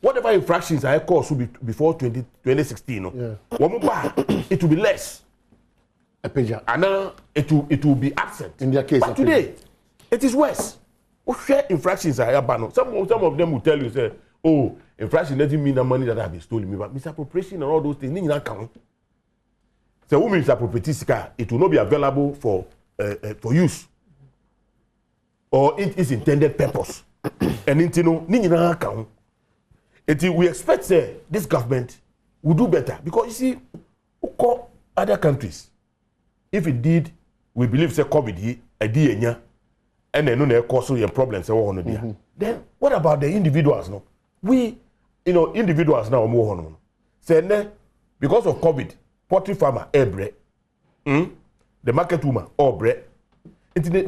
whatever infractions I caused before 2016, it will be less. And now it will be absent. In their case, but today, it is worse. Share infractions I have banned. Some of them will tell you, say, oh, infraction doesn't mean the money that have been stolen. But misappropriation and all those things, they don't count. So, who misappropriates it will not be available for use. Or it is intended purpose. And you know, count. We expect this government will do better. Because you see, other countries, if indeed we believe say COVID idea and then no cause some problems then what about the individuals no? We individuals now more say because of COVID, poultry farmer bread, the market woman bread. It's the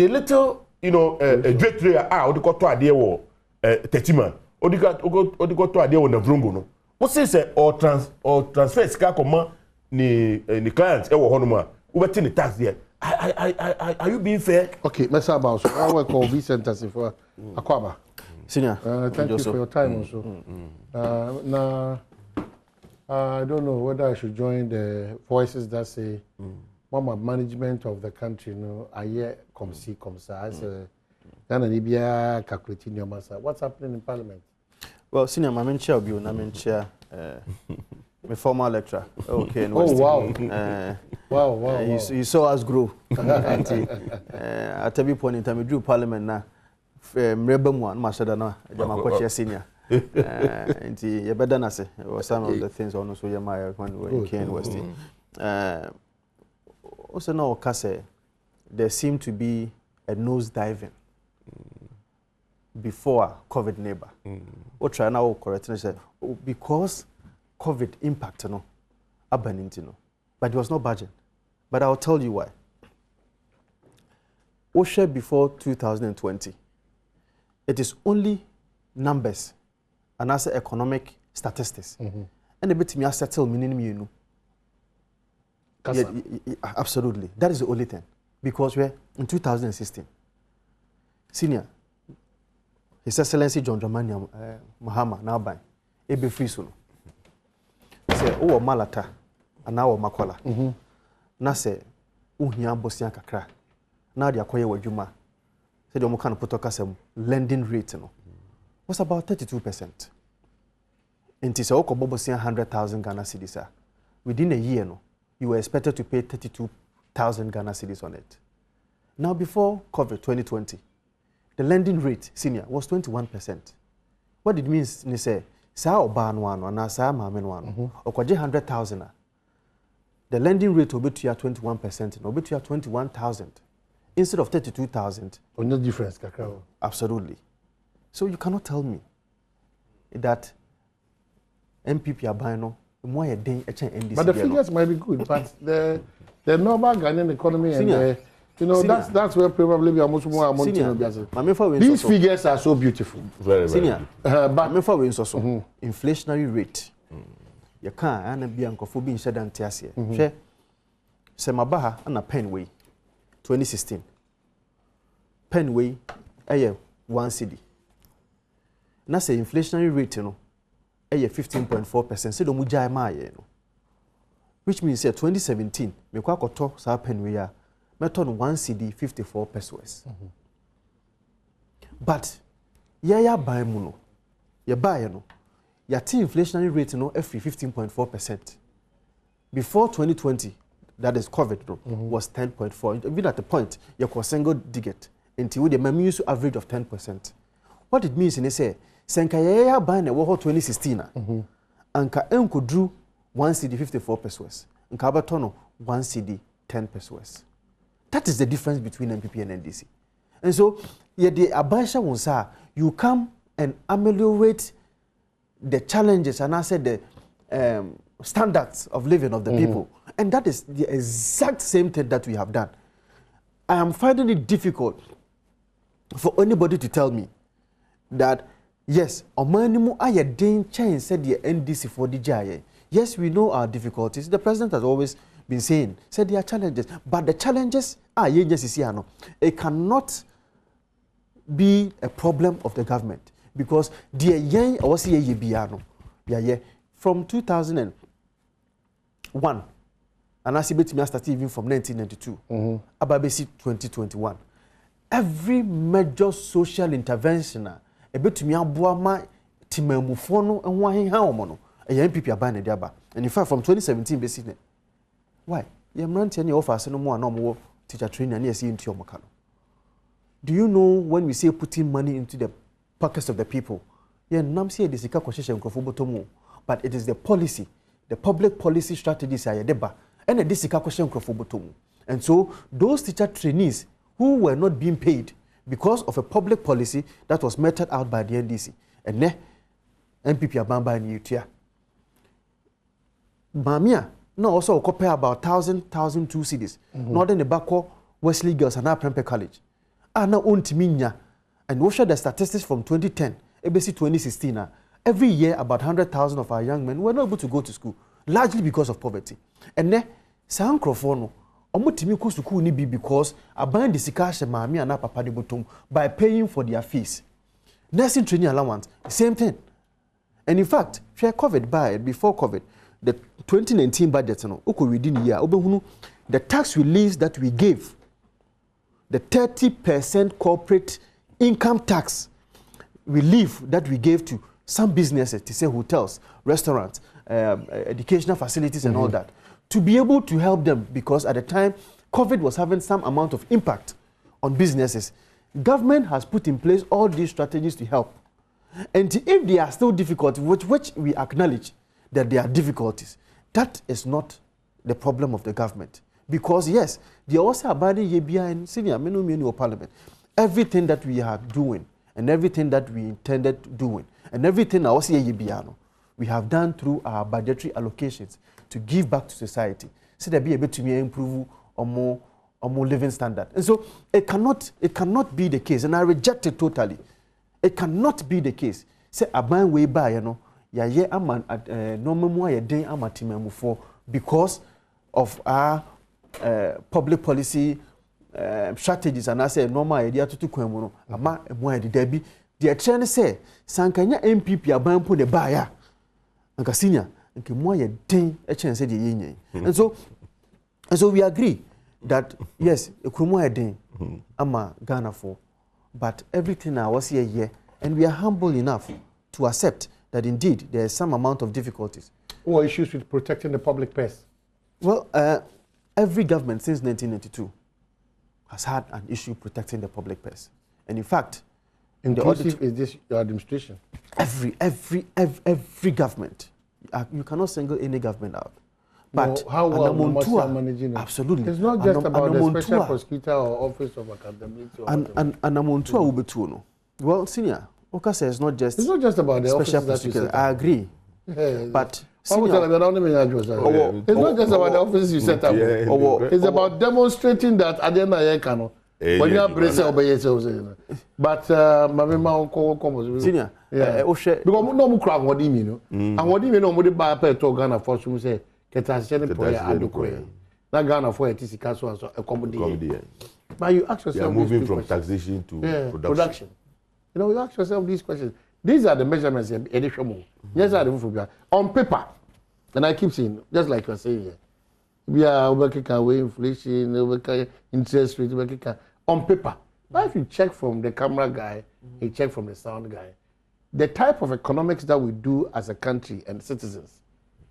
little dread trader what they got to idea or 30 man or they got to idea on the vrungo no. What say or transfer sika koma ni clients honoma the tax there. Are you being fair? Okay, let's have about so I work on V centers for Akwaba. Senior, thank you for your time also. Now, I don't know whether I should join the voices that say, Mama, management of the country, I hear come see, come say, I say, then Libya calculating your massa. What's happening in Parliament? Well, Senior, I'm in chair of you, and I'm in chair. My former lecturer. Okay. Oh, wow. Wow. You saw us grow. At every point in time, we drew Parliament now. Mrebem one, Mashadana, Jamakoche Senior. And you better not say, or some of the things on also Yamaya when we were in Kane West. Also, now, Kase, there seemed to be a nose diving before COVID neighbor. What try now correct because COVID impact but it was not budget. But I'll tell you why. OSHA before 2020, it is only numbers and also economic statistics. And a bit me settle meaning absolutely. That is the only thing. Because we're in 2016. Senior, His Excellency John Dramani Mahama now by Ebe Free Sono. Say, oh, Malata, and now Makola. Na say, Uhia Bosian Kakra. Now they acquire what you ma. Say, the Mokan Potokasem lending rate was about 32%. And it's a Bosian 100,000 Ghana cedis. Within a year, you were expected to pay 32,000 Ghana cedis on it. Now, before COVID 2020, the lending rate, senior, was 21%. What it means, ni say, sa oban one or na sa mamen one, or 100,000. The lending rate will be to 21%, and will be to 21,000 instead of 32,000. No difference, Kakao. Absolutely. So you cannot tell me that MPP are buying no more a day NDC. But the figures might be good, but the normal Ghanaian economy and that's where probably we are much more amounting. These figures are so beautiful. Very, very. But inflationary rate. You can't be uncomfortable in Shadan Tiasia. Semabaha and a penway 2016. Penway, 1 cedi. Now say inflationary rate, 15.4%. Say the Mujai, which means 2017, me kwa koto sa penway method 1 cedi 54 pesos. But ya buy muno, ya buy no, ya inflationary rate every 15.4%. Before 2020, that is COVID was 10.4. Even at the point you can single digit until the use average of 10%. What it means in say senka ya buy na 2016 anka enko drew 1 cedi 54 pesos. Nka abatono 1 cedi 10 pesos. That is the difference between MPP and NDC. And so, you come and ameliorate the challenges and I said the standards of living of the people. And that is the exact same thing that we have done. I am finding it difficult for anybody to tell me that, yes, Omanimu Ayadin Chain said the NDC for the Jaya. Yes, we know our difficulties. The president has always been saying, said there are challenges, but the challenges it cannot be a problem of the government. because the yen or was ye biano. Yeah. From 2001, and I see me start even from 1992, ababesi 2021. Every major social intervention, a bit to me abuama timemufono and why how mono a MPP abane diaba. And in fact, from 2017, basically, why? You have any offers no more teacher training and yes, into your makano. Do you know when we say putting money into the pockets of the people? Yeah, namsi edisika kwasheshe mkrofobotomo, but it is the policy, the public policy strategies are deba, and the disika kwasheshe mkrofobotomo. And so those teacher trainees who were not being paid because of a public policy that was meted out by the NDC, and ne MPP abamba and UTIA. Mamia, no, also compare about 1,002 cities. Northern Nebako, Wesley Girls, and Prempeh College. Ana Untiminya, and we share the statistics from 2010, ABC 2016. Every year, about 100,000 of our young men were not able to go to school, largely because of poverty. And ne, San Crofono, omutimi ko school ni bi because aban disika she maami ana papa de botom by paying for their fees. Nursing training allowance, same thing. And in fact, share COVID by before COVID, the 2019 budget, within the year, the tax relief that we gave, the 30% corporate income tax relief that we gave to some businesses, to say hotels, restaurants, educational facilities and all that, to be able to help them, because at the time, COVID was having some amount of impact on businesses. Government has put in place all these strategies to help. And if they are still difficult, which we acknowledge, that there are difficulties. That is not the problem of the government. Because yes, they also abiding yebia and senior menu parliament. Everything that we are doing and everything that we intended doing and everything also yebiano, we have done through our budgetary allocations to give back to society. So that be able to improve or more living standard. And so it cannot be the case. And I reject it totally. It cannot be the case. Say aban way by, ya ye aman no memo ye den amatimemu for because of our public policy strategies, and I say normal idea to kwemu no ama emo ede dabi the trend say sankanya MPP aban po de baya anka senior nke mo ye den e chen say de yenyen. And so we agree that yes ekrumo ye den ama Ghana for, but everything I was here and we are humble enough to accept that indeed there is some amount of difficulties. What issues with protecting the public purse? Well, every government since 1992 has had an issue protecting the public purse. And in fact, inclusive is this your administration? Every government. You cannot single any government out. But how well must you managing it? Absolutely. It's not just about the special prosecutor or office of accountability. Well, senior, Oka says it's not just about the special prosecutor. I agree. But it's not just about the offices you set up. It's about demonstrating that at the end of the year, when you are bracing obey but senior, because no more crowd what do you mean? And what do you mean? No more buy per to Ghana for some say get us send for adukoye. Na Ghana for it is castle so accommodate. But you ask yourself, moving from taxation to production. You ask yourself these questions. These are the measurements yes, on paper. And I keep saying, just like you're saying here, we are working away inflation, interest rate, on paper. Now, if you check from the camera guy, you check from the sound guy, the type of economics that we do as a country and citizens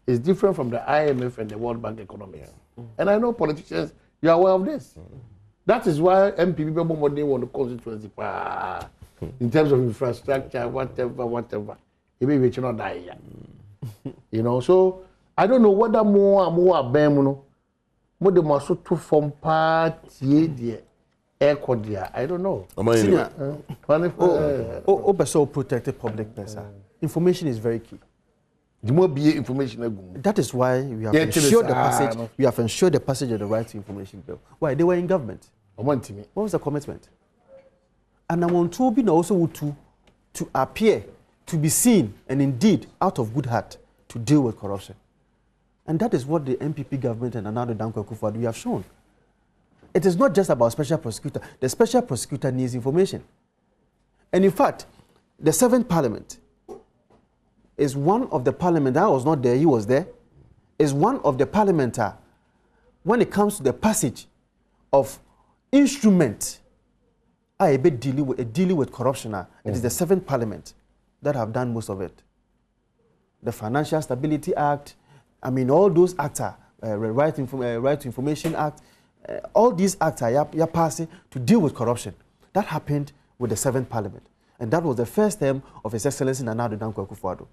is different from the IMF and the World Bank economics. And I know politicians, you are aware of this. That is why MPP people want the constituency in terms of infrastructure, whatever. Maybe we should not die yet. So I don't know whether more more the maso to form party the air cordia. I don't know. So protected public person. Information is very key. The more be information. That is why we have ensured the passage. We have ensured the passage of the right to information bill. Why? They were in government. What was the commitment? And I want to be also to appear, to be seen, and indeed out of good heart to deal with corruption. And that is what the MPP government and Nana Dankwa Akufo-Addo we have shown. It is not just about special prosecutor. The special prosecutor needs information. And in fact, the 7th Parliament is one of the parliament. I was not there, he was there. Is one of the parliament when it comes to the passage of instrument I be dealing with corruption. It is the 7th Parliament that have done most of it. The Financial Stability Act, I mean, all those acts are Right to Information Act, all these acts are passing to deal with corruption. That happened with the 7th Parliament. And that was the first term of His Excellency Nana Addo Dankwa Akufo-Addo.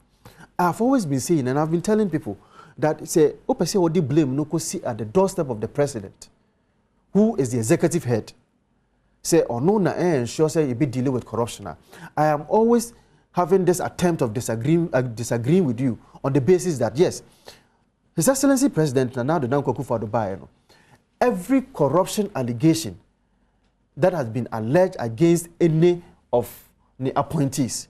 I've always been saying, and I've been telling people, that say, Opese Odi blame no ko see at the doorstep of the president, who is the executive head. Say, or no na ensure say you be dealing with corruption. I am always having this attempt of disagreeing with you on the basis that yes, His Excellency President Nana Addo Dankwa Akufo-Addo, every corruption allegation that has been alleged against any of the appointees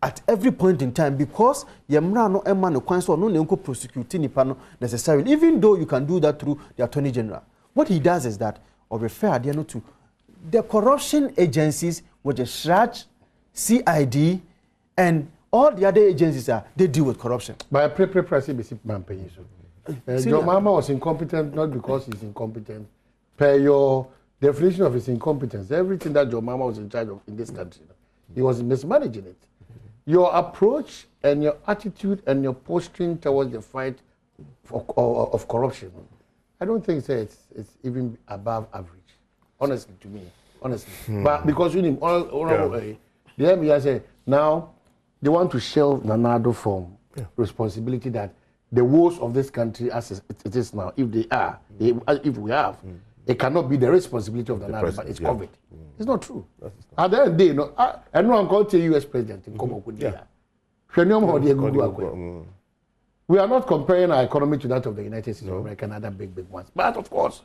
at every point in time, because yemra no emma no kwan so no nenko prosecute nipa no necessarily, even though you can do that through the Attorney General. What he does is that or refer no to the corruption agencies, which is SHRAJ, CID, and all the other agencies they deal with corruption. By a pre-press man pay so. Your mama was incompetent not because he's incompetent. Per your definition of his incompetence, everything that your mama was in charge of in this country, he was mismanaging it. Your approach and your attitude and your posturing towards the fight of corruption, I don't think it's even above average. Honestly, to me, honestly. But because you need the MBI say now they want to shelve Nana Addo from responsibility that the woes of this country as it is now, if they are, if we have, it cannot be the responsibility of Nana Addo, but it's covered. It's not true. At the end of the day, no, I know I'm going to U.S. president in Congo. We are not comparing our economy to that of the United States of America and other big ones. But of course,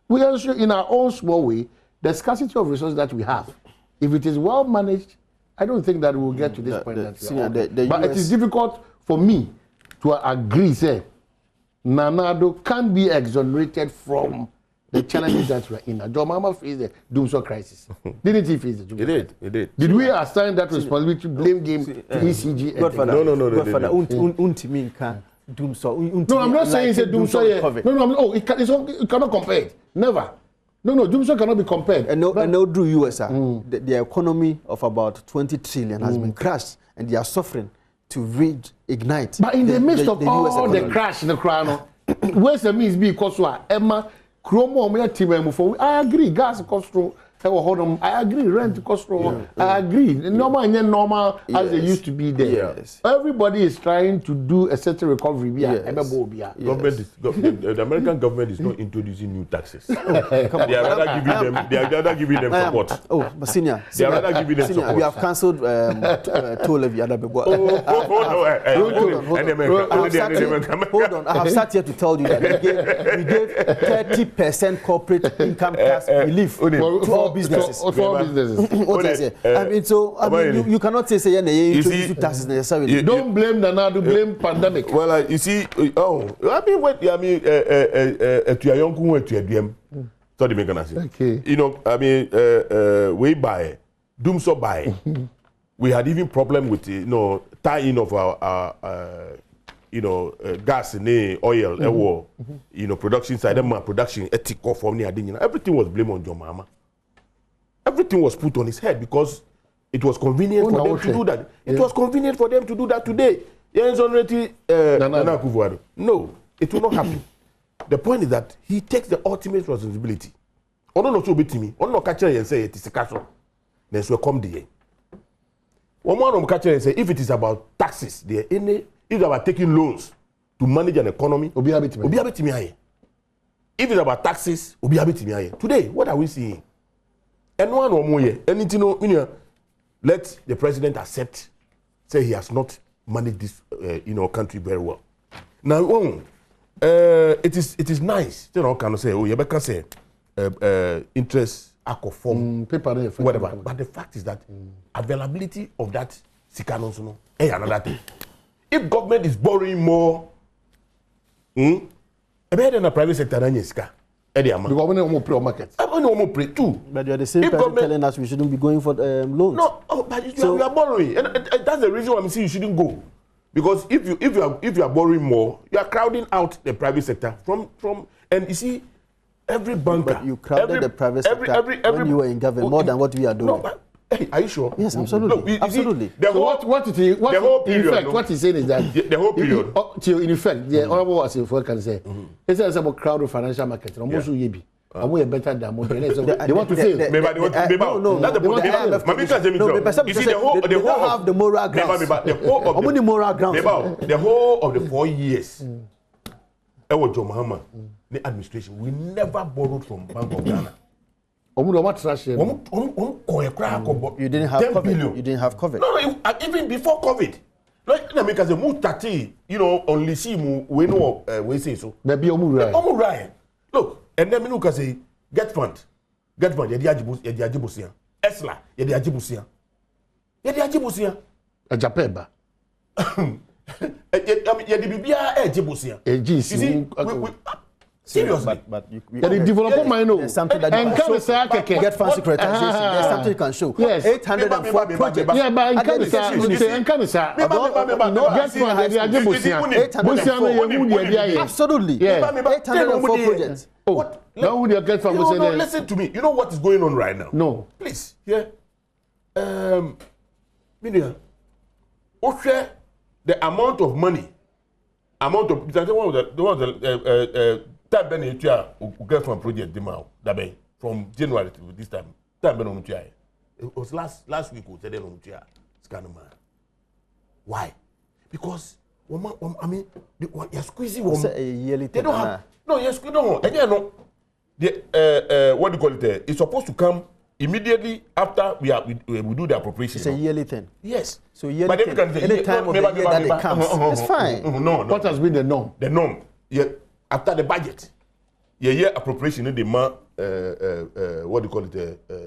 we also, in our own small way, the scarcity of resources that we have, if it is well managed, I don't think that we will get to this point that we are on. But it is difficult for me to agree, say, Nana Addo can be exonerated from the challenges that we're in. John Mama faced the doomsday crisis. Didn't he face the doomsday? It did. Did we assign that responsibility to blame game to ECG? Godfather, No. No, I'm not saying it's a doomsday. No, it cannot compare it. Never. No, doomsday cannot be compared. And no, do US, the economy of about 20 trillion has been crashed, and they are suffering to reignite. But in the midst of all the crash in the crown, where's the means be because Emma I agree, gas cost through. I agree, rent cost through. I agree. Normal as they used to be there. Yes. Everybody is trying to do a certain recovery. The American government is not introducing new taxes. They are rather giving them support. But senior, they are rather giving them support. We have cancelled toll levy. Hold on, I have sat here to tell you that we gave 30% corporate income tax relief to all businesses. I mean, you cannot say you taxes necessarily. Don't blame Nana Addo, blame pandemic. Well, you see, okay. You know, I mean, we buy, doomsday buy. We had even problem with tie-in of our gas and oil, production side, production ethical from everything was blamed on John Mama. Everything was put on his head because it was convenient for them to do that. It was convenient for them to do that today. No, it will not happen. The point is that he takes the ultimate responsibility. Ono no so betimi, ono catch and say it is a castle. Then so come there. One more catch and say if it is about taxes, there if it's about taking loans to manage an economy, if it's about taxes, today, what are we seeing? And one or more, anything, let the president accept, say he has not managed this, country very well. Now, it is nice, kind of say, you better say, interest, form, paper, whatever. But the fact is that availability of that sikanosono, another thing. If government is borrowing more, better than the private sector, Because we don't pray on market. I don't pray too. But you're the same person telling us we shouldn't be going for loans. No, but you are borrowing, and that's the reason why I'm saying you shouldn't go. Because if you are borrowing more, you are crowding out the private sector from and you see every banker. But you crowded the private sector when you were in government more than what we are doing. No, but, hey, are you sure? Yes, absolutely. No, absolutely. See, the whole period, what he's saying is that the whole period. In effect, the honorable was if we can say, it's about crowded financial market. Almost yebi. And we are better than more. They want to fail. Maybe they want to fail. No, that's the point. You see, the whole have the moral grounds. The whole of the 4 years. Ewo John Mahama, the administration, we never borrowed from Bank of Ghana. You didn't have COVID. Billion. You didn't have COVID. No, even before COVID. Like na make us move 30, only see we know we say so. Maybe Omurai. Look, and then we say get fund, yedi ajibusia. Esla, yedi ajibusia. Yedi ajibusia. Ajapeba. Yedi bibia ajibusia. Ejisi. Seriously, but you develop my know. There's something that you can show. Get fancy securitization. There's something you can show. Yes. 804 projects. Yeah, but in Canada, absolutely. Yeah. 804 projects. Oh, now would you get from listen to me. You know what is going on right now? No. Please, yeah. Media. Okay, the amount of money, time Ben you get from project Dimao that from January to this time Ben on it was last week we said on Scanoma. Why? Because I mean you're squeezing they don't have no you're squeezing and you know the what do you call it it's supposed to come immediately after we do the appropriation. It's a yearly thing. Yes. So yearly thing. Any time of the year that it comes, it's fine. No. What has been the norm? The norm. Yeah. After the budget, year appropriation, the what do you call it,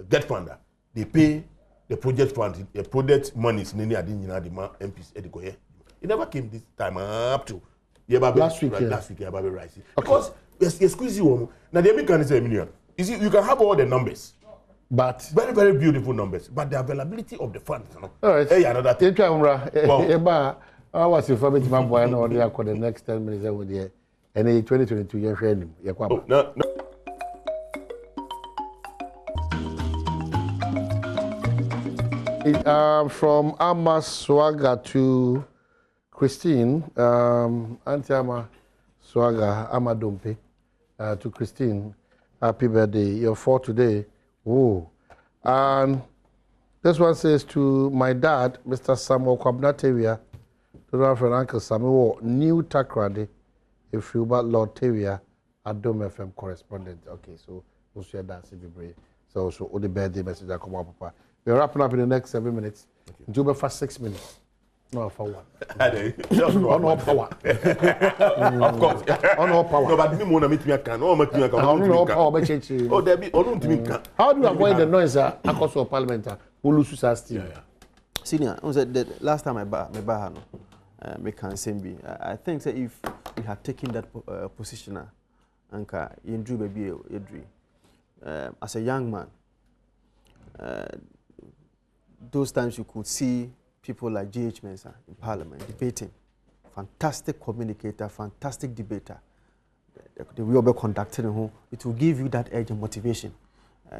get funder. They pay the project fund, the project monies. Nini adin the MPs ediko here. It never came this time up to last week. Right, because you squeeze you. Now the American is a million. You see, you can have all the numbers, but very very beautiful numbers, but the availability of the funds. All right. Hey, another thing. I was informing my boy now the next 10 minutes over there. And in 2022, you're ready. No. From Amma Swaga to Christine, Auntie Amma Swaga, Amma Dompe, to Christine, happy birthday. You're 4 today. Oh. And this one says to my dad, Mr. Samuel Kwabnatevia, to my friend Uncle Samuel, new Takrade. If you about Lord Tavia, Adom FM correspondent. Okay, so we'll share that. So all the birthday message that come up, Papa. We're wrapping up in the next 7 minutes. Do it for 6 minutes. No, for one. On all power. Of course. On all power. No, but me wanna meet me a can. Oh, meet me a can. On all power, but change. Oh, there be. Oh, no, me can. How do you avoid the noise? Across our parliament, who loses us still. Senior, the last time I bahano. Me can same be. I think that if we had taken that position, Anka, you drew baby as a young man, those times you could see people like G.H. Mensah in Parliament debating. Fantastic communicator, fantastic debater. The way we conducted him, it will give you that edge and motivation.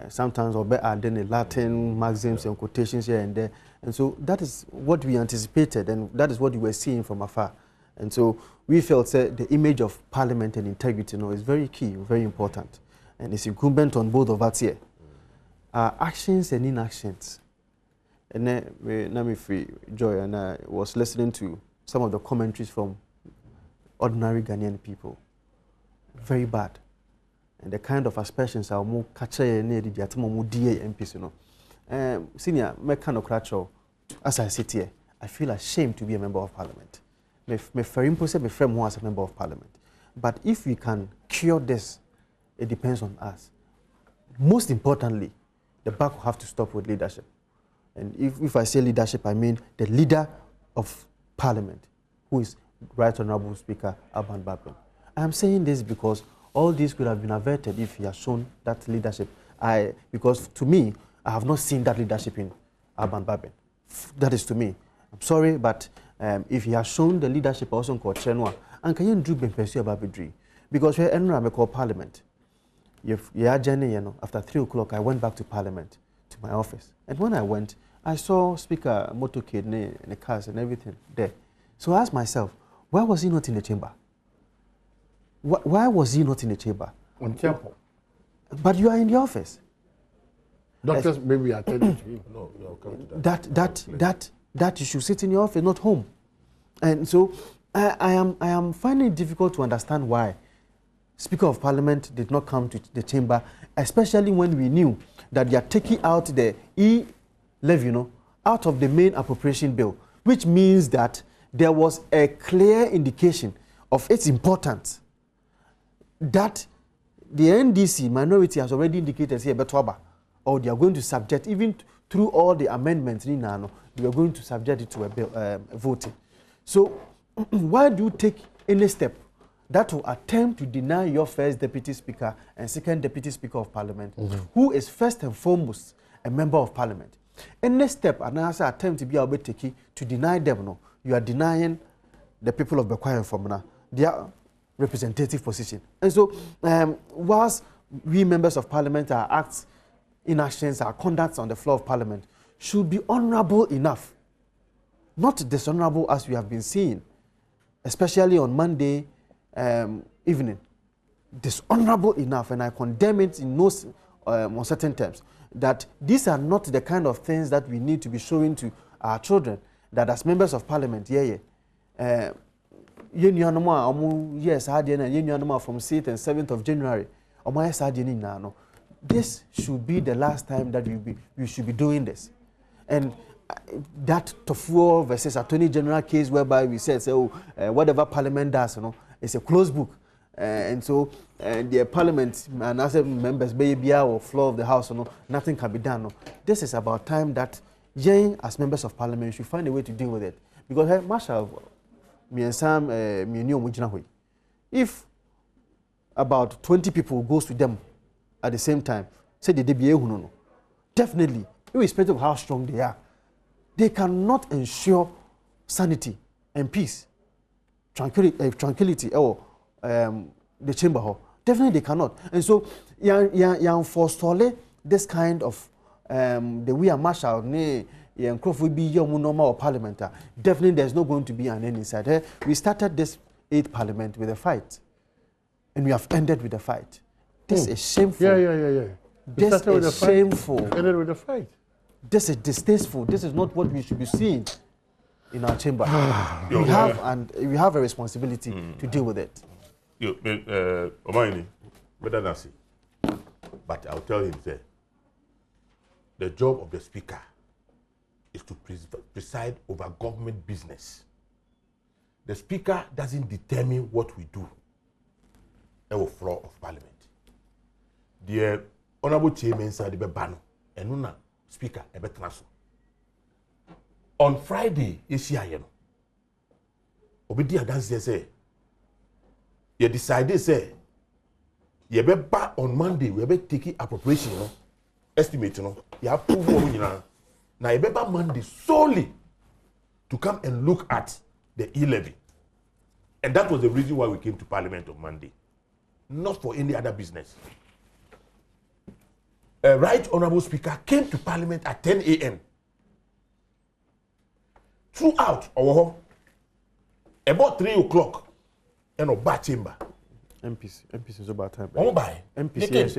Sometimes I'll be adding a Latin maxims and quotations here and there. And so that is what we anticipated, and that is what we were seeing from afar. And so we felt the image of Parliament and integrity is very key, very important. And it's incumbent on both of us here. Actions and inactions. And then, let me free Joy, and I was listening to some of the commentaries from ordinary Ghanaian people. Very bad. And the kind of aspersions are more catchy near the Atomo DA MPs, Senior, my kind of cratcho, as I sit here, I feel ashamed to be a member of Parliament. My friend was a member of Parliament. But if we can cure this, it depends on us. Most importantly, the buck will have to stop with leadership. And if I say leadership, I mean the leader of Parliament, who is Right Honorable Speaker Alban Badwam. I am saying this because all this could have been averted if he had shown that leadership. Because to me, I have not seen that leadership in Urban Baben. That is to me. I'm sorry, but if he has shown the leadership also in Chenwa, and can you do pursue about Bidri? Because we're in Parliament. After 3 o'clock, I went back to Parliament, to my office. And when I went, I saw Speaker Motorcade and the cars and everything there. So I asked myself, why was he not in the chamber? Why was he not in the chamber? On temple. But you are in the office. Doctors maybe attended to you. No, you're coming to that you should sit in your office, not home. And so I am finding it difficult to understand why Speaker of Parliament did not come to the chamber, especially when we knew that they are taking out the levy, out of the main appropriation bill, which means that there was a clear indication of its importance that the NDC minority has already indicated here, or they are going to subject, even through all the amendments, they are going to subject it to a bill, voting. So why do you take any step that will attempt to deny your first deputy speaker and second deputy speaker of parliament, who is first and foremost a member of parliament? Any step, another attempt to be able to deny them, you are denying the people of Bekwai and Fomna their representative position. And so, whilst we members of parliament, our acts, inactions, our conducts on the floor of parliament should be honorable enough, not dishonorable as we have been seeing, especially on Monday evening. Dishonorable enough, and I condemn it in no uncertain terms, that these are not the kind of things that we need to be showing to our children, that as members of parliament, yes, from 6th and 7th of January, this should be the last time that we should be doing this. And that Tofuo versus Attorney General case whereby we said, whatever Parliament does, it's a closed book. And so the Parliament and other members, baby or floor of the House, nothing can be done. This is about time that Jane, as members of Parliament, should find a way to deal with it. Because Marshall, me and Sam, if about 20 people goes to them at the same time, say the DBA, definitely, irrespective of how strong they are, they cannot ensure sanity and peace, tranquility, or the chamber hall. Definitely they cannot. And so, forestall this kind of the way a marshal, will be your normal parliament. Definitely there's not going to be an end inside. We started this 8th parliament with a fight, and we have ended with a fight. This is shameful. Yeah. This is shameful. Ended with a fight. This is distasteful. This is not what we should be seeing in our chamber. we have a responsibility to deal with it. But I'll tell him, sir, the job of the speaker is to preside over government business. The speaker doesn't determine what we do on the floor of parliament. The honorable chairman said the bano and una speaker ebe transfer. On Friday, you Obidi Adansi say, you decided say, you be back on Monday, we be taking appropriation, estimate, you have proof now. Now you be back Monday solely to come and look at the e-levy. And that was the reason why we came to Parliament on Monday. Not for any other business. A right honorable speaker came to Parliament at 10 a.m. Throughout our home, about 3 o'clock, in a bar chamber. MPs is about time. One by MPs,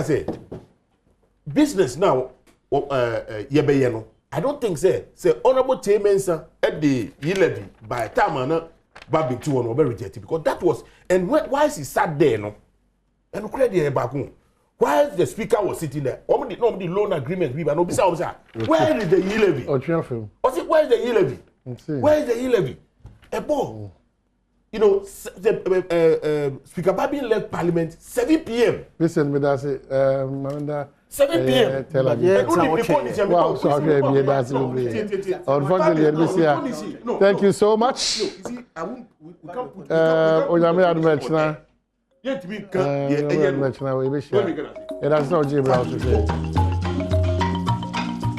say business now. I don't think say honorable chairman at the levy by time Babi 2 on be rejected because that was and why is he sat there no and credit back home. While the speaker was sitting there, the loan agreement, where is the e-levy? Oh, film. Where is the e-levy? Where is the e-levy? A ball. you know, Speaker Babin left Parliament 7 p.m. Listen, me that's it. 7 p.m. Thank you so much. That's not Jim Brown today.